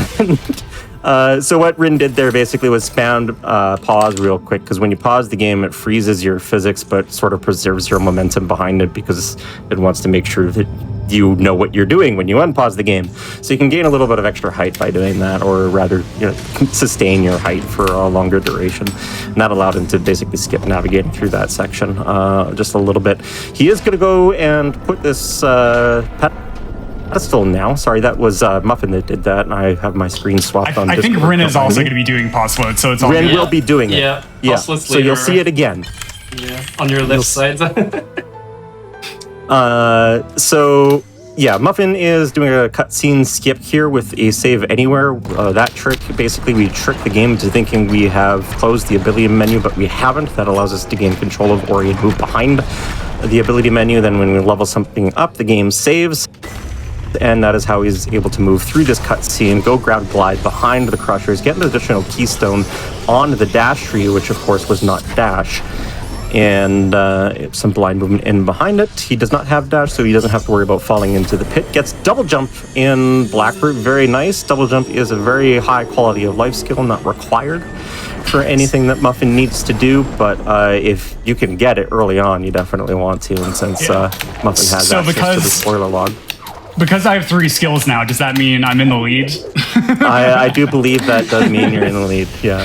so what Rin did there basically was spam pause real quick, because when you pause the game, it freezes your physics, but sort of preserves your momentum behind it because it wants to make sure that you know what you're doing when you unpause the game. So you can gain a little bit of extra height by doing that, or rather, sustain your height for a longer duration. And that allowed him to basically skip navigating through that section just a little bit. He is going to go and put this pedestal now. Sorry, that was Muffin that did that, and I have my screen swapped on. I think Rin is also going to be doing pause float, so it's all Rin will be doing it. Yeah. So you'll see it again. Yeah, on your left side. So Yeah, Muffin is doing a cutscene skip here with a save anywhere. That trick, basically, we trick the game into thinking we have closed the ability menu, but we haven't. That allows us to gain control of Ori and move behind the ability menu. Then when we level something up, the game saves. And that is how he's able to move through this cutscene, go grab Glide behind the Crushers, get an additional keystone on the dash tree, which of course was not dash. And some blind movement in behind it. He does not have dash, so he doesn't have to worry about falling into the pit. Gets double jump in Blackroot, very nice. Double jump is a very high quality of life skill, not required for anything that Muffin needs to do, but if you can get it early on, you definitely want to, and since Muffin has access to the spoiler log. Because I have 3 skills now, does that mean I'm in the lead? I do believe that does mean you're in the lead, yeah.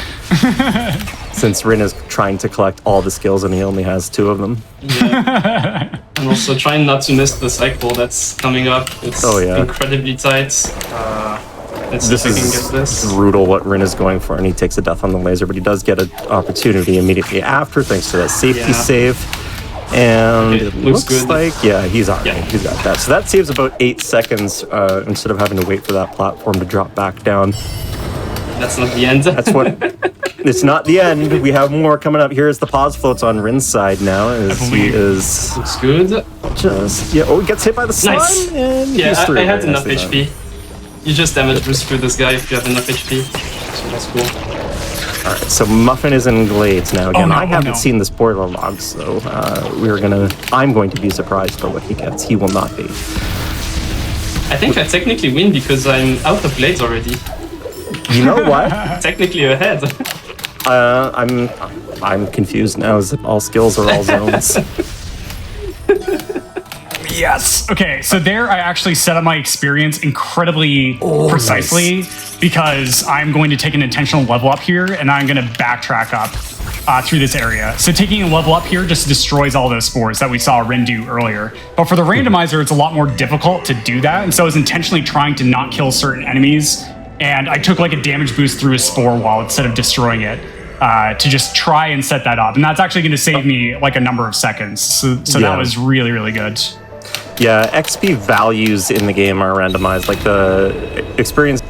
Since Rin is trying to collect all the skills and he only has 2 of them. Yeah. And also trying not to miss the cycle that's coming up. It's incredibly tight. Let's see if I can get this. Brutal what Rin is going for, and he takes a death on the laser, but he does get an opportunity immediately after, thanks to that safety save. And it looks good. Like, he's on it. He's got that. So that saves about 8 seconds instead of having to wait for that platform to drop back down. That's not the end. That's what. It's not the end. We have more coming up. Here's the pause floats on Rin's side now. As he is. Looks good. He gets hit by the slime. Nice. And I had enough HP. You just damage boost through this guy if you have enough HP. So that's cool. Alright, so Muffin is in Glades now. Again, I haven't seen the spoiler logs, so I'm going to be surprised by what he gets. He will not be. I think I technically win because I'm out of Glades already. You know what? Technically ahead. I'm confused now. Is it all skills or all zones? Yes. Okay, so there I actually set up my experience incredibly precisely because I'm going to take an intentional level up here and I'm going to backtrack up through this area. So taking a level up here just destroys all those spores that we saw Rin do earlier. But for the randomizer, it's a lot more difficult to do that. And so I was intentionally trying to not kill certain enemies. And I took like a damage boost through a spore wall instead of destroying it. To just try and set that up. And that's actually going to save me like a number of seconds. So that was really, really good. Yeah, XP values in the game are randomized. Like the experience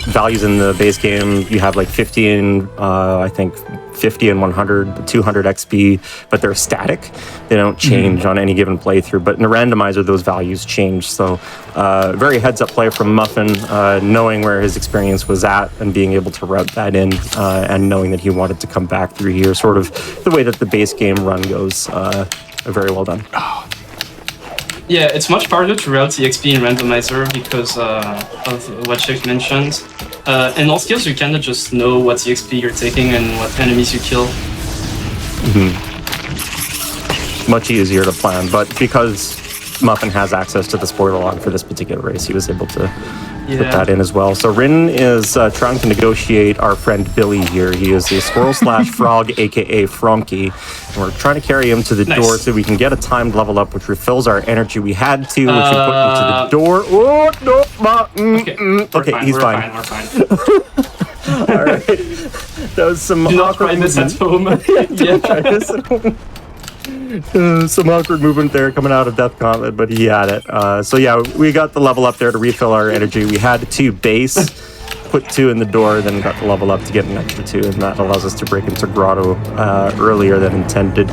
values in the base game, you have like 50 and I think 50 and 100, 200 XP, but they're static. They don't change on any given playthrough. But in the randomizer, those values change. So very heads up play from Muffin, knowing where his experience was at and being able to route that in and knowing that he wanted to come back through here, sort of the way that the base game run goes. Very well done. Yeah, it's much harder to route the XP in Randomizer because of what Chick mentioned. In all skills, you kind of just know what the XP you're taking and what enemies you kill. Much easier to plan, but because Muffin has access to the spoiler log for this particular race, he was able to put that in as well. So Rin is trying to negotiate our friend Billy here. He is a squirrel/frog, aka Fromky. And we're trying to carry him to the door so we can get a timed level up, which refills our energy. We had to, which we put into the door. Oh, no, okay, he's fine. We're fine. All right. That was some Do not try this at home. Try this at home. Some awkward movement there coming out of Death Gauntlet, but he had it. So yeah, we got the level up there to refill our energy. We had 2 base, put 2 in the door, then got the level up to get an extra 2, and that allows us to break into Grotto earlier than intended.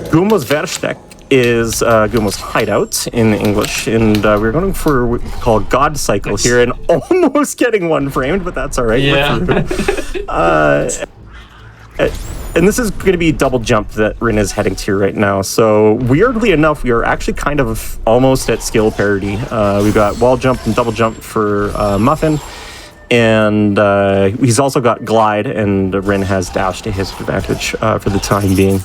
Gumo's Versteck is Gumo's hideout in English, and we're going for what we call God Cycle here, and almost getting 1 framed, but that's all right. Yeah. And this is going to be double jump that Rin is heading to right now. So weirdly enough, we are actually kind of almost at skill parity. We've got wall jump and double jump for Muffin. And he's also got glide, and Rin has dash to his advantage for the time being.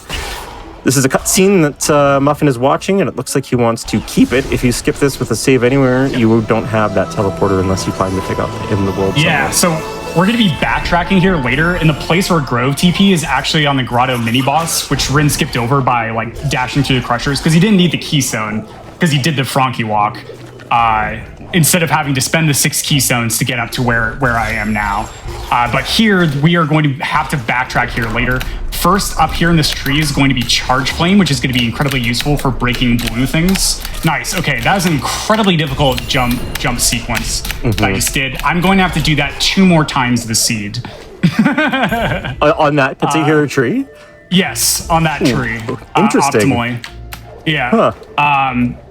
This is a cutscene that Muffin is watching, and it looks like he wants to keep it. If you skip this with a save anywhere, you don't have that teleporter unless you find the pickup in the world. Yeah, somewhere. so we're going to be backtracking here later, and the place where Grove TP is actually on the Grotto mini-boss, which Rin skipped over by like dashing through the Crushers, because he didn't need the Keystone, because he did the Frankie walk, instead of having to spend the 6 Keystones to get up to where I am now. But here, we are going to have to backtrack here later. first up here in this tree is going to be Charge Flame, which is going to be incredibly useful for breaking blue things. Nice. Okay, that is an incredibly difficult jump sequence that I just did. I'm going to have to do that 2 more times the seed. On that particular tree? Yes, on that tree. Interesting. Optimally. Yeah.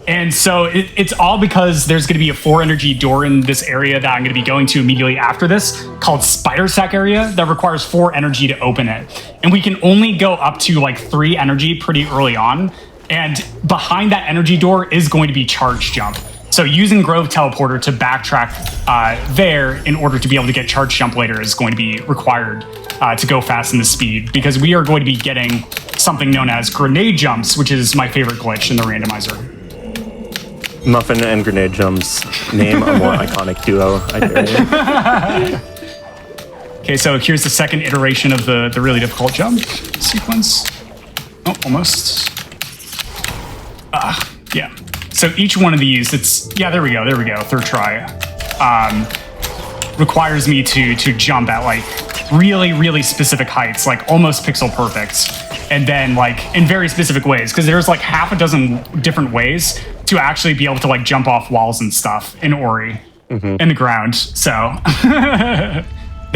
And so it's all because there's going to be a 4 energy door in this area that I'm going to be going to immediately after this called Spider Sack area that requires 4 energy to open it. And we can only go up to like 3 energy pretty early on. And behind that energy door is going to be Charge Jump. So using Grove Teleporter to backtrack there in order to be able to get Charge Jump later is going to be required to go fast in the speed, because we are going to be getting something known as Grenade Jumps, which is my favorite glitch in the randomizer. Muffin and Grenade Jumps. Name a more iconic duo, I dare you. Okay, so here's the second iteration of the really difficult jump sequence. Oh, almost. Yeah. So each one of these, there we go, third try. Requires me to jump at like really, really specific heights, like almost pixel perfect. And then like in very specific ways, because there's like half a dozen different ways to actually be able to like jump off walls and stuff in Ori, in the ground. So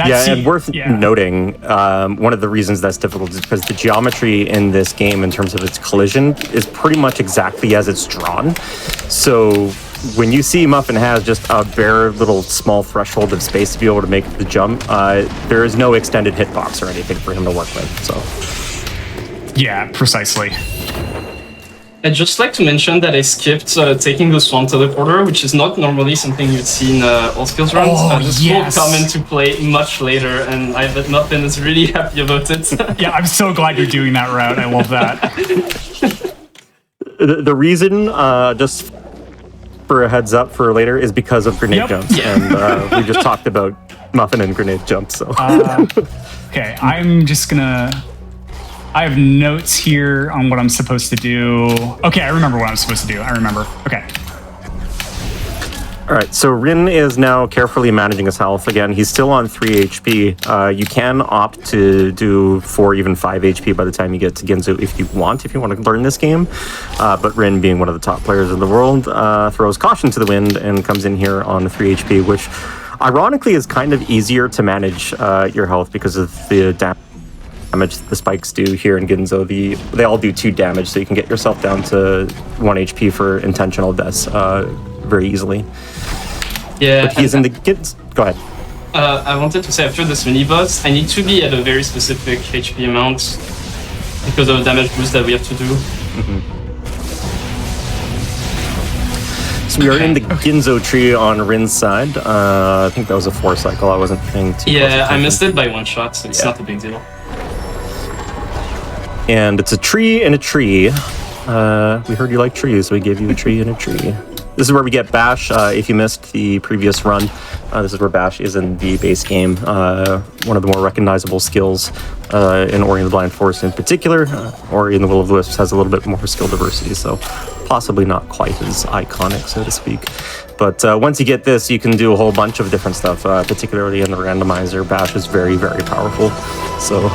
and worth noting, one of the reasons that's difficult is because the geometry in this game in terms of its collision is pretty much exactly as it's drawn. So when you see Muffin has just a bare little small threshold of space to be able to make the jump, there is no extended hitbox or anything for him to work with. So yeah, precisely. I'd just like to mention that I skipped taking the Swan Teleporter, which is not normally something you'd see in all skills runs. This will come into play much later, and I bet Muffin is really happy about it. Yeah, I'm so glad you're doing that route. I love that. The reason, just for a heads up for later, is because of grenade jumps. Yeah. And we just talked about Muffin and grenade jumps. So okay, I'm just gonna... I have notes here on what I'm supposed to do. Okay, I remember what I'm supposed to do. I remember. Okay. All right, so Rin is now carefully managing his health. Again, he's still on 3 HP. You can opt to do 4, even 5 HP by the time you get to Ginzo if you want to learn this game. But Rin, being one of the top players in the world, throws caution to the wind and comes in here on 3 HP, which ironically is kind of easier to manage your health because of the damage the spikes do here in Ginzo. They all do 2 damage, so you can get yourself down to 1 HP for intentional deaths very easily. Yeah. But he's in the Ginzo. Go ahead. I wanted to say, after this mini-boss, I need to be at a very specific HP amount because of the damage boost that we have to do. So we are in the Ginzo tree on Rin's side. I think that was a 4 cycle. I wasn't paying too close Yeah, I attention. missed it by 1 shot, so it's not a big deal. And it's a tree in a tree. We heard you like trees, so we gave you a tree in a tree. This is where we get Bash. If you missed the previous run, this is where Bash is in the base game. One of the more recognizable skills in Ori and the Blind Forest in particular. Ori and the Will of the Wisps has a little bit more skill diversity, so possibly not quite as iconic, so to speak. But once you get this, you can do a whole bunch of different stuff, particularly in the randomizer. Bash is very, very powerful. So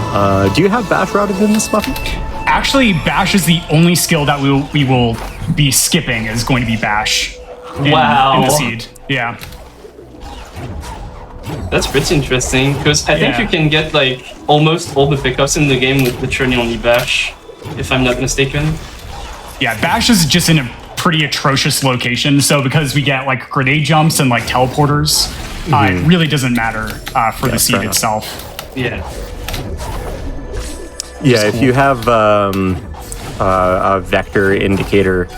do you have Bash routed in this, Muffin? Actually, Bash is the only skill that we will be skipping is going to be Bash. In the seed. Yeah. That's pretty interesting, because I think you can get like almost all the pickups in the game with literally only Bash, if I'm not mistaken. Yeah, Bash is just in a pretty atrocious location, so because we get like grenade jumps and like teleporters, it really doesn't matter for the seed itself. Yeah. Yeah, if you have a vector indicator,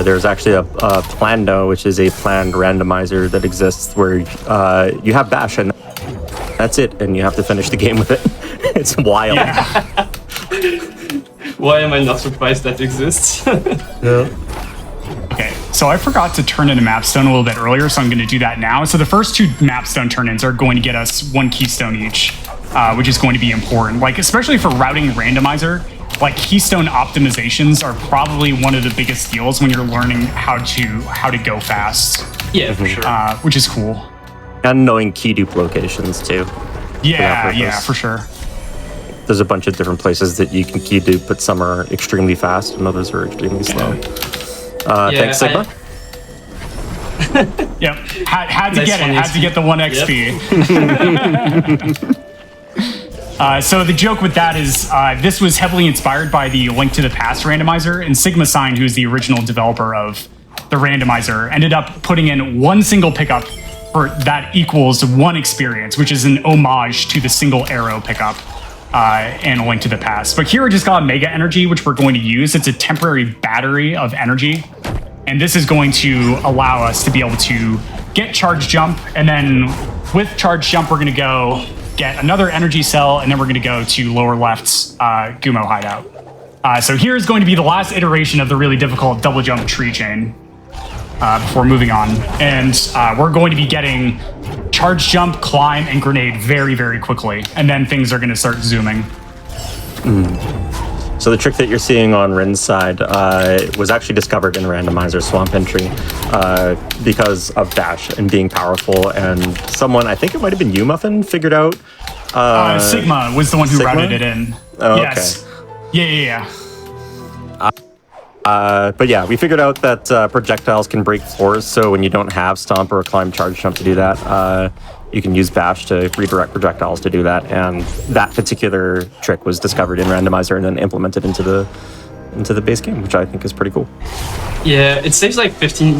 there's actually a Plando, which is a planned randomizer that exists where you have Bash and that's it, and you have to finish the game with it. It's wild. Yeah. Why am I not surprised that exists? Okay, so I forgot to turn in a mapstone a little bit earlier, so I'm going to do that now. So the first 2 mapstone turn-ins are going to get us 1 keystone each, which is going to be important. Like, especially for routing randomizer, like keystone optimizations are probably one of the biggest deals when you're learning how to go fast. Yeah, for sure. Which is cool. And knowing key dupe locations too. Yeah, for sure. there's a bunch of different places that you can key to, but some are extremely fast and others are extremely slow. Thanks, Sigma. Yep, had to Nice get it. one, Had to get the 1 XP. So the joke with that is this was heavily inspired by the Link to the Past randomizer, and Sigma Sign, who's the original developer of the randomizer, ended up putting in one single pickup for that equals 1 experience, which is an homage to the single arrow pickup in A Link to the Past. But here we just got Mega Energy, which we're going to use. It's a temporary battery of energy, and this is going to allow us to be able to get Charge Jump, and then with Charge Jump, we're going to go get another energy cell, and then we're going to go to lower left's Gumo hideout. So here is going to be the last iteration of the really difficult double jump tree chain before moving on. And we're going to be getting Charge Jump, Climb, and Grenade very, very quickly. And then things are going to start zooming. So the trick that you're seeing on Rin's side was actually discovered in Randomizer Swamp Entry because of Dash and being powerful, and someone, I think it might have been you, Muffin, figured out. Sigma was the one who Sigma? routed it in. Oh, yes. Okay. Yeah. But yeah, we figured out that projectiles can break floors, so when you don't have Stomp or a Climb Charge Jump to do that, you can use Bash to redirect projectiles to do that, and that particular trick was discovered in Randomizer and then implemented into the base game, which I think is pretty cool. Yeah, it saves like 50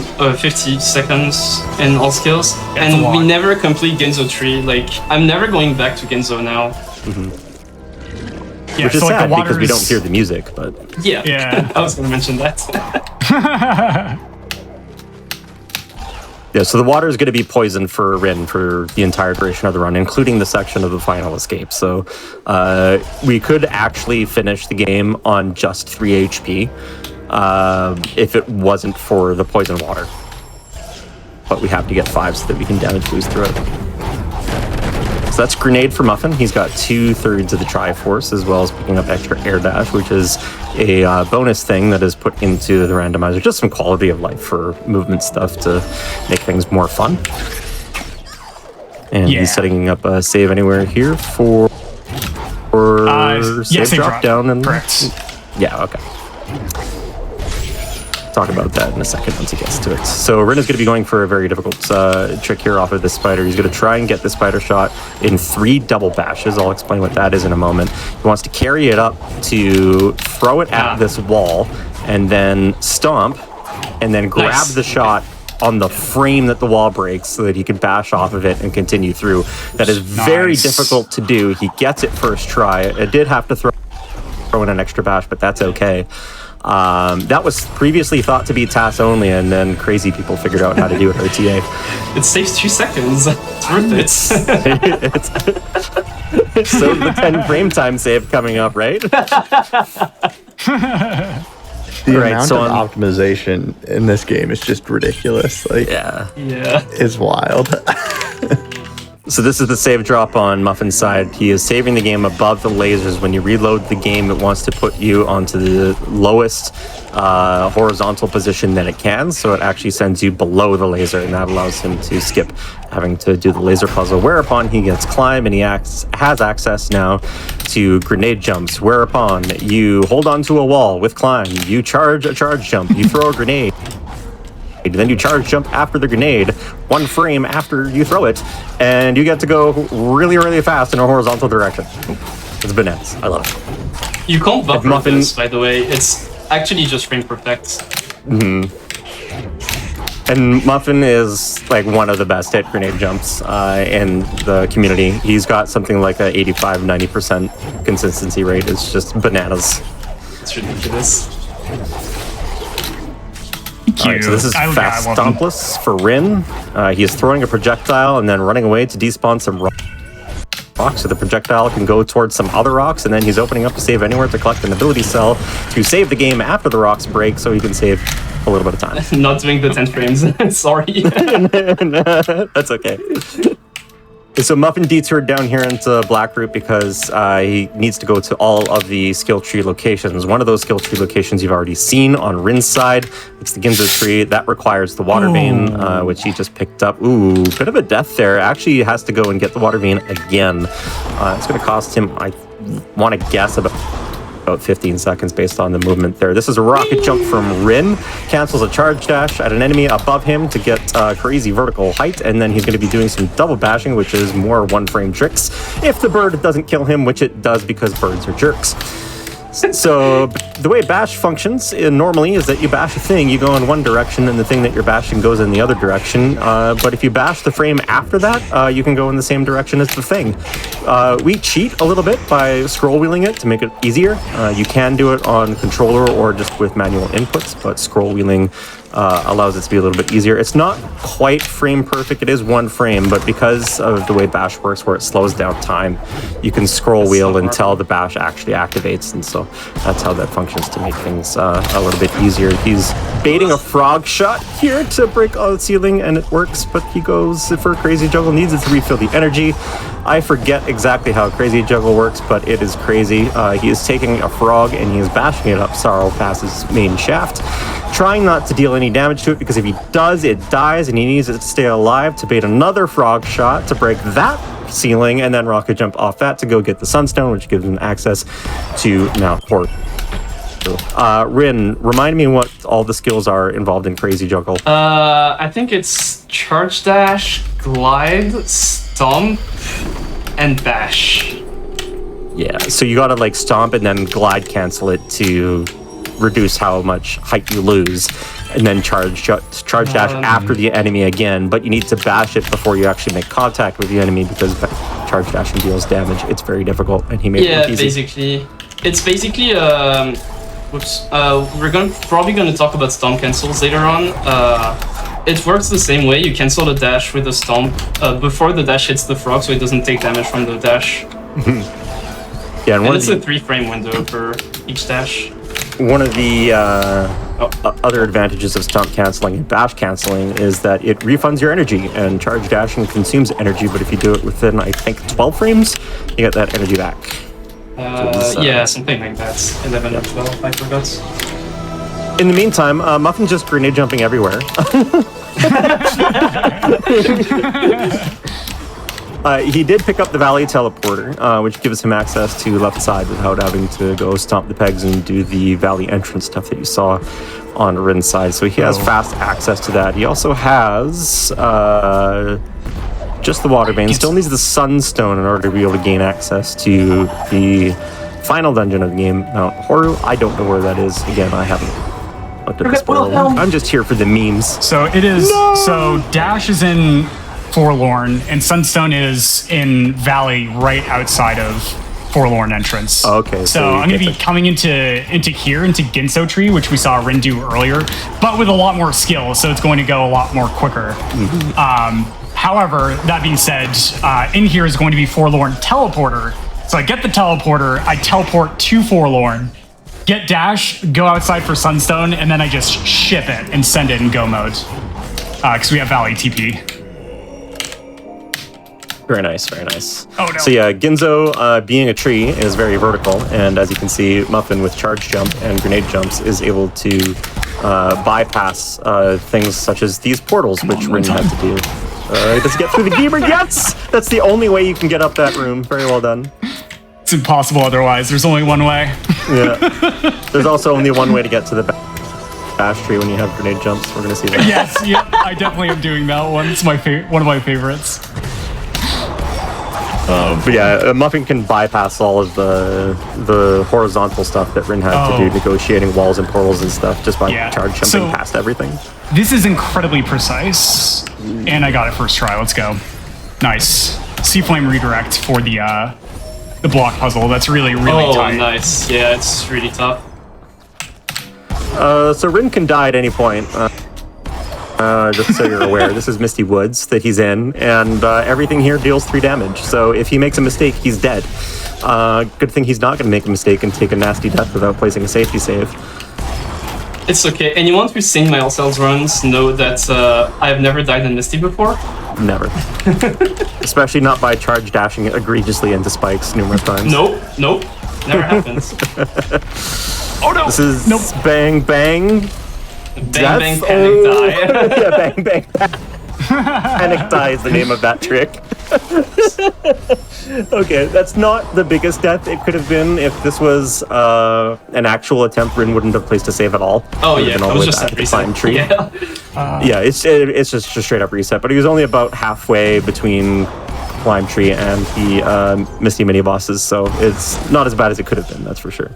seconds in all skills, That's and a we lot. never complete Genzo 3. Like, I'm never going back to Genzo now. Yeah, Which is so like sad the because we don't water's- hear the music, but Yeah, Yeah. I was gonna mention that. yeah, so the water is going to be poisoned for Rin for the entire duration of the run, including the section of the final escape. So we could actually finish the game on just 3 HP if it wasn't for the poison water. But we have to get 5 so that we can damage boost through it. So that's Grenade for Muffin. He's got 2/3 of the Triforce, as well as picking up extra Air Dash, which is a bonus thing that is put into the randomizer. Just some quality of life for movement stuff to make things more fun. And Yeah. he's setting up a save anywhere here for yeah, save drop down. And correct. yeah, okay. Talk about that in a second once he gets to it. So Rin is going to be going for a very difficult trick here off of this spider. He's going to try and get the spider shot in 3 double bashes. I'll explain what that is in a moment. He wants to carry it up to throw it at this wall and then stomp and then grab Nice. the shot on the frame that the wall breaks so that he can bash off of it and continue through. That is very Nice. difficult to do. He gets it first try. It did have to throw in an extra bash, but that's okay. That was previously thought to be TAS only, and then crazy people figured out how to do it RTA. It saves 2 seconds. It's worth it. So the 10 frame time save coming up, right? The Right, amount so of on- optimization in this game is just ridiculous. Like, Yeah. Yeah. it's wild. So this is the save drop on Muffin's side. He is saving the game above the lasers. When you reload the game, it wants to put you onto the lowest horizontal position that it can. So it actually sends you below the laser, and that allows him to skip having to do the laser puzzle. Whereupon he gets Climb, and he has access now to grenade jumps. Whereupon you hold onto a wall with Climb. You charge a charge jump. You throw a grenade. Then you charge jump after the grenade, 1 frame after you throw it, and you get to go really, really fast in a horizontal direction. It's bananas. I love it. You can't buffer Muffin- this, by the way. It's actually just frame perfect. And Muffin is like one of the best hit grenade jumps in the community. He's got something like a 85-90% consistency rate. It's just bananas. It's ridiculous. Thank All right, so this is I fast love him. stompless for Rin. He is throwing a projectile and then running away to despawn some rocks, so the projectile can go towards some other rocks, and then he's opening up to save anywhere to collect an ability cell to save the game after the rocks break, so he can save a little bit of time. Not doing the 10 frames. Sorry. That's okay. So Muffin detoured down here into Blackroot because he needs to go to all of the skill tree locations. One of those skill tree locations you've already seen on Rin's side. It's the Ginzo tree. That requires the water vein, which he just picked up. Ooh, bit of a death there. Actually, he has to go and get the water vein again. It's going to cost him, I want to guess about 15 seconds based on the movement there. This is a rocket jump from Rin. Cancels a charge dash at an enemy above him to get crazy vertical height, and then he's going to be doing some double bashing, which is more one-frame tricks. If the bird doesn't kill him, which it does because birds are jerks. So the way bash functions normally is that you bash a thing, you go in one direction, and the thing that you're bashing goes in the other direction. But if you bash the frame after that, you can go in the same direction as the thing. We cheat a little bit by scroll wheeling it to make it easier. You can do it on controller or just with manual inputs, but scroll wheeling allows it to be a little bit easier. It's not quite frame perfect, it is one frame, but because of the way bash works where it slows down time, you can scroll wheel until the bash actually activates, and so that's how that functions to make things a little bit easier. He's baiting a frog shot here to break all the ceiling, and it works, but he goes for Crazy Juggle, needs it to refill the energy. I forget exactly how Crazy Juggle works, but it is crazy. He is taking a frog and he is bashing it up Sorrow past his main shaft, trying not to deal any damage to it, because if he does, it dies, and he needs it to stay alive to bait another frog shot to break that ceiling, and then rocket jump off that to go get the Sunstone, which gives him access to Mount Hort. Rin, remind me what all the skills are involved in Crazy Juggle. I think it's charge dash, glide, stomp, and bash. Yeah, so you gotta like stomp and then glide cancel it to reduce how much height you lose, and then charge dash after the enemy again, but you need to bash it before you actually make contact with the enemy, because charge dashing deals damage. It's very difficult, and he made it look easy. It's basically we're probably gonna talk about stomp cancels later on. It works the same way. You cancel the dash with a stomp before the dash hits the frog, so it doesn't take damage from the dash. Yeah, and it's a 3-frame window for each dash. One of the other advantages of stomp canceling and bash canceling is that it refunds your energy, and charge dashing consumes energy, but if you do it within, I think, 12 frames, you get that energy back. Yeah, something like that. 11 or 12, I forgot. In the meantime, Muffin's just grenade jumping everywhere. He did pick up the Valley Teleporter, which gives him access to left side without having to go stomp the pegs and do the Valley entrance stuff that you saw on Rin's side. So he has fast access to that. He also has just the Water Bane. Still needs the Sunstone in order to be able to gain access to the final dungeon of the game, Mount Horu. I don't know where that is. Again, I haven't looked at the spoiler. I'm just here for the memes. So it is. No! So Dash is in Forlorn, and Sunstone is in Valley, right outside of Forlorn entrance. Oh, okay. So I'm going to be coming into Ginso Tree, which we saw Rin do earlier, but with a lot more skill, so it's going to go a lot more quicker. However, that being said, in here is going to be Forlorn Teleporter. So I get the Teleporter, I teleport to Forlorn, get Dash, go outside for Sunstone, and then I just ship it and send it in go mode. Because we have Valley TP. Very nice, very nice. Oh, no. So yeah, Ginzo, being a tree, is very vertical, and as you can see, Muffin with charge jump and grenade jumps is able to bypass things such as these portals, which Rin had to do. Does he get through the Geber? Yes! That's the only way you can get up that room. Very well done. It's impossible otherwise. There's only one way. Yeah. There's also only one way to get to the bash tree when you have grenade jumps. We're going to see that. Yes, yeah, I definitely am doing that one. It's my one of my favorites. But yeah, Muffin can bypass all of the horizontal stuff that Rin had to do, negotiating walls and portals and stuff, just by charge jumping past everything. This is incredibly precise, and I got it first try. Let's go. Nice. Sea Flame redirect for the block puzzle. That's really tight. Oh, nice. Yeah, it's really tough. So Rin can die at any point. Just so you're aware, this is Misty Woods that he's in, and everything here deals 3 damage. So if he makes a mistake, he's dead. Good thing he's not going to make a mistake and take a nasty death without placing a safety save. It's okay. Anyone who's seen my All-Cells runs know that I have never died in Misty before. Never. Especially not by charge dashing egregiously into spikes numerous times. Nope. Never happens. Oh no! This is bang bang. Bang bang panic die. Yeah, bang bang. Panic die is the name of that trick. Okay, that's not the biggest death it could have been. If this was an actual attempt, Rin wouldn't have placed a save at all. Oh It would have yeah, been all that the was way just back a at the pine reset. tree. Yeah. Yeah, it's just a straight up reset. But he was only about halfway between Climb Tree and the Misty mini bosses, so it's not as bad as it could have been. That's for sure.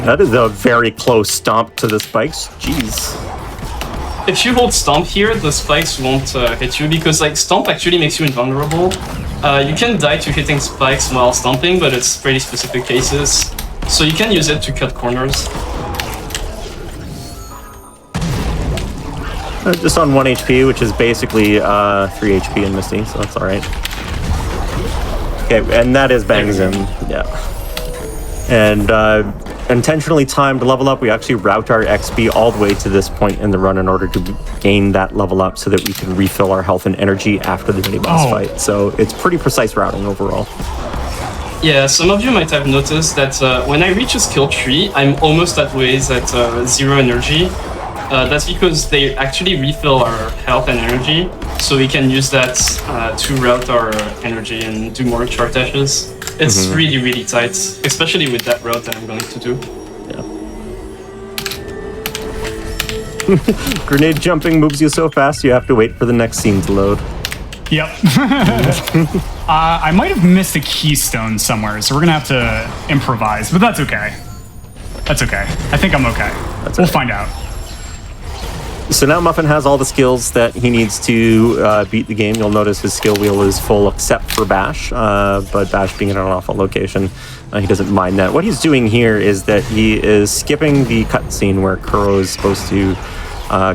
That is a very close stomp to the spikes. Jeez. If you hold Stomp here, the spikes won't hit you because like Stomp actually makes you invulnerable. You can die to hitting spikes while stomping, but it's pretty specific cases. So you can use it to cut corners. Just on 1 HP, which is basically 3 HP in Misty, so that's alright. Okay, and that is bangs him. Yeah. And intentionally timed level up, we actually route our XP all the way to this point in the run in order to gain that level up so that we can refill our health and energy after the mini boss fight. So it's pretty precise routing overall. Yeah, some of you might have noticed that when I reach a skill tree, I'm almost always at 0 energy. That's because they actually refill our health and energy, so we can use that to route our energy and do more chart dashes. It's really, really tight, especially with that route that I'm going to do. Yeah. Grenade jumping moves you so fast, you have to wait for the next scene to load. Yep. I might have missed a keystone somewhere, so we're gonna have to improvise, but that's okay. That's okay. I think I'm okay. We'll find out. So now Muffin has all the skills that he needs to beat the game. You'll notice his skill wheel is full except for Bash, but Bash being in an awful location, he doesn't mind that. What he's doing here is that he is skipping the cutscene where Kuro is supposed to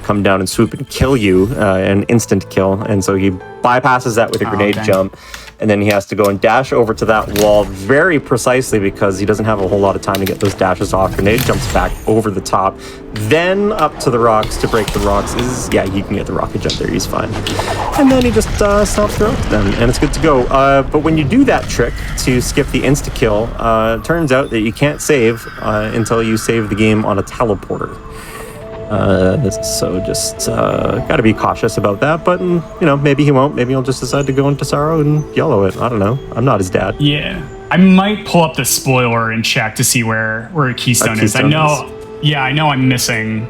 come down and swoop and kill you, an instant kill, and so he bypasses that with a grenade jump, and then he has to go and dash over to that wall very precisely because he doesn't have a whole lot of time to get those dashes off. Grenade jumps back over the top, then up to the rocks to break the rocks. Yeah, he can get the rocket jump there, he's fine. And then he just stops through them, and it's good to go. But when you do that trick to skip the insta-kill, it turns out that you can't save until you save the game on a teleporter. So just gotta be cautious about that, but you know, maybe he won't. Maybe he'll just decide to go into Sorrow and yellow it. I don't know. I'm not his dad. Yeah, I might pull up the spoiler and check to see where a keystone is. I know. Yeah, I know I'm missing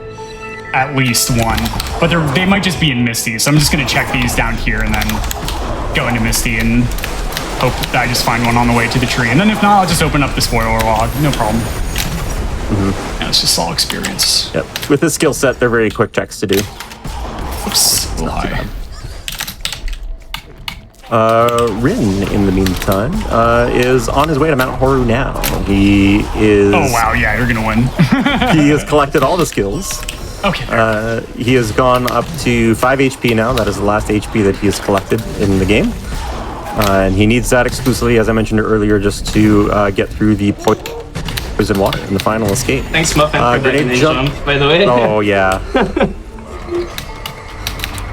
at least one, but they might just be in Misty. So I'm just gonna check these down here and then go into Misty and hope that I just find one on the way to the tree. And then if not, I'll just open up the spoiler log. No problem. Yeah, it's just all experience. Yep. With this skill set, they're very quick checks to do. Oops. Rin, in the meantime, is on his way to Mount Horu now. He is... Oh, wow. Yeah, you're going to win. He has collected all the skills. Okay. He has gone up to 5 HP now. That is the last HP that he has collected in the game. And he needs that exclusively, as I mentioned earlier, just to get through the poison water in the final escape. Thanks, Muffin, for the grenade jump, by the way. Oh, yeah.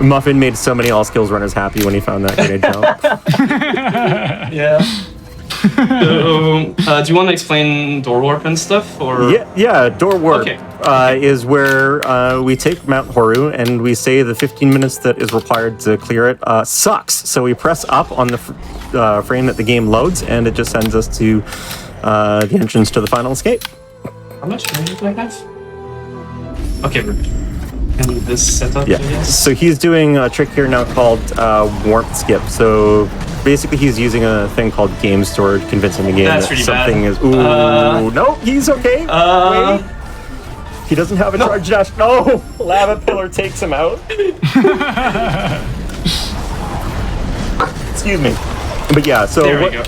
Muffin made so many all skills runners happy when he found that grenade jump. Yeah. So, do you want to explain door warp and stuff, or? Yeah. Door warp is where we take Mount Horu and we say the 15 minutes that is required to clear it sucks. So we press up on the frame that the game loads, and it just sends us to the entrance to the final escape. How much energy do I have? Okay, we're and this setup. Yeah. So he's doing a trick here now called warp skip. So basically, he's using a thing called game storage, convincing the game That's that really something bad. is. Ooh, no, he's okay. Wait. He doesn't have a charge dash. No, lava pillar takes him out. Excuse me. But yeah, so there we go.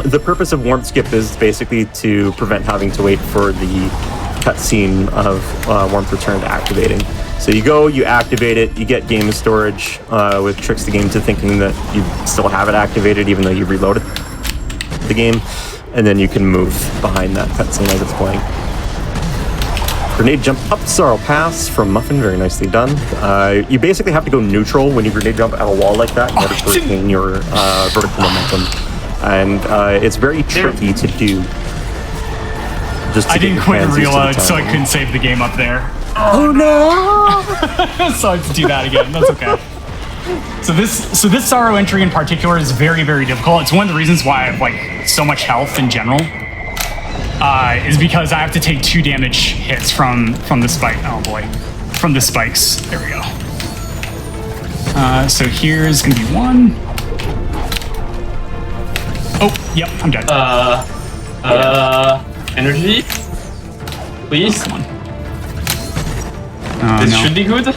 The purpose of warp skip is basically to prevent having to wait for the cutscene of warmth return to activating. So you go, you activate it, you get game storage, which tricks the game to thinking that you still have it activated even though you reloaded the game, and then you can move behind that cutscene as it's playing. Grenade jump up Sorrow Pass from Muffin, very nicely done. You basically have to go neutral when you grenade jump at a wall like that in order to retain your vertical momentum. And it's very tricky to do. I didn't quit reload, so I couldn't save the game up there. Oh no! So I have to do that again. That's okay. So this Sorrow entry in particular is very, very difficult. It's one of the reasons why I have like so much health in general. Is because I have to take 2 damage hits from the spike. Oh boy, from the spikes. There we go. So here's gonna be 1. Oh, yep, I'm dead. Energy, please. Come on. This No. should be good.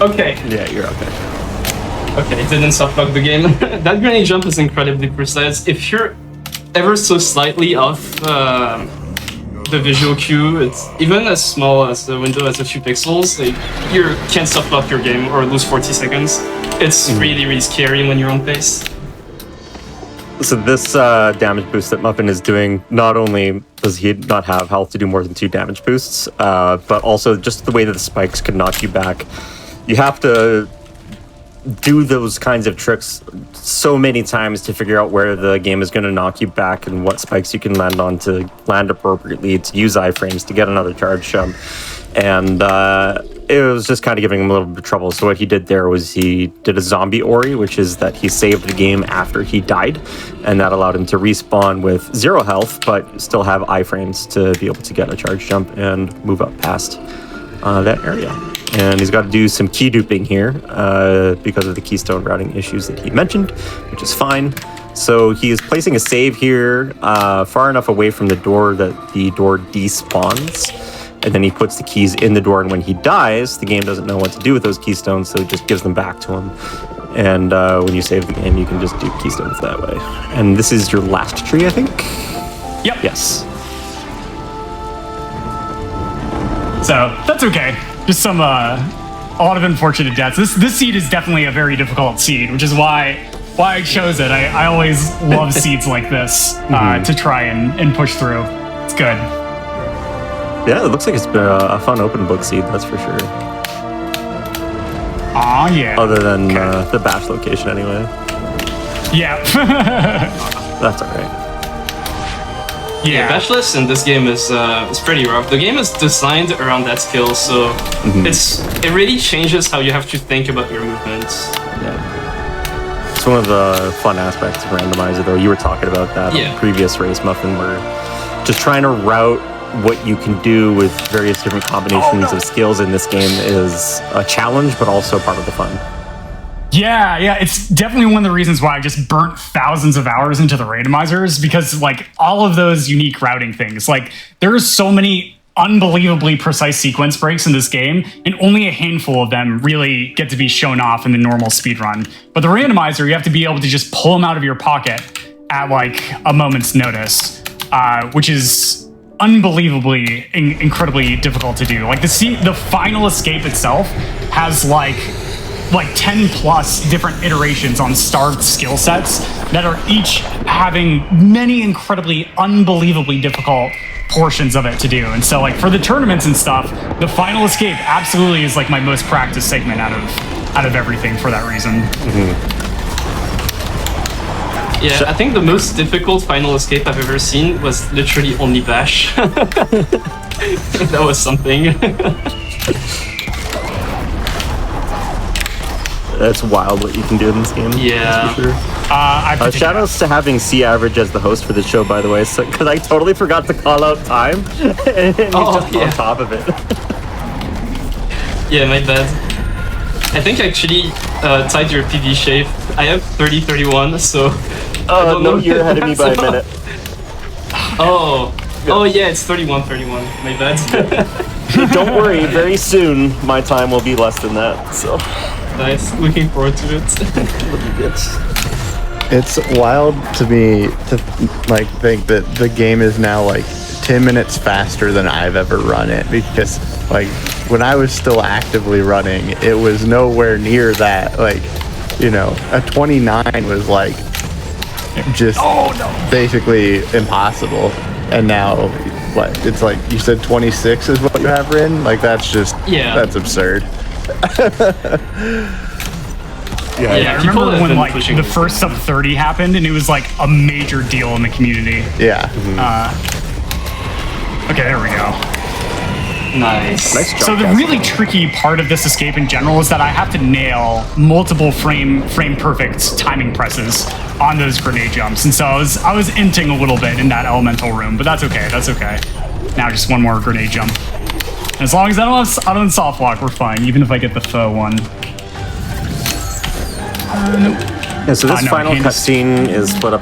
Okay. Yeah, you're okay. Okay, it didn't softlock the game. That grenade jump is incredibly precise. If you're ever so slightly off the visual cue, it's even as small as the window as a few pixels, like, you can't softlock your game or lose 40 seconds. It's really, really scary when you're on pace. So this damage boost that Muffin is doing, not only does he not have health to do more than 2 damage boosts, but also just the way that the spikes can knock you back. You have to do those kinds of tricks so many times to figure out where the game is going to knock you back and what spikes you can land on to land appropriately, to use iframes to get another charge jump. And it was just kind of giving him a little bit of trouble. So what he did there was he did a zombie Ori, which is that he saved the game after he died, and that allowed him to respawn with 0 health, but still have iframes to be able to get a charge jump and move up past that area. And he's got to do some key duping here because of the keystone routing issues that he mentioned, which is fine. So he is placing a save here far enough away from the door that the door despawns. And then he puts the keys in the door, and when he dies, the game doesn't know what to do with those keystones, so it just gives them back to him. And when you save the game, you can just do keystones that way. And this is your last tree, I think? Yep. Yes. So that's okay. Just some a lot of unfortunate deaths. This seed is definitely a very difficult seed, which is why I chose it. I always love seeds like this to try and push through. It's good. Yeah, it looks like it's been a fun open book seed, that's for sure. Aw, yeah. Other than the bash location, anyway. Yeah. That's all right. Yeah, bashless in this game is pretty rough. The game is designed around that skill, so it really changes how you have to think about your movements. Yeah. It's one of the fun aspects of Randomizer, though. You were talking about that on the previous race, Muffin, where just trying to route what you can do with various different combinations of skills in this game is a challenge, but also part of the fun. Yeah, it's definitely one of the reasons why I just burnt thousands of hours into the randomizers, because like all of those unique routing things, like there's so many unbelievably precise sequence breaks in this game, and only a handful of them really get to be shown off in the normal speedrun. But the randomizer, you have to be able to just pull them out of your pocket at like a moment's notice, which is unbelievably incredibly difficult to do. Like the final escape itself has like 10 plus different iterations on starved skill sets that are each having many incredibly unbelievably difficult portions of it to do. And so like for the tournaments and stuff, the final escape absolutely is like my most practiced segment out of everything for that reason. Yeah, I think the most difficult final escape I've ever seen was literally only bash. That was something. That's wild what you can do in this game. Yeah. For sure. Shout outs to having C Average as the host for the show, by the way, because I totally forgot to call out time, and he's just on top of it. Yeah, my bad. I think I actually tied your PV shape. I have 30-31, so... I don't know you're ahead of me by a minute. Oh yeah, it's 31-31. My bad. Don't worry, very soon my time will be less than that, so... Nice, looking forward to it. It's wild to me to like think that the game is now like 10 minutes faster than I've ever run it, because like when I was still actively running, it was nowhere near that. Like, you know, a 29 was like just basically impossible, and now what, it's like you said 26 is what you have written. Like that's just that's absurd. I remember when like the first sub 30 happened, and it was like a major deal in the community. Yeah. Okay, there we go. Nice. Jump, So the Cassie. really tricky part of this escape in general is that I have to nail multiple frame perfect timing presses on those grenade jumps, and so I was inting a little bit in that elemental room, but that's okay. That's okay. Now just one more grenade jump. And as long as I don't soft lock, we're fine. Even if I get the faux one. Nope. Yeah, so this no, final hand is- cutscene is split up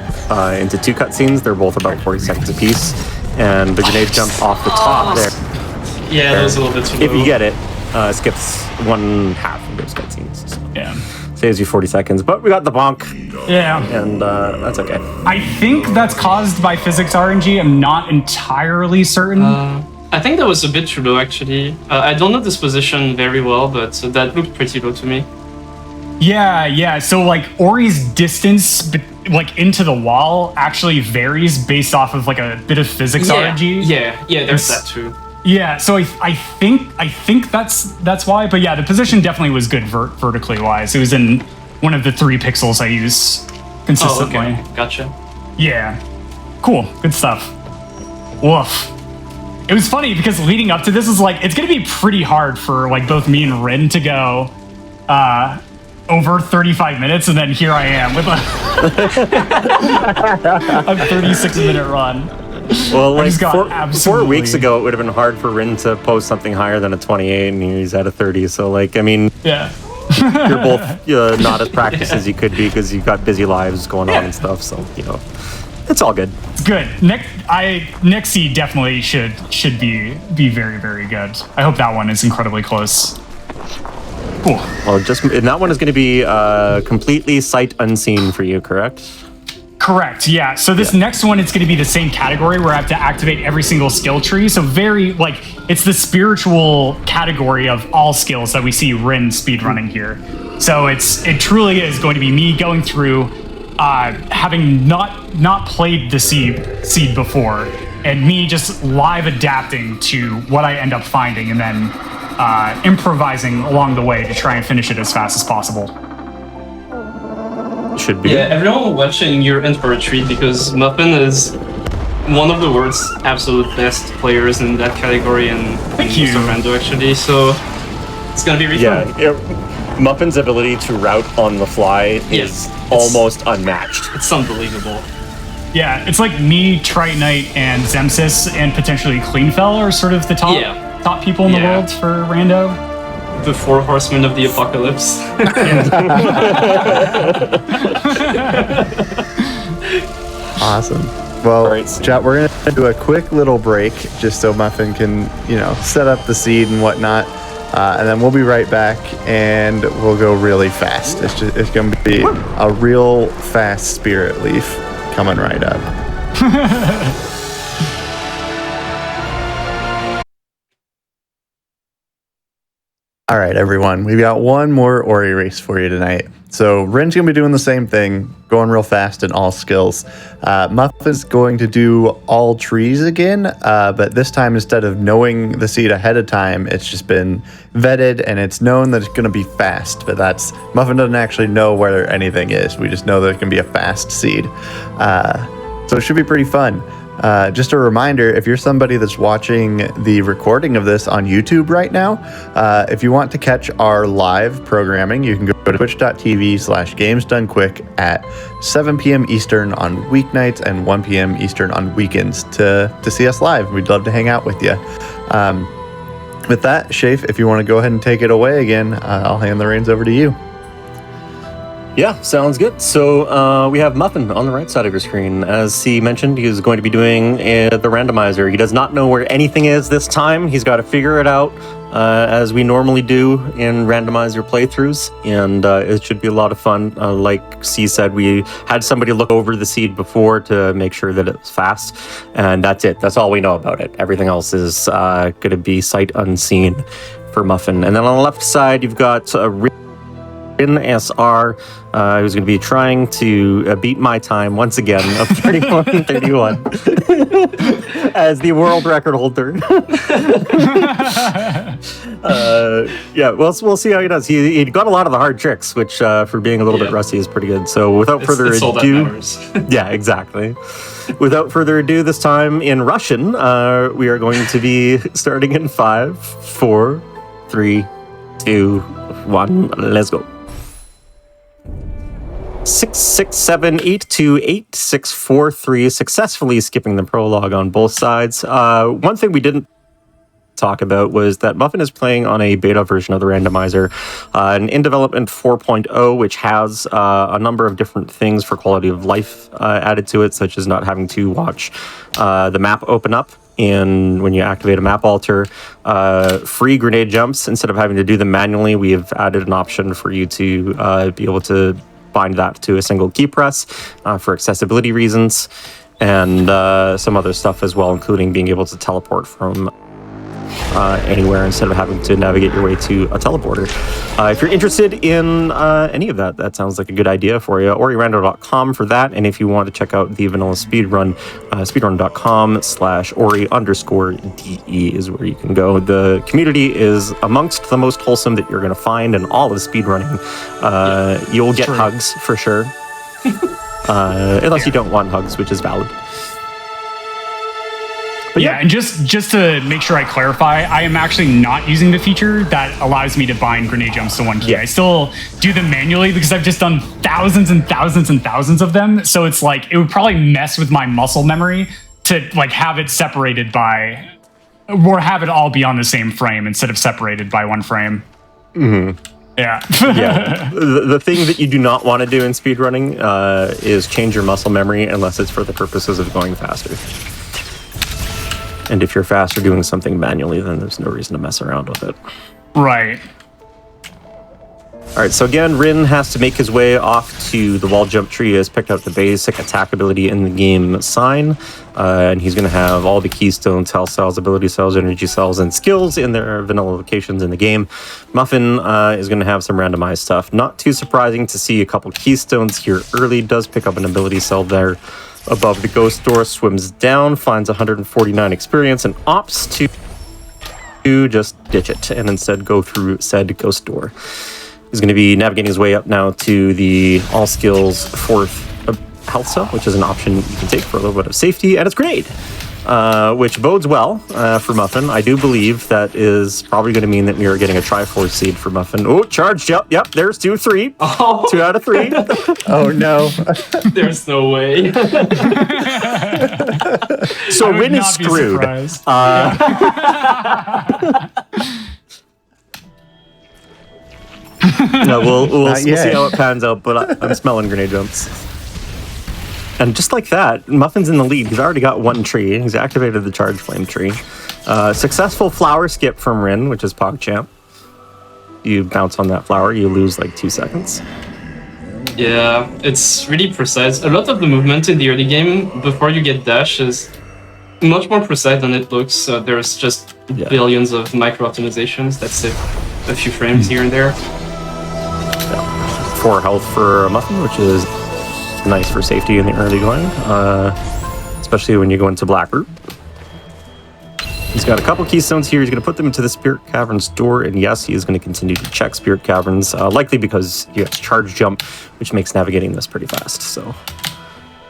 into 2 cutscenes. They're both about 40 seconds apiece, and the grenade jump off the top there. Yeah, that was a little bit too low. If you get it, skips 1/2 of those cutscenes. So Yeah. saves you 40 seconds, but we got the bonk, Yeah. and that's okay. I think that's caused by physics RNG. I'm not entirely certain. I think that was a bit too low, actually. I don't know this position very well, but that looked pretty low to me. Yeah. So like Ori's distance like into the wall actually varies based off of like a bit of physics RNG. Yeah, there's that too. Yeah, so I think that's why. But yeah, the position definitely was good vertically wise. It was in one of the 3 pixels I use consistently. Oh, okay. Gotcha. Yeah. Cool. Good stuff. Woof. It was funny because leading up to this is like it's gonna be pretty hard for like both me and Rin to go over 35 minutes, and then here I am with a 36-minute run. Well, like just got 4 absolutely- weeks ago, it would have been hard for Rin to post something higher than a 28, and he's at a 30. So, like, I mean, Yeah. you're both not as practiced as you could be because you've got busy lives going on and stuff. So, it's all good. It's good. Next seed definitely should be very, very good. I hope that one is incredibly close. Cool. Well, and that one is going to be completely sight unseen for you, correct? Correct, yeah. So this next one, it's going to be the same category where I have to activate every single skill tree. So it's the spiritual category of all skills that we see Rin speedrunning here. So it truly is going to be me going through, having not played the seed before, and me just live adapting to what I end up finding, and then improvising along the way to try and finish it as fast as possible. Should be. Yeah, everyone watching, you're in for a treat because Muffin is one of the world's absolute best players in that category and Thank you. Rando actually, so it's gonna be really fun. Yeah. Muffin's ability to route on the fly is almost unmatched. It's unbelievable. Yeah, it's like me, Tritonite, and Zemsys, and potentially Cleanfell are sort of the top people in the world for Rando. The 4 horsemen of the apocalypse. Awesome. Well, All right. chat, we're going to do a quick little break just so Muffin can, set up the seed and whatnot. And then we'll be right back and we'll go really fast. It's going to be a real fast spirit leaf coming right up. All right, everyone. We've got one more Ori race for you tonight. So Rin's going to be doing the same thing, going real fast in all skills. Muffin's going to do all trees again, but this time instead of knowing the seed ahead of time, it's just been vetted and it's known that it's going to be fast. But Muffin doesn't actually know where anything is. We just know that it can be a fast seed. So it should be pretty fun. Just a reminder, if you're somebody that's watching the recording of this on YouTube right now, if you want to catch our live programming, you can go to twitch.tv/gamesdonequick at 7 p.m. Eastern on weeknights and 1 p.m. Eastern on weekends to see us live. We'd love to hang out with you. With that, Shafe, if you want to go ahead and take it away again, I'll hand the reins over to you. Yeah, sounds good. So we have Muffin on the right side of your screen. As he mentioned, he is going to be doing the randomizer. He does not know where anything is this time. He's got to figure it out as we normally do in randomizer playthroughs. And it should be a lot of fun. Like C said, we had somebody look over the seed before to make sure that it was fast. And that's it. That's all we know about it. Everything else is going to be sight unseen for Muffin. And then on the left side, you've got SR, who's going to be trying to beat my time once again of 31:31 as the world record holder. We'll see how he does. He got a lot of the hard tricks, which for being a little bit rusty is pretty good. So without further it's all that ado, matters. yeah, exactly. Without further ado, this time in Russian, we are going to be starting in 5, 4, 3, 2, 1. Let's go. 6, 6, 7, 8, 2, 8, 6, 4, 3. Successfully skipping the prologue on both sides. One thing we didn't talk about was that Muffin is playing on a beta version of the randomizer, an in development 4.0, which has a number of different things for quality of life added to it, such as not having to watch the map open up when you activate a map alter, free grenade jumps. Instead of having to do them manually, we have added an option for you to be able to bind that to a single key press for accessibility reasons, and some other stuff as well, including being able to teleport from anywhere instead of having to navigate your way to a teleporter. If you're interested in any of that, that sounds like a good idea for you. OriRando.com for that. And if you want to check out the vanilla speedrun, speedrun.com/Ori_DE is where you can go. The community is amongst the most wholesome that you're going to find in all of speedrunning. You'll get hugs for sure. Unless you don't want hugs, which is valid. But yeah, and just to make sure I clarify, I am actually not using the feature that allows me to bind grenade jumps to one key. I still do them manually because I've just done thousands and thousands and thousands of them. So it's like, it would probably mess with my muscle memory to like have it separated by, or have it all be on the same frame instead of separated by one frame. Mm-hmm. Yeah. The thing that you do not want to do in speedrunning is change your muscle memory unless it's for the purposes of going faster. And if you're faster doing something manually, then there's no reason to mess around with it. Right. All right, so again, Rin has to make his way off to the wall jump tree. He has picked up the basic attack ability in the game sign, and he's going to have all the keystones, health cells, ability cells, energy cells, and skills in their vanilla locations in the game. Muffin is going to have some randomized stuff. Not too surprising to see a couple keystones here early. Does pick up an ability cell there above the ghost door, swims down, finds 149 experience, and opts to just ditch it and instead go through said ghost door. He's going to be navigating his way up now to the all skills 4th health cell, which is an option you can take for a little bit of safety, and it's great, which bodes well for Muffin. I do believe that is probably going to mean that we are getting a Triforce seed for Muffin. Oh, charged. Yep, there's 2 of 3. Oh. 2 out of 3. Oh, no. There's no way. So Rin is screwed. No, we'll see how it pans out, but I'm smelling grenade jumps. And just like that, Muffin's in the lead. He's already got 1 tree. He's activated the charge flame tree. Successful flower skip from Rin, which is PogChamp. You bounce on that flower, you lose like 2 seconds. Yeah, it's really precise. A lot of the movement in the early game before you get dash is much more precise than it looks. There's just billions of micro optimizations. That's it. A few frames here and there. 4 health for Muffin, which is nice for safety in the early going, especially when you go into Black Root. He's got a couple keystones here. He's going to put them into the Spirit Caverns door, and yes, he is going to continue to check Spirit Caverns, likely because you have charge jump, which makes navigating this pretty fast. So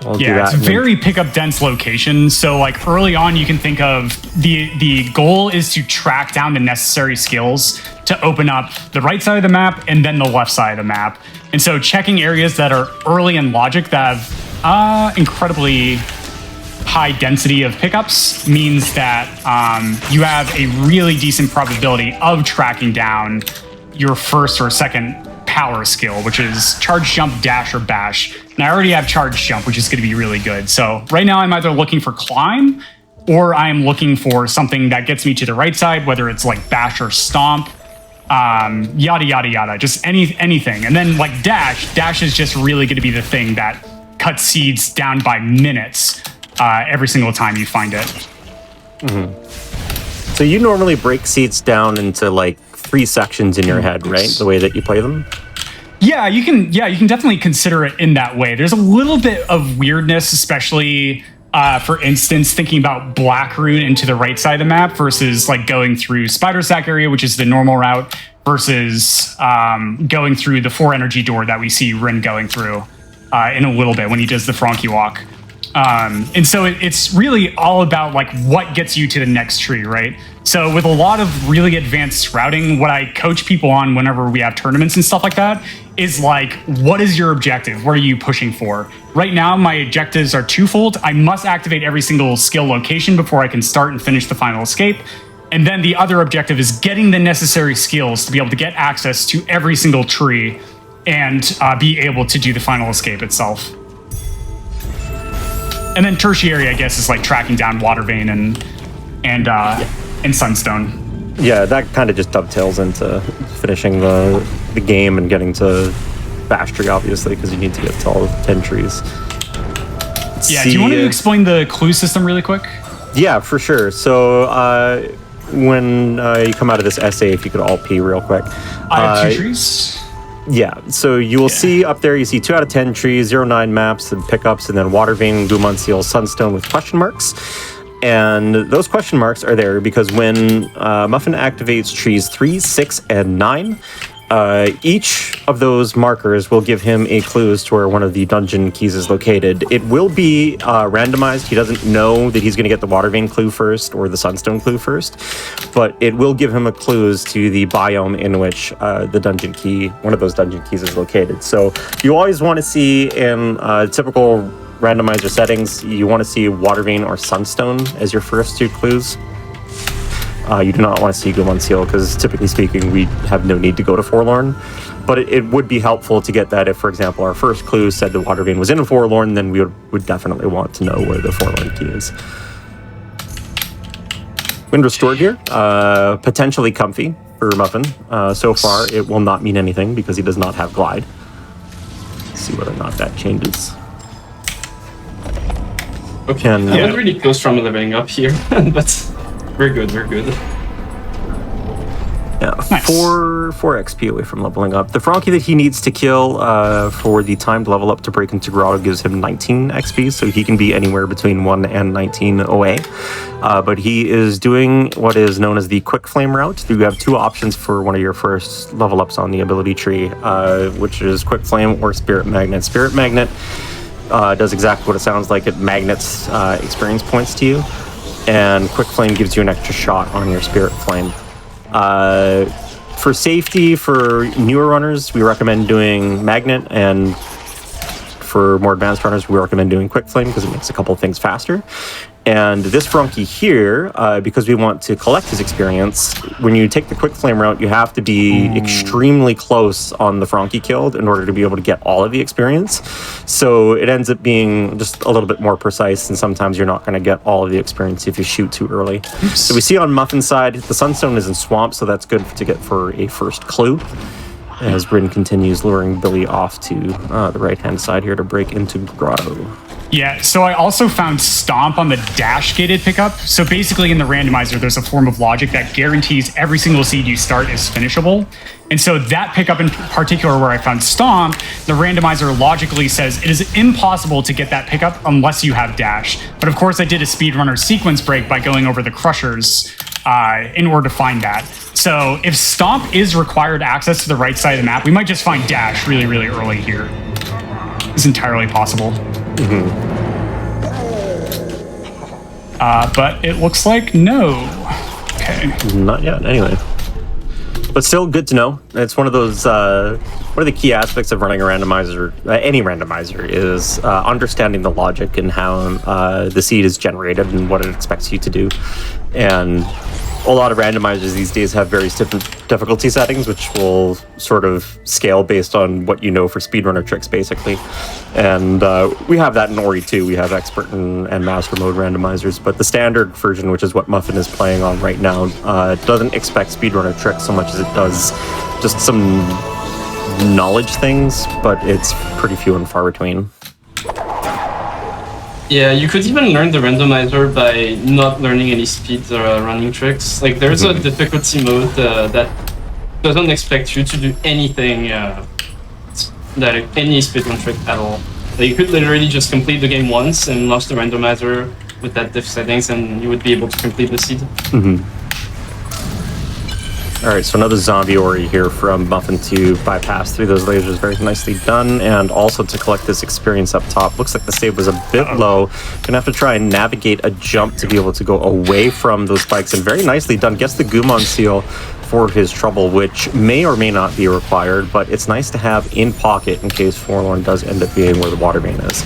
we'll do that. It's very pickup dense location. So like early on, you can think of the goal is to track down the necessary skills to open up the right side of the map and then the left side of the map. And so checking areas that are early in logic that have incredibly high density of pickups means that you have a really decent probability of tracking down your first or second power skill, which is charge jump, dash, or bash. And I already have charge jump, which is going to be really good. So right now I'm either looking for climb or I'm looking for something that gets me to the right side, whether it's like bash or stomp, yada, yada, yada, just anything. And then like dash is just really going to be the thing that cuts seeds down by minutes every single time you find it. Mm-hmm. So you normally break seeds down into like 3 sections in your head, right? The way that you play them? Yeah, you can definitely consider it in that way. There's a little bit of weirdness, especially for instance, thinking about Black Root into the right side of the map versus like going through Spider Sack area, which is the normal route, versus going through the 4 energy door that we see Rin going through in a little bit when he does the Frankie walk. And so it's really all about like what gets you to the next tree, right? So with a lot of really advanced routing, what I coach people on whenever we have tournaments and stuff like that is like, what is your objective? What are you pushing for? Right now, my objectives are twofold. I must activate every single skill location before I can start and finish the final escape. And then the other objective is getting the necessary skills to be able to get access to every single tree and be able to do the final escape itself. And then tertiary, I guess, is like tracking down Water Vein and Sunstone. Yeah, that kind of just dovetails into finishing the game and getting to Bash Tree, obviously, because you need to get to all 10 trees. Yeah, do you want to explain the clue system really quick? Yeah, for sure. So when you come out of this essay, if you could all pee real quick. I have 2 trees. Yeah, so you will see up there, you see 2 out of 10 trees, 0-9 maps and pickups, and then Water Vein, Gumon Seal, Sunstone with question marks. And those question marks are there because when Muffin activates trees 3, 6, and 9, each of those markers will give him a clue as to where one of the dungeon keys is located. It will be randomized. He doesn't know that he's going to get the Water Vein clue first or the Sunstone clue first, but it will give him a clue as to the biome in which the dungeon key, one of those dungeon keys is located. So you always want to see in typical randomizer settings, you want to see Water Vein or Sunstone as your first 2 clues. You do not want to see Gumon Seal because, typically speaking, we have no need to go to Forlorn. But it would be helpful to get that if, for example, our first clue said the Water Vein was in a Forlorn, then we would definitely want to know where the Forlorn key is. Wind Restored here, potentially comfy for Muffin. So far, it will not mean anything because he does not have Glide. Let's see whether or not that changes. Okay, I went really close from leveling up here, but we're good, we're good. Yeah, nice. 4 XP away from leveling up. The Frankie that he needs to kill for the timed level up to break into Grotto gives him 19 XP, so he can be anywhere between 1 and 19 away. But he is doing what is known as the Quick Flame route. You have 2 options for one of your first level ups on the ability tree, which is Quick Flame or Spirit Magnet. Spirit Magnet does exactly what it sounds like. It magnets experience points to you, and Quick Flame gives you an extra shot on your Spirit Flame. For safety, for newer runners, we recommend doing Magnet, and for more advanced runners, we recommend doing Quick Flame because it makes a couple of things faster. And this Frankie here, because we want to collect his experience, when you take the Quick Flame route, you have to be extremely close on the Frankie killed in order to be able to get all of the experience. So it ends up being just a little bit more precise, and sometimes you're not going to get all of the experience if you shoot too early. Oops. So we see on Muffin's side, the Sunstone is in Swamp, so that's good to get for a first clue. As Bryn continues luring Billy off to the right-hand side here to break into Grotto. Yeah, so I also found Stomp on the dash gated pickup. So basically in the randomizer, there's a form of logic that guarantees every single seed you start is finishable. And so that pickup in particular where I found Stomp, the randomizer logically says it is impossible to get that pickup unless you have dash. But of course I did a speedrunner sequence break by going over the crushers in order to find that. So if Stomp is required access to the right side of the map, we might just find dash really, really early here. It's entirely possible. But it looks like no. Okay. Not yet, anyway. But still good to know. It's one of those, one of the key aspects of running a randomizer, any randomizer, is understanding the logic and how the seed is generated and what it expects you to do. And a lot of randomizers these days have various different difficulty settings, which will sort of scale based on what you know for speedrunner tricks, basically. And we have that in Ori too. We have expert and master mode randomizers, but the standard version, which is what Muffin is playing on right now, doesn't expect speedrunner tricks so much as it does just some knowledge things, but it's pretty few and far between. Yeah, you could even learn the randomizer by not learning any speed running tricks. Like there's a difficulty mode that doesn't expect you to do anything, that any speedrun trick at all. Like you could literally just complete the game once and launch the randomizer with that diff settings, and you would be able to complete the seed. All right, so another zombie Ori here from Muffin to bypass through those lasers. Very nicely done. And also to collect this experience up top. Looks like the save was a bit low. Gonna have to try and navigate a jump to be able to go away from those spikes. And very nicely done. Gets the Gumon seal for his trouble, which may or may not be required, but it's nice to have in pocket in case Forlorn does end up being where the water main is.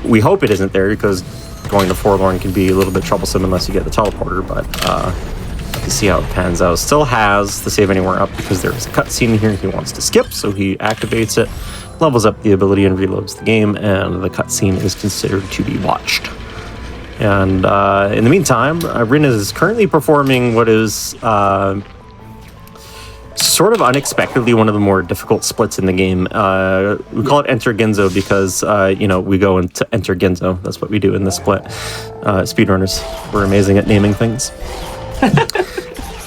We hope it isn't there, because going to Forlorn can be a little bit troublesome unless you get the teleporter, but to see how it pans out. Still has the save anywhere up because there is a cutscene here he wants to skip, so he activates it, levels up the ability and reloads the game, and the cutscene is considered to be watched. And in the meantime, Rin is currently performing what is sort of unexpectedly one of the more difficult splits in the game. We call it Enter Genzo because, we go into Enter Genzo. That's what we do in this split. Speedrunners, we're amazing at naming things.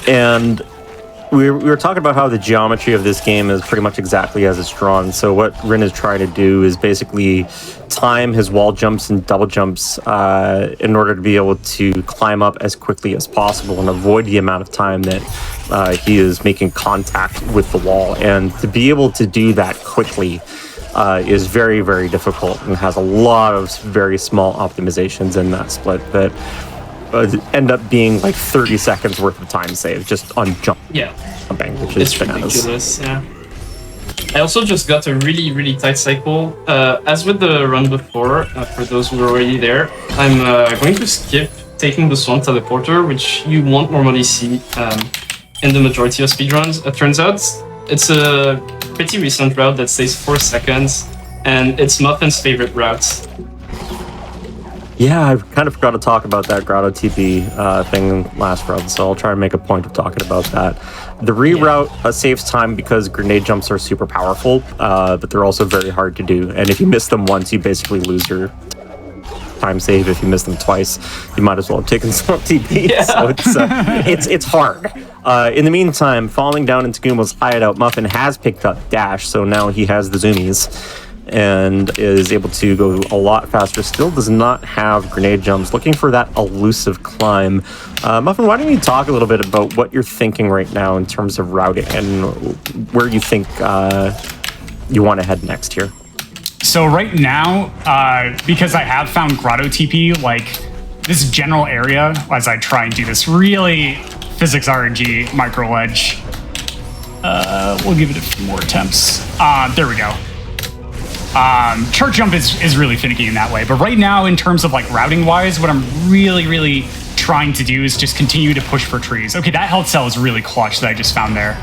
And we were talking about how the geometry of this game is pretty much exactly as it's drawn. So what Rin is trying to do is basically time his wall jumps and double jumps in order to be able to climb up as quickly as possible and avoid the amount of time that he is making contact with the wall. And to be able to do that quickly is very, very difficult and has a lot of very small optimizations in that split that end up being like 30 seconds worth of time save just on jumping, which is bananas. Ridiculous, yeah. I also just got a really, really tight cycle. As with the run before, for those who are already there, I'm going to skip taking the Swan Teleporter, which you won't normally see in the majority of speedruns. It turns out it's a pretty recent route that stays 4 seconds, and it's Muffin's favorite route. Yeah, I kind of forgot to talk about that Grotto TP thing last run, so I'll try and make a point of talking about that. The reroute saves time because grenade jumps are super powerful, but they're also very hard to do. And if you miss them once, you basically lose your time save. If you miss them twice, you might as well have taken some TP. Yeah. So it's hard. In the meantime, falling down into Gumo's hideout, Muffin has picked up Dash, so now he has the zoomies and is able to go a lot faster. Still does not have grenade jumps. Looking for that elusive climb. Muffin, why don't you talk a little bit about what you're thinking right now in terms of routing and where you think you want to head next here? So right now, because I have found Grotto TP, like this general area, as I try and do this really physics RNG micro ledge, we'll give it a few more attempts. There we go. Chart jump is really finicky in that way, but right now in terms of like routing wise, what I'm really trying to do is just continue to push for trees. Okay, that health cell is really clutch that I just found there.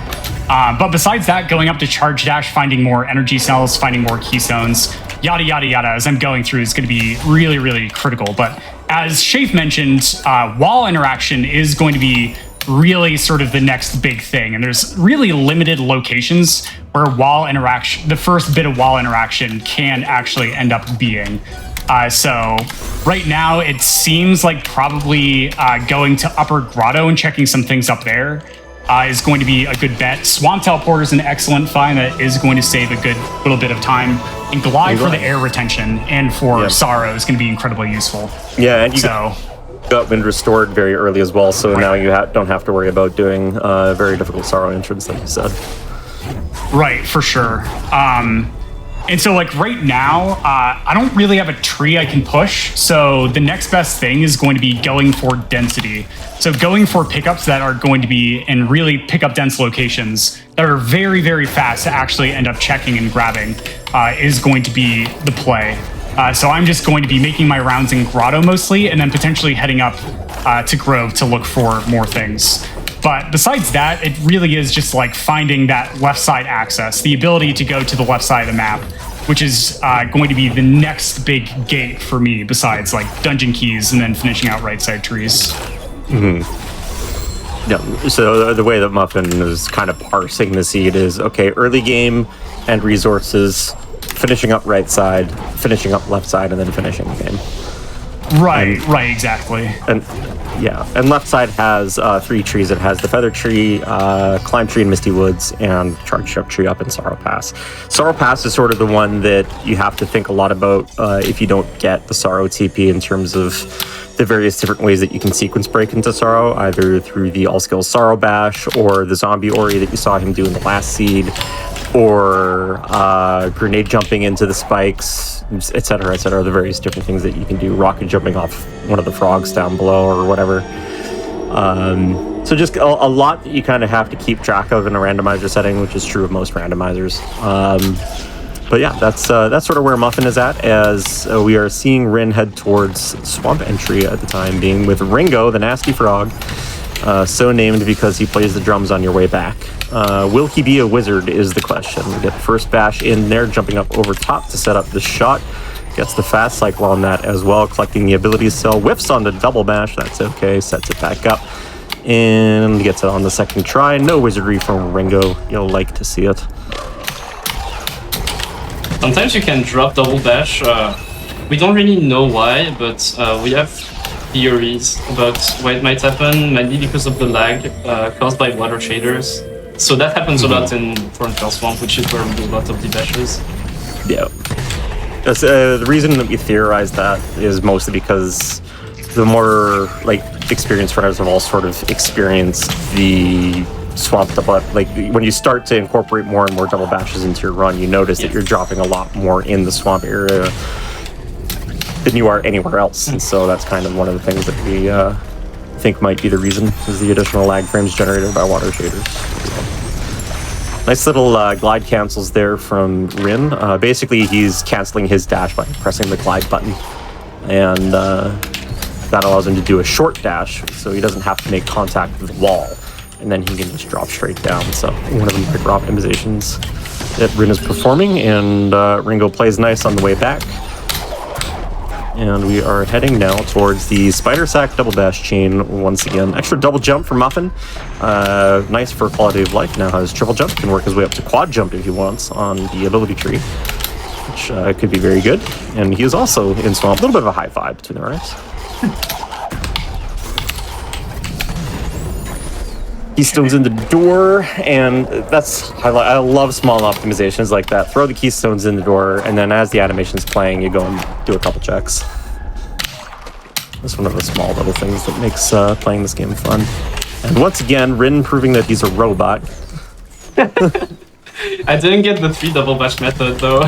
But besides that, going up to charge dash, finding more energy cells, finding more keystones, yada yada as I'm going through is going to be really critical. But as Shafe mentioned, wall interaction is going to be really sort of the next big thing, and there's really limited locations where wall interaction, the first bit of wall interaction, can actually end up being. So right now it seems like probably going to Upper Grotto and checking some things up there is going to be a good bet. Swamp Teleporter is an excellent find that is going to save a good little bit of time. And Glide for the air retention and for Sorrow is going to be incredibly useful. Yeah, and you got Wind restored very early as well, so now you don't have to worry about doing a very difficult Sorrow entrance, like you said. Right, for sure. And so like right now, I don't really have a tree I can push. So the next best thing is going to be going for density. So going for pickups that are going to be in really pickup dense locations that are very fast to actually end up checking and grabbing is going to be the play. So I'm just going to be making my rounds in Grotto mostly, and then potentially heading up to Grove to look for more things. But besides that, it really is just like finding that left side access, the ability to go to the left side of the map, which is going to be the next big gate for me besides like dungeon keys and then finishing out right side trees. Yeah, so the way that Muffin is kind of parsing the seed is, okay, early game and resources, finishing up right side, finishing up left side, and then finishing the game. Right, exactly. And left side has 3 trees. It has the Feather Tree, Climb Tree in Misty Woods, and Charge Up Tree up in Sorrow Pass. Sorrow Pass is sort of the one that you have to think a lot about if you don't get the Sorrow TP in terms of the various different ways that you can sequence break into Sorrow, either through the all-skills Sorrow Bash or the zombie Ori that you saw him do in the last seed, or grenade jumping into the spikes, etc., etc. The various different things that you can do, rocket jumping off one of the frogs down below or whatever. So just a lot that you kind of have to keep track of in a randomizer setting, which is true of most randomizers. But yeah, that's sort of where Muffin is at, as we are seeing Rin head towards Swamp Entry at the time being, with Ringo, the nasty frog, so named because he plays the drums on your way back. Will he be a wizard is the question. We get the first bash in there, jumping up over top to set up the shot. Gets the fast cycle on that as well, collecting the ability cell, whiffs on the double bash, that's okay, sets it back up, and gets it on the second try. No wizardry from Ringo, you'll like to see it. Sometimes you can drop double dash. We don't really know why, but we have theories about why it might happen, maybe because of the lag caused by water shaders. So that happens a lot in Thornfell Swamp, which is where we do a lot of the dashes. Yeah. The reason that we theorize that is mostly because the more experienced runners have all sort of experienced the swamp double. Like when you start to incorporate more and more double bashes into your run, you notice that you're dropping a lot more in the swamp area than you are anywhere else. And so that's kind of one of the things that we think might be the reason, is the additional lag frames generated by water shaders. Nice little glide cancels there from Rin. Basically, he's canceling his dash by pressing the glide button. And that allows him to do a short dash, so he doesn't have to make contact with the wall. And then he can just drop straight down. So one of the micro optimizations that Rin is performing, and Ringo plays nice on the way back. And we are heading now towards the Spider Sack double dash chain once again. Extra double jump for Muffin. Nice for quality of life. Now has triple jump, can work his way up to quad jump if he wants on the ability tree, which could be very good. And he is also in Swamp. A little bit of a high vibe between the ranks. Keystones in the door, and I love small optimizations like that. Throw the keystones in the door, and then as the animation's playing, you go and do a couple checks. That's one of the small little things that makes playing this game fun. And once again, Rin proving that he's a robot. I didn't get the 3 double bash method though.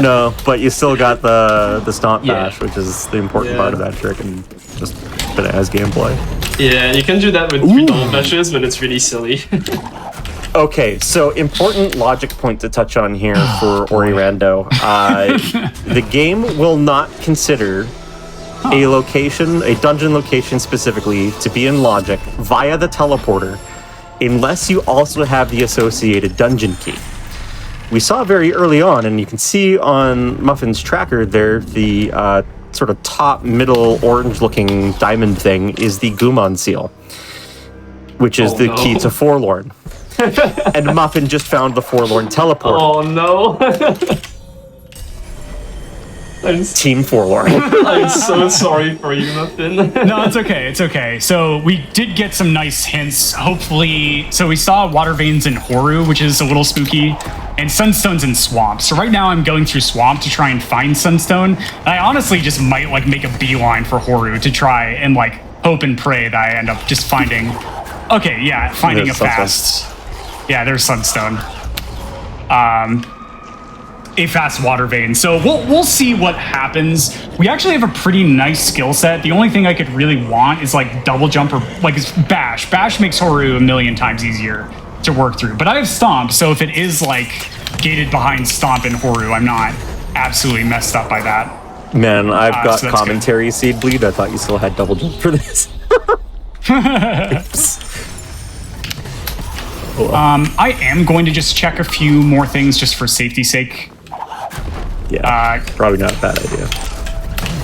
No, but you still got the stomp bash, which is the important part of that trick, and just bananas gameplay. Yeah, you can do that with 3 double bashes, but it's really silly. Okay, so important logic point to touch on here for Ori Rando. The game will not consider a location, a dungeon location specifically, to be in logic via the teleporter unless you also have the associated dungeon key. We saw very early on, and you can see on Muffin's tracker there, the sort of top middle orange looking diamond thing is the Gumon seal, which is the key to Forlorn. And Muffin just found the Forlorn teleporter. Oh no. Team Forlorn. I'm so sorry for you, Muffin. No, it's okay. It's okay. So we did get some nice hints. Hopefully, so we saw water veins in Horu, which is a little spooky, and sunstones in swamp. So right now I'm going through swamp to try and find sunstone. And I honestly just might make a beeline for Horu to try and hope and pray that I end up just finding. Okay, yeah, finding there's a fast. Yeah, there's sunstone. A fast water vein. So we'll see what happens. We actually have a pretty nice skill set. The only thing I could really want is double jump or it's bash. Bash makes Horu a million times easier to work through. But I have stomp, so if it is gated behind stomp and Horu, I'm not absolutely messed up by that. Man, I've got so commentary seed bleed. I thought you still had double jump for this. I am going to just check a few more things just for safety's sake. Yeah, probably not a bad idea.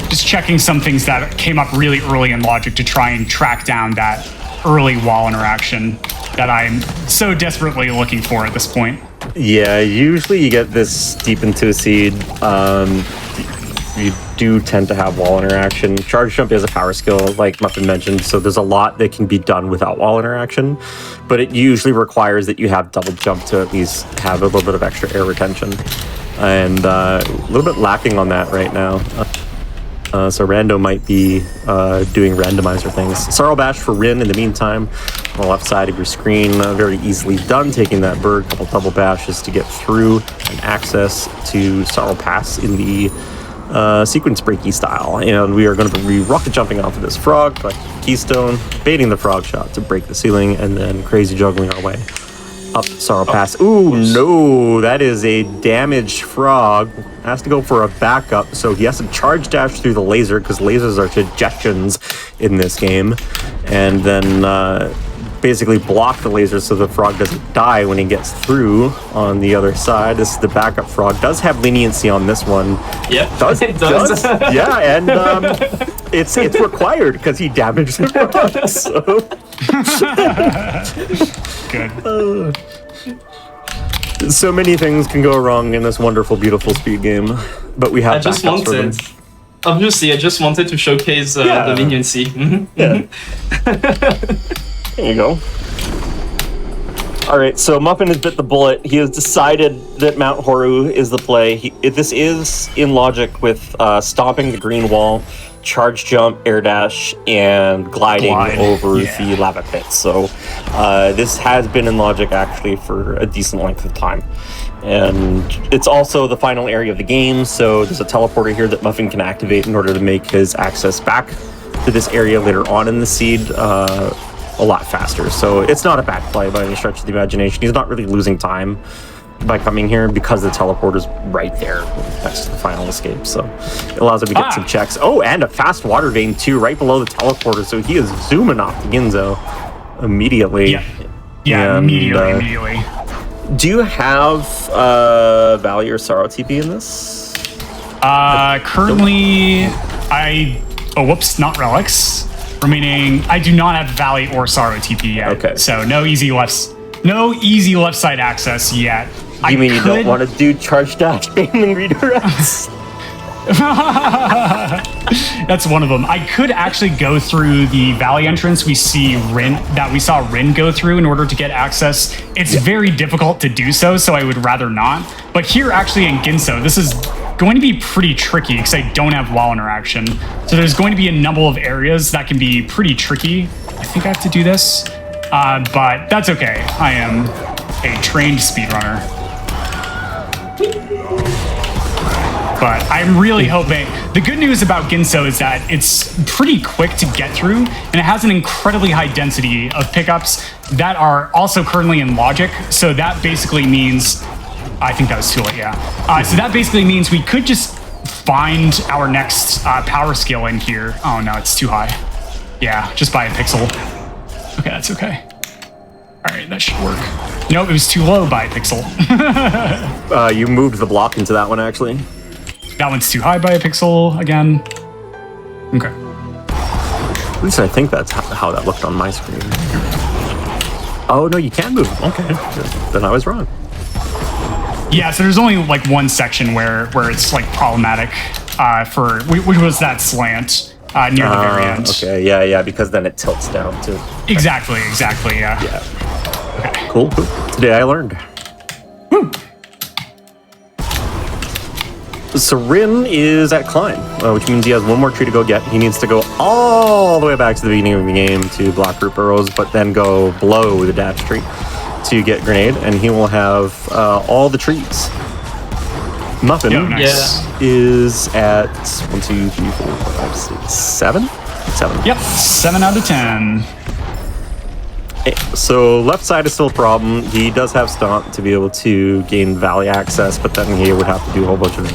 Just checking some things that came up really early in Logic to try and track down that early wall interaction that I'm so desperately looking for at this point. Yeah, usually you get this deep into a seed. You do tend to have wall interaction. Charge jump is a power skill, like Muffin mentioned, so there's a lot that can be done without wall interaction, but it usually requires that you have double jump to at least have a little bit of extra air retention. And a little bit lacking on that right now. So Rando might be doing randomizer things. Sorrow Bash for Rin in the meantime. On the left side of your screen, very easily done. Taking that bird, couple double bashes to get through and access to Sorrow Pass in the sequence breaky style. And we are going to be rocket jumping off of this frog, like Keystone, baiting the frog shot to break the ceiling, and then crazy juggling our way up Sorrow Pass. Ooh, no, that is a damaged frog. Has to go for a backup, so he has to charge dash through the laser, because lasers are suggestions in this game, and then basically block the laser so the frog doesn't die when he gets through on the other side. This is the backup frog. Does have leniency on this one. Yep, It does. Yeah, and it's required because he damaged the frog. So. Good. So many things can go wrong in this wonderful, beautiful speed game, but we have backups for them. Obviously, I just wanted to showcase the leniency. Yeah. There you go. All right, so Muffin has bit the bullet. He has decided that Mount Horu is the play. This is in logic with stomping the green wall, charge jump, air dash, and gliding over the lava pit. So this has been in logic actually for a decent length of time. And it's also the final area of the game, so there's a teleporter here that Muffin can activate in order to make his access back to this area later on in the seed a lot faster. So it's not a bad play by any stretch of the imagination. He's not really losing time by coming here because the teleporter's right there next to the final escape. So it allows him to get some checks. Oh, and a fast water vein too, right below the teleporter. So he is zooming off the Ginzo immediately. Yeah, and, immediately. Do you have Valley or Sorrow TP in this? Currently, not relics. Remaining, I do not have Valley or Sorrow TP yet. Okay. So no easy left side access yet. You mean you don't want to do charge dash aiming redirects? That's one of them. I could actually go through the Valley entrance we saw Rin go through in order to get access. It's very difficult to do so I would rather not. But here actually in Ginso, this is going to be pretty tricky because I don't have wall interaction. So there's going to be a number of areas that can be pretty tricky. I think I have to do this, but that's okay. I am a trained speedrunner. But I'm really hoping... The good news about Ginso is that it's pretty quick to get through, and it has an incredibly high density of pickups that are also currently in logic. So that basically means... I think that was too late, yeah. So that basically means we could just find our next power skill in here. Oh no, it's too high. Yeah, just by a pixel. Okay, that's okay. All right, that should work. Nope, it was too low by a pixel. You moved the block into that one, actually. That one's too high by a pixel again. Okay. At least I think that's how that looked on my screen. Oh, no, you can move. Okay, then I was wrong. Yeah, so there's only like one section where it's like problematic which was that slant near the very end. Okay, yeah, because then it tilts down too. Exactly, yeah. Yeah. Okay. Cool. Today I learned. Woo. So Rin is at climb, which means he has one more tree to go get. He needs to go all the way back to the beginning of the game to block group arrows, but then go below the dash tree to get grenade, and he will have all the trees. Muffin is at 1, 2, 3, 4, 5, 6, 7? 7. Yep, 7 out of 10. So left side is still a problem. He does have Stomp to be able to gain Valley access, but then he would have to do a whole bunch of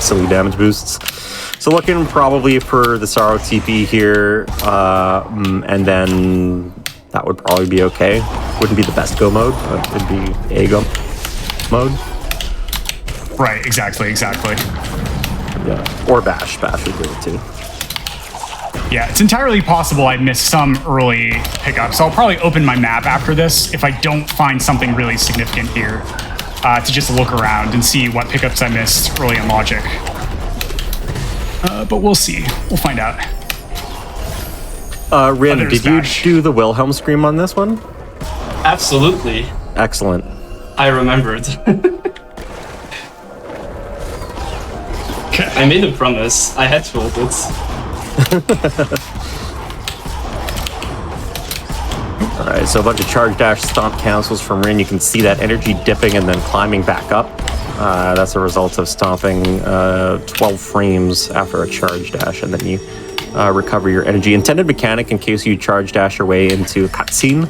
silly damage boosts. So looking probably for the Sorrow TP here, and then that would probably be okay. Wouldn't be the best go mode, but it'd be a go mode. Right, exactly. Yeah, or Bash. Bash would do it too. Yeah, it's entirely possible I missed some early pickups. So I'll probably open my map after this if I don't find something really significant here to just look around and see what pickups I missed early in logic. But we'll see. We'll find out. Rin, did you do the Wilhelm scream on this one? Absolutely. Excellent. I remembered. Okay. I made a promise. I had to hold it. All right, so a bunch of charge dash stomp cancels from Rin. You can see that energy dipping and then climbing back up. That's a result of stomping 12 frames after a charge dash, and then you recover your energy. Intended mechanic in case you charge dash your way into a cutscene.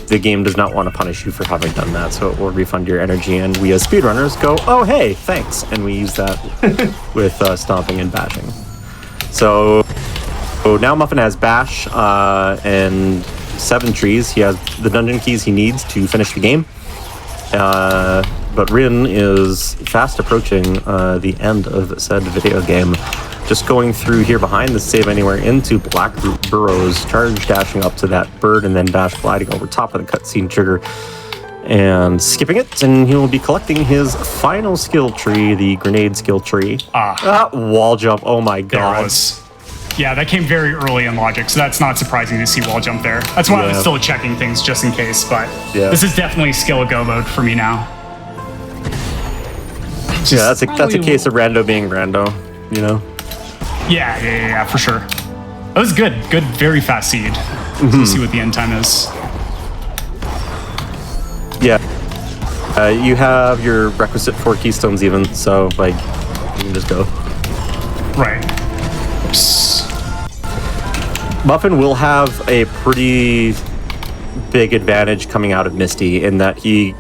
The game does not want to punish you for having done that, so it will refund your energy, and we as speedrunners go, oh hey, thanks, and we use that with stomping and bashing. So now Muffin has bash and 7 trees. He has the dungeon keys he needs to finish the game, but Rin is fast approaching the end of said video game. Just going through here behind the save anywhere into Black Burrows, charge dashing up to that bird and then dash gliding over top of the cutscene trigger and skipping it, and he will be collecting his final skill tree, the grenade skill tree. Wall jump, oh my god. There it was. Yeah, that came very early in logic, so that's not surprising to see wall jump there. That's why I was still checking things just in case, but this is definitely skill go mode for me now. Yeah, that's a case of rando being rando, you know? Yeah, for sure. That was good, very fast seed. Let's see what the end time is. Yeah, you have your requisite 4 keystones even, so like, you can just go. Right. Oops. Muffin will have a pretty big advantage coming out of Misty in that he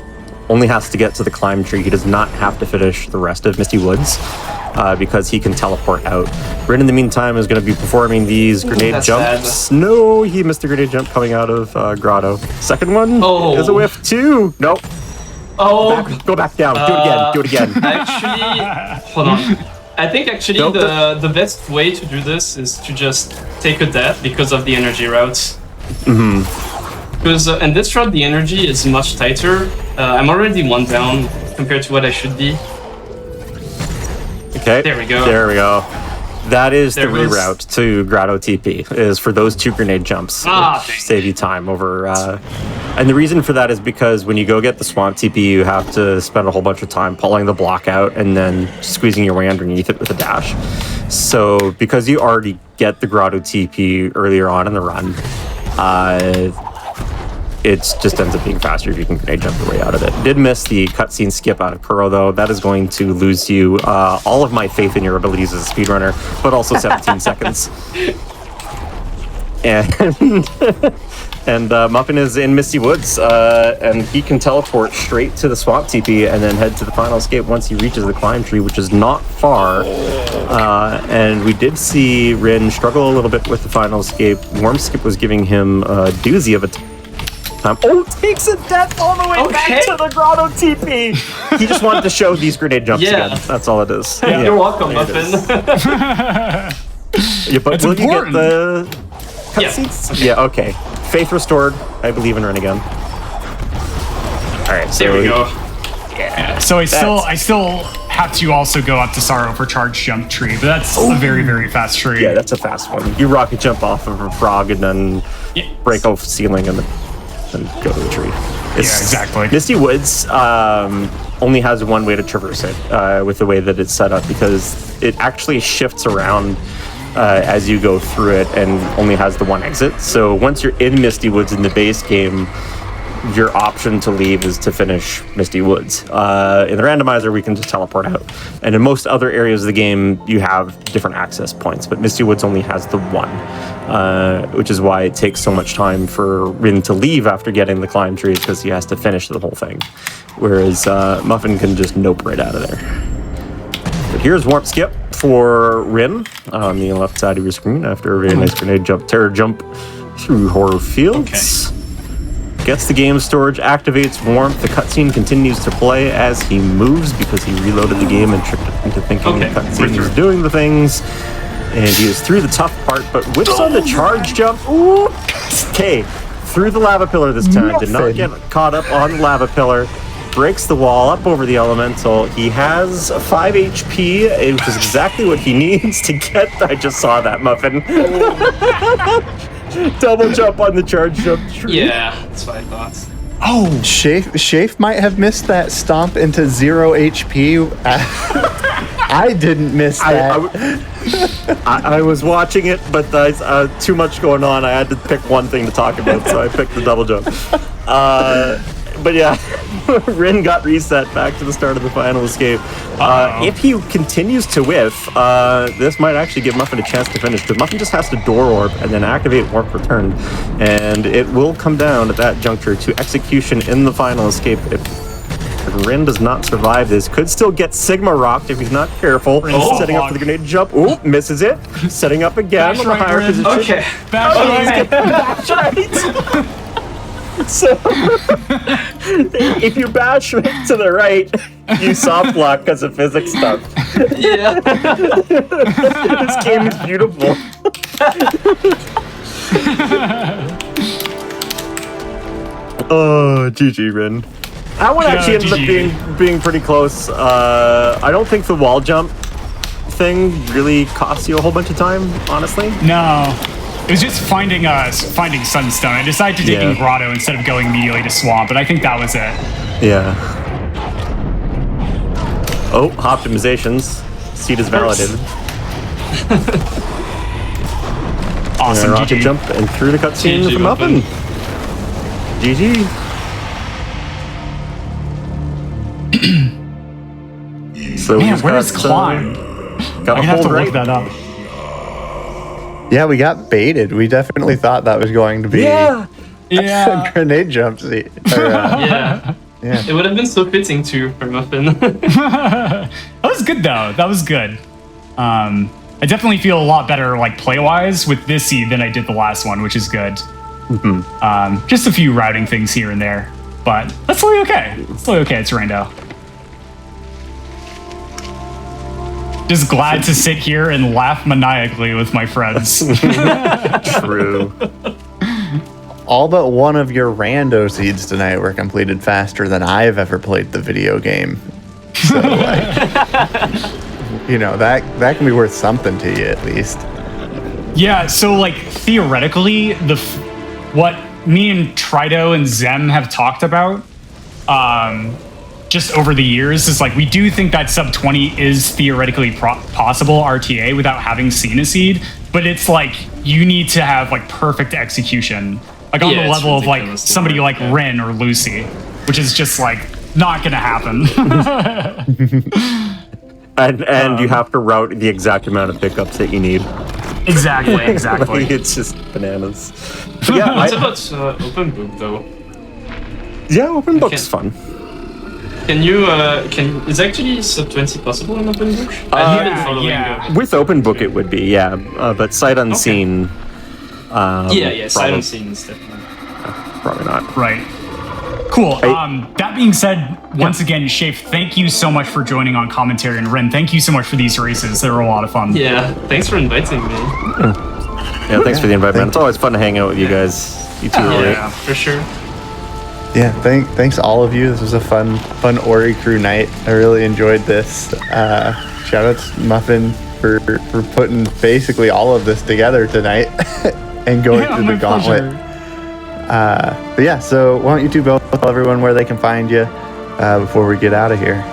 only has to get to the climb tree. He does not have to finish the rest of Misty Woods because he can teleport out. Rin, in the meantime, is going to be performing these grenade jumps. Sad. No, he missed the grenade jump coming out of Grotto. Second one is a whiff too. Nope. Oh, Go back down. Do it again. Actually, hold on. I think actually the best way to do this is to just take a death because of the energy routes. Because in this route the energy is much tighter. I'm already 1 down compared to what I should be. Okay. There we go. That is the reroute to Grotto TP, is for those 2 grenade jumps, which save you time over. And the reason for that is because when you go get the swamp TP, you have to spend a whole bunch of time pulling the block out and then squeezing your way underneath it with a dash. So because you already get the Grotto TP earlier on in the run, it just ends up being faster if you can grenade jump your way out of it. Did miss the cutscene skip out of Kuro though. That is going to lose you all of my faith in your abilities as a speedrunner, but also 17 seconds. And Muffin is in Misty Woods, and he can teleport straight to the swamp TP and then head to the final escape once he reaches the climb tree, which is not far. And we did see Rin struggle a little bit with the final escape. Warm Skip was giving him a doozy of a time. Oh, takes a death all the way back to the Grotto TP. He just wanted to show these grenade jumps again. That's all it is. You're welcome, Muffin. But will you get the cutscenes? Yeah, okay. Faith restored. I believe in Rin again. All right, so there we go. Yeah. So I still have to also go up to Sorrow for charge jump tree, but that's a very, very fast tree. Yeah, that's a fast one. You rocket jump off of a frog and then break off ceiling and then go to the tree. Exactly. Misty Woods only has one way to traverse it with the way that it's set up, because it actually shifts around as you go through it and only has the one exit. So once you're in Misty Woods in the base game, your option to leave is to finish Misty Woods. In the randomizer, we can just teleport out. And in most other areas of the game, you have different access points, but Misty Woods only has the one, which is why it takes so much time for Rin to leave after getting the climb tree, because he has to finish the whole thing. Whereas Muffin can just nope right out of there. But here's Warp Skip for Rin on the left side of your screen after a very nice grenade jump, terror jump through Horror Fields. Gets the game storage, activates Warmth. The cutscene continues to play as he moves because he reloaded the game and tricked it into thinking the cutscene is doing the things. And he is through the tough part, but whips on the charge jump. Ooh! Okay, through the lava pillar this time. Did not get caught up on the lava pillar. Breaks the wall up over the elemental. He has 5 HP, which is exactly what he needs to get. I just saw that, Muffin. Double jump on the charge jump tree. Yeah, that's what I thought. Oh, Shafe might have missed that stomp into 0 HP. I didn't miss that. I was watching it, but too much going on. I had to pick one thing to talk about, so I picked the double jump. But yeah, Rin got reset back to the start of the final escape. If he continues to whiff, this might actually give Muffin a chance to finish, because Muffin just has to door orb and then activate warp return, and it will come down at that juncture to execution in the final escape. If Rin does not survive this, could still get Sigma rocked if he's not careful. Setting up for the grenade jump. Ooh, misses it. Setting up again Bash with a right, higher Rin. position. Okay. Bash right. So, if you bash to the right, you soft lock because of physics stuff. Yeah. This game is beautiful. Oh, GG, Rin. That one actually ended up being pretty close. I don't think the wall jump thing really cost you a whole bunch of time, honestly. No. It was just finding Sunstone. I decided to dig in Grotto instead of going immediately to Swamp, but I think that was it. Yeah. Oh, optimizations. Seed is validated. Awesome, rocket GG. jump and through the cutscene GG from Muffin. GG. So Man, we've where's got, Climb? Got I'm a gonna have to hold right. look that up. Yeah, we got baited. We definitely thought that was going to be Yeah. a grenade jump seat. Yeah. Yeah. It would have been so fitting too for Muffin. That was good though. That was good. I definitely feel a lot better, like play-wise, with this seed than I did the last one, which is good. Just a few routing things here and there, but that's totally okay. It's totally okay. It's Rando. Just glad to sit here and laugh maniacally with my friends. True. All but one of your rando seeds tonight were completed faster than I've ever played the video game. So, like, that can be worth something to you at least. Yeah, so like theoretically, what me and Trido and Zem have talked about just over the years is like we do think that sub 20 is theoretically possible RTA without having seen a seed, but it's like you need to have like perfect execution, like on the level of like somebody like Rin or Lucy, which is just like not gonna happen. And you have to route the exact amount of pickups that you need. Exactly. Like, it's just bananas. But yeah, What about open book though? Open book's fun. Can you is actually sub 20 possible in open book? I've been following With open book it would be, but sight unseen. Sight unseen is definitely. Probably not. Right. Cool. That being said, once again, Shafe, thank you so much for joining on commentary, and Ren, thank you so much for these races. They were a lot of fun. Yeah, thanks for inviting me. Yeah, thanks for the invite, man. It's always fun to hang out with you guys. You two are great. Yeah, for sure. Yeah, thanks all of you. This was a fun Ori crew night. I really enjoyed this. Shout out to Muffin for putting basically all of this together tonight and going through the gauntlet. Pleasure. But yeah, so why don't you two both tell everyone where they can find you before we get out of here.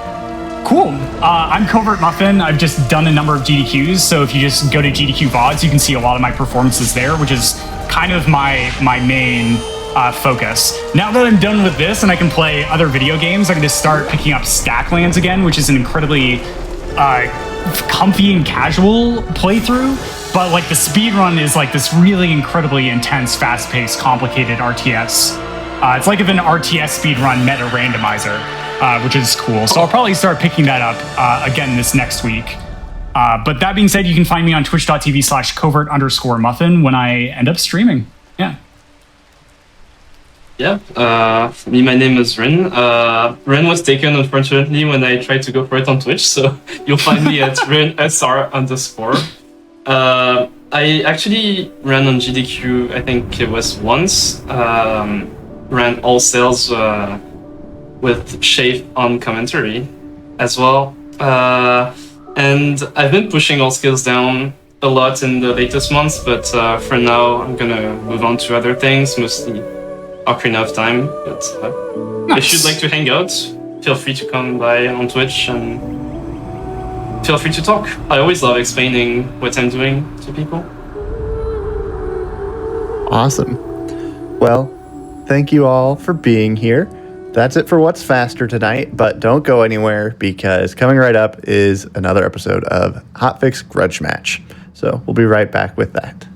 Cool. I'm Covert Muffin. I've just done a number of GDQs, so if you just go to GDQ VODs, you can see a lot of my performances there, which is kind of my main focus. Now that I'm done with this and I can play other video games, I can just start picking up Stacklands again, which is an incredibly comfy and casual playthrough. But like the speedrun is like this really incredibly intense, fast-paced, complicated RTS. It's like if an RTS speedrun met a randomizer, which is cool. So I'll probably start picking that up again this next week. But that being said, you can find me on twitch.tv/covert_muffin when I end up streaming. Yeah. Yeah, my name is Rin. Rin was taken, unfortunately, when I tried to go for it on Twitch, so you'll find me at RinSR_. I actually ran on GDQ, I think it was once. Ran all sales with Shafe on commentary as well. And I've been pushing all skills down a lot in the latest months, but for now I'm gonna move on to other things, mostly Ocarina of Time. But if you'd like to hang out, feel free to come by on Twitch and feel free to talk. I always love explaining what I'm doing to people. Awesome. Well, thank you all for being here. That's it for What's Faster tonight, but don't go anywhere because coming right up is another episode of Hotfix Grudge Match. So we'll be right back with that.